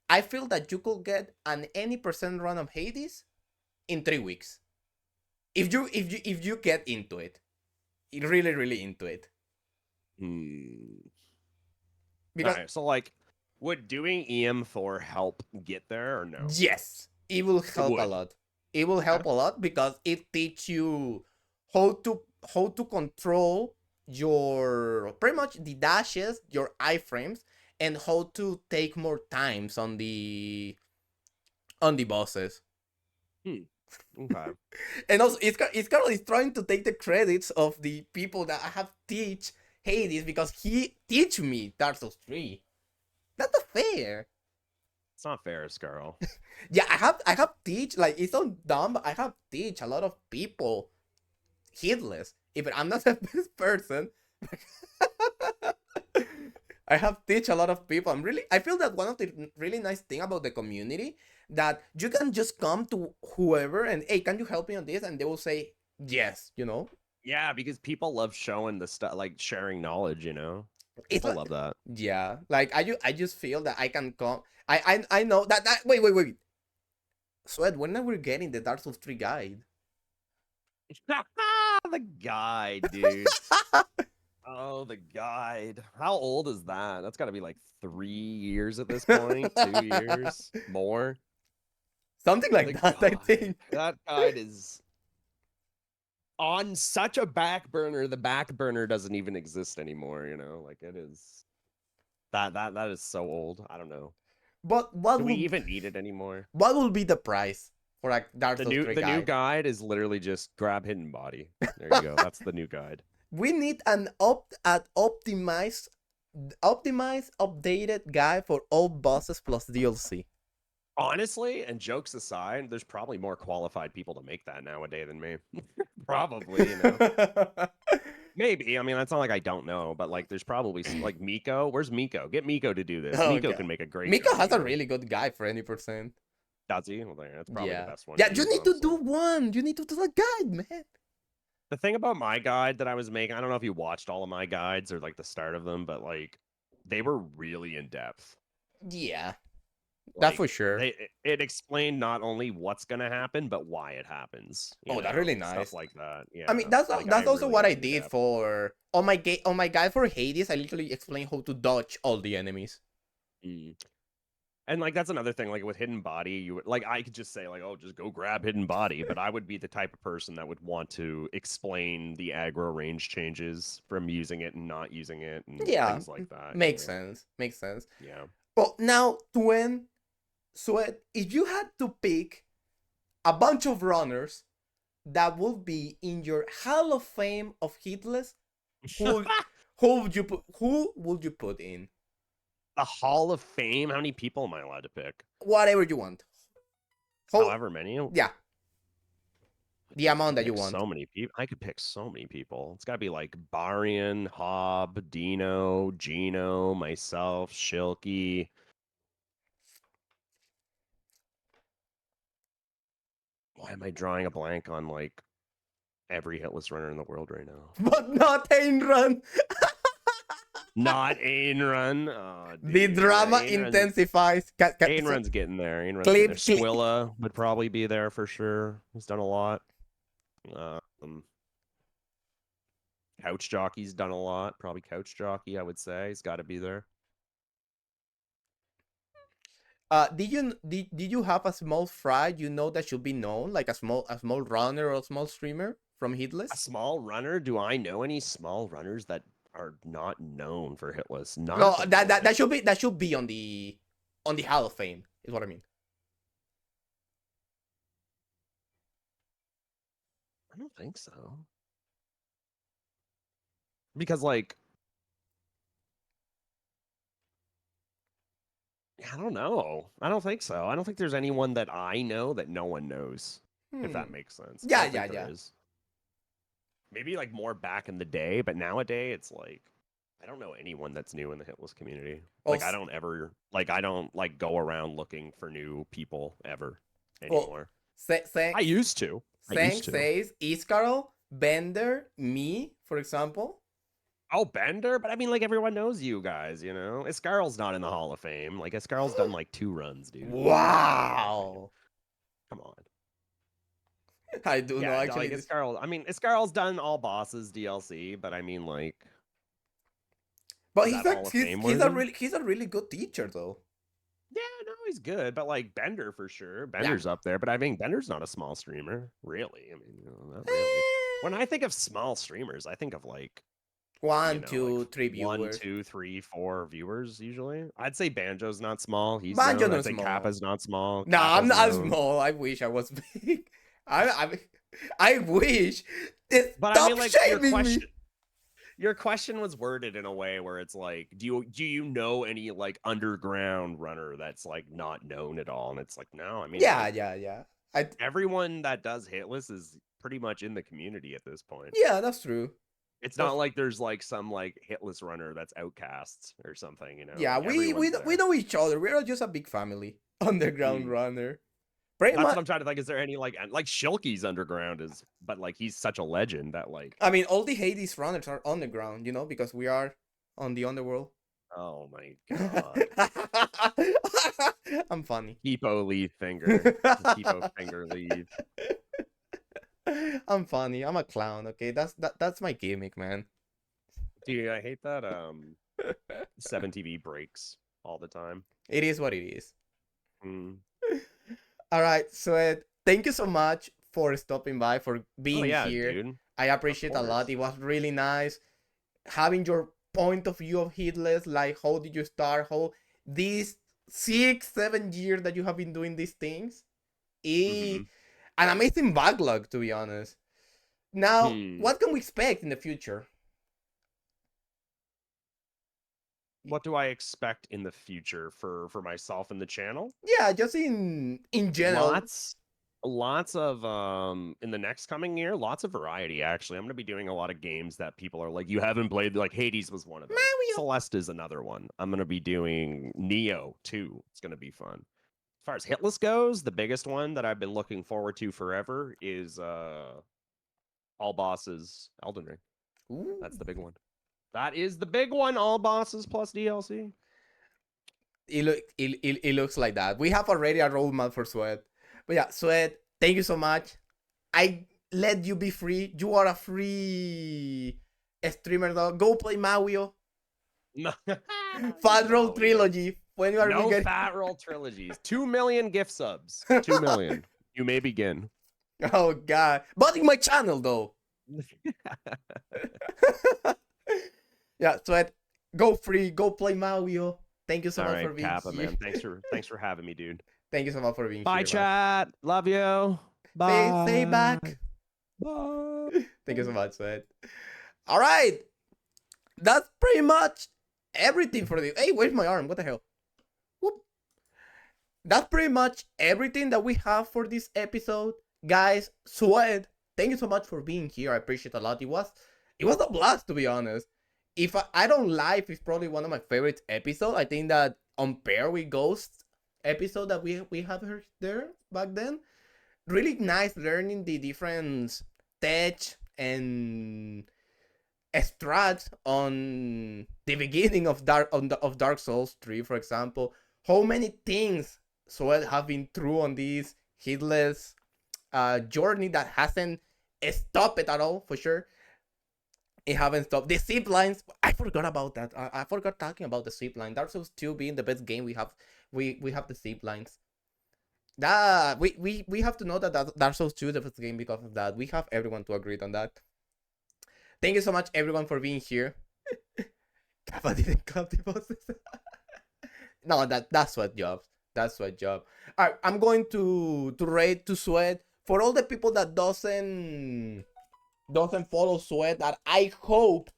I feel that you could get an any percent run of Hades in 3 weeks. If you get into it. Really into it. Because All right, so like, would doing EM4 help get there or no? yes, it will help a would. lot. It will help a lot because it teach you how to control your pretty much the dashes, your iframes, and how to take more times on the bosses. Okay. And also, Iscarl is trying to take the credits of the people that I have teach Hades because he teach me Dark Souls 3. That's not fair. It's not fair, Scarl. Yeah, I have teach, like, it's so dumb, but I have teach a lot of people hitless. If I'm not the best person, I have teach a lot of people. I feel that one of the really nice thing about the community that you can just come to whoever and hey, can you help me on this? And they will say yes, you know? Yeah, because people love showing the stuff, like sharing knowledge, you know? It's People like love that. yeah, like I just feel that I can come. I know that wait. Sweat, when are we getting the Dark Souls 3 guide? The guide, dude. Oh, the guide. How old is that? That's got to be like 3 years at this point, 2 years, more. Something The like that, I guide. think. That guide is on such a back burner. The back burner doesn't even exist anymore, you know? Like it is that is so old. I don't know. But Do we even need it anymore? what will be the price for a Dark The Souls new 3 the new guide? guide is literally just grab hidden body. There you go. That's the new guide. We need an optimized, updated guide for all bosses plus DLC. Honestly, and jokes aside, there's probably more qualified people to make that nowadays than me. Probably, you know. Maybe. I mean, that's not like I don't know, but like there's probably like Miko. Where's Miko? Get Miko to do this. Oh Miko god. can make a great Miko guide, has you a know. really good guide for any percent. Does he? Well, there, that's probably the Yeah. best one Yeah, to you use, need to do honestly. one. You need to do a guide, man. The thing about my guide that I was making, I don't know if you watched all of my guides or like the start of them, but like they were really in depth. Yeah, that Like for sure. it explained not only what's gonna happen, but why it happens. You Oh, that's know, really stuff nice. like that. I Yeah, mean, like I that's also really what I went in did depth. for on my guide for Hades. I literally explained how to dodge all the enemies. Mm. And like that's another thing. Like with hidden body, you would like I could just say like, oh, just go grab hidden body, but I would be the type of person that would want to explain the aggro range changes from using it and not using it and Yeah, things like that. You makes know? sense. Makes sense. Yeah. Well, now to end, Sweat, if you had to pick a bunch of runners that would be in your Hall of Fame of Hitless, who who would you put in? The Hall of Fame. How many people am I allowed to pick? Whatever you want. How, However many. yeah, the I amount could that you pick want. so many people. I could pick so many people. It's got to be like Barian, Hob, Dino, Gino, myself, Shilky. Why am I drawing a blank on like every hitless runner in the world right now? But not Ain Run. Not Ain Run. Oh, The dude. Yeah, drama intensifies. Ain Run's getting there. Ain Run's getting there. Clip, clip. Squilla would probably be there for sure. He's done a lot. Couch Jockey's done a lot. Probably Couch Jockey, I would say. He's got to be there. Did you have a small fry you know that should be known, like a small runner or a small streamer from A Hitless? small runner? Do I know any small runners that are not known for hitless? Not No, at the moment. that should be on the Hall of Fame is what I mean. I don't think so. Because like I don't know. I don't think so. I don't think there's anyone that I know that no one knows. If that Hmm. makes sense. I Yeah, don't yeah, think there yeah. is. Maybe like more back in the day, but nowadays it's like I don't know anyone that's new in the hitless community. Oh, Like I don't like go around looking for new people ever well, anymore. Sang I used to. I Sang used to. says Iscarol, Bender, me, for example. Oh, Bender, but I mean, like everyone knows you guys, you know. Escarl's not in the Hall of Fame. Like Escarl's done like 2 runs, dude. Wow. Come on. I do know Yeah, actually like this. Escarl. I mean, Escarl's done all bosses DLC, but I mean, like, But is that Hall of Fame worthy? he's a really good teacher though. Yeah, no, he's good, but like Bender for sure. Yeah. Bender's up there, but I mean, Bender's not a small streamer, really. I mean, not really. When Eh, I think of small streamers, I think of like one, like two, three one, viewers. 2, 3, 4 viewers usually. I'd say Banjo's not small. He's Banjo known. no I'd say small. Kappa's not small. No, I'm Kappa's not known. small. I wish I was big. I I wish. But I Stop mean, like shaming me. your question was worded in a way where it's like, do you know any like underground runner that's like not known at all? And it's like, no, I mean, Yeah, like yeah, yeah. everyone that does hitless is pretty much in the community at this point. Yeah, that's true. It's not like there's like some like hitless runner that's outcasts or something, Yeah, like everyone's we there. know each other. We're just a big family. Underground Mm. runner. Pretty That's much. what I'm trying to think. Is there any like Shilky's underground but like he's such a legend that like, I mean, all the Hades runners are underground, because we are on the underworld. oh my god. I'm funny. Hippo leaf finger. Hippo finger leaf. I'm funny. I'm a clown. Okay, that's my gimmick, man. Dude, I hate that 7TV breaks all the time. It is what it is. Mm. All right, so thank you so much for stopping by, for being yeah, here. Dude. I appreciate a lot. It was really nice having your point of view of Hitless. Like, how did you start? How these 6-7 years that you have been doing these things? An amazing backlog, to be honest. Now, what can we expect in the future? What do I expect in the future for myself and the channel? Yeah, just in general. Lots of in the next coming year, lots of variety. Actually, I'm going to be doing a lot of games that people are like, you haven't played. Like Hades was one of them. Mario. Celeste is another one. I'm going to be doing Neo too. It's going to be fun. As far as Hitless goes, the biggest one that I've been looking forward to forever is All Bosses Elden Ring. Ooh. That's the big one. That is the big one. All Bosses plus DLC. It looks like that. We have already a roadmap for Sweat. But yeah, Sweat, thank you so much. I let you be free. You are a free streamer now. Go play Mario. Fat Roll Trilogy. When are no Fat Roll trilogies. 2 million gift subs. 2 million. You may begin. Oh god. But in my channel though. Yeah, Sweat. Go free. Go play Mario. Thank you so much for being Kappa, here. Man. Thanks for having me, dude. Thank you so much for being Bye, here. Bye, chat. Love you. Bye. Stay back. Bye. Thank you so much, man. All right. That's pretty much everything for this. Hey, where's my arm? What the hell? Whoop. That's pretty much everything that we have for this episode. Guys, Sweat, thank you so much for being here. I appreciate it a lot. It was a blast, to be honest. If I Don't Lie, it's probably one of my favorite episodes. I think that on pair with Ghost episode that we have heard there back then, really nice learning the different tech and strats on the beginning of Dark Souls 3, for example. How many things Sweat have been through on this Hitless journey that hasn't stopped it at all, for sure. It haven't stopped. The zip lines, I forgot about that. I forgot talking about the zip line. Dark Souls 2 being the best game, we have the zip lines. That we have to know that Dark Souls 2 is the best game because of that. We have everyone to agree on that. Thank you so much, everyone, for being here. Kappa didn't clap the bosses. No, that's what job. That's what job. All right, I'm going to rate to Sweat for all the people that doesn't follow Sweat. That I hope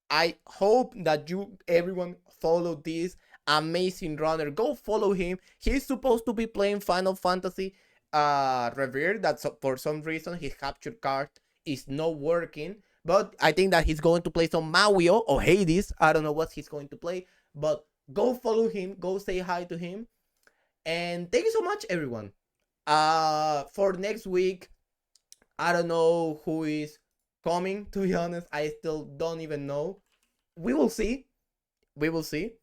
that you everyone follow this amazing runner. Go follow him. He's supposed to be playing Final Fantasy Revere. That for some reason his capture card is not working. But I think that he's going to play some Mario or Hades. I don't know what he's going to play. But go follow him. Go say hi to him. And thank you so much, everyone. For next week, I don't know who is coming, to be honest. I still don't even know. We will see. We will see.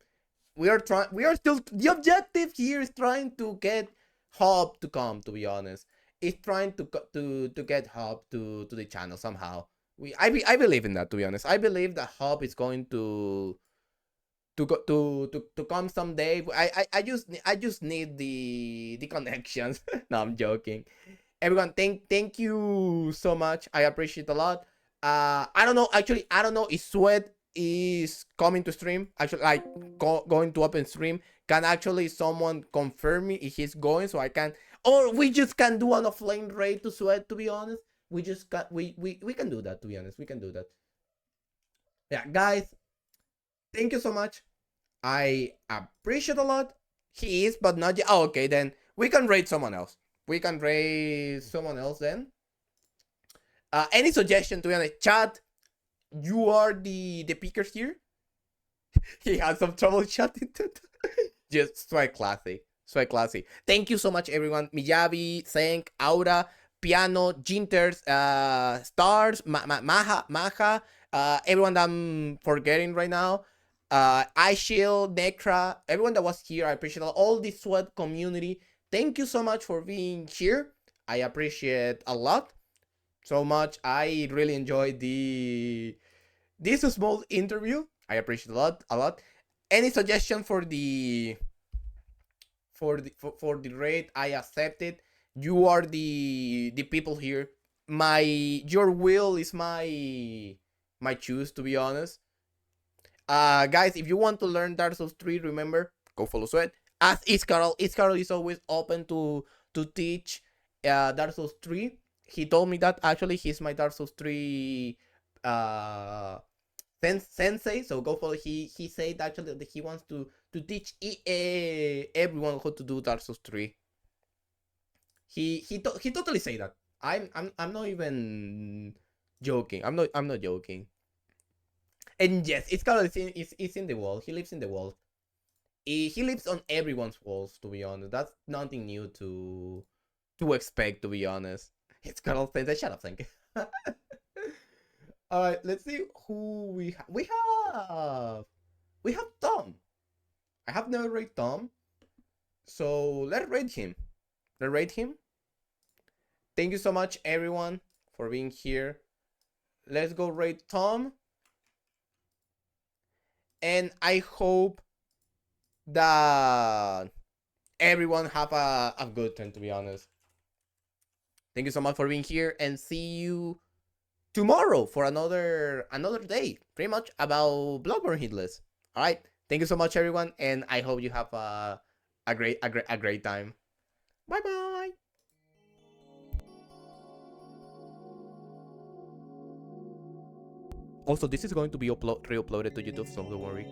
We are still, the objective here is trying to get Hub to come, to be honest. It's trying to get Hub to the channel somehow. I believe in that, to be honest. I believe that Hub is going to come someday. I just need the connections. No, I'm joking. Everyone, thank you so much. I appreciate a lot. I don't know. Actually, I don't know if Sweat is coming to stream. Actually, like going to open stream. Can actually someone confirm me if he's going, so I can, or we just can do an offline raid to Sweat. To be honest, we just got we can do that. To be honest, we can do that. Yeah, guys, thank you so much. I appreciate a lot. He is, but not yet. Oh, okay, then we can raid someone else. We can raid someone else then. Any suggestion, to be honest, chat, you are the pickers here. He had some trouble chatting. Just swag classy. Swag classy. Thank you so much, everyone. Miyabi, Senk, Aura, Piano, Jinters, Stars, Maha, everyone that I'm forgetting right now. iShield, Necra, everyone that was here. I appreciate all the sweat community. Thank you so much for being here. I appreciate a lot. So much. I really enjoyed this small interview. I appreciate a lot. Any suggestion for the rate? I accept it. You are the people here. Your will is my choose, to be honest. Guys, if you want to learn Dark Souls 3, remember, go follow Sweat. As is Carol. Carol is always open to teach Dark Souls 3. He told me that actually he's my Dark Souls 3 sensei. So go follow. He said actually that he wants to teach everyone how to do Dark Souls 3. He totally say that. I'm not even joking. I'm not joking. And yes, it's kind of it's in the world. He lives in the world. He lives on everyone's walls. To be honest, that's nothing new to expect. To be honest, it's kind of things. Shut up, thank you. All right, let's see who we have. We have Tom. I have never rated Tom, so let's rate him. Let's rate him. Thank you so much, everyone, for being here. Let's go rate Tom. And I hope that everyone have a good time, to be honest. Thank you so much for being here, and see you tomorrow for another day, pretty much about Bloodborne Hitless. All right, thank you so much, everyone, and I hope you have a great time. Bye bye. Also, this is going to be re-uploaded to YouTube, so don't worry.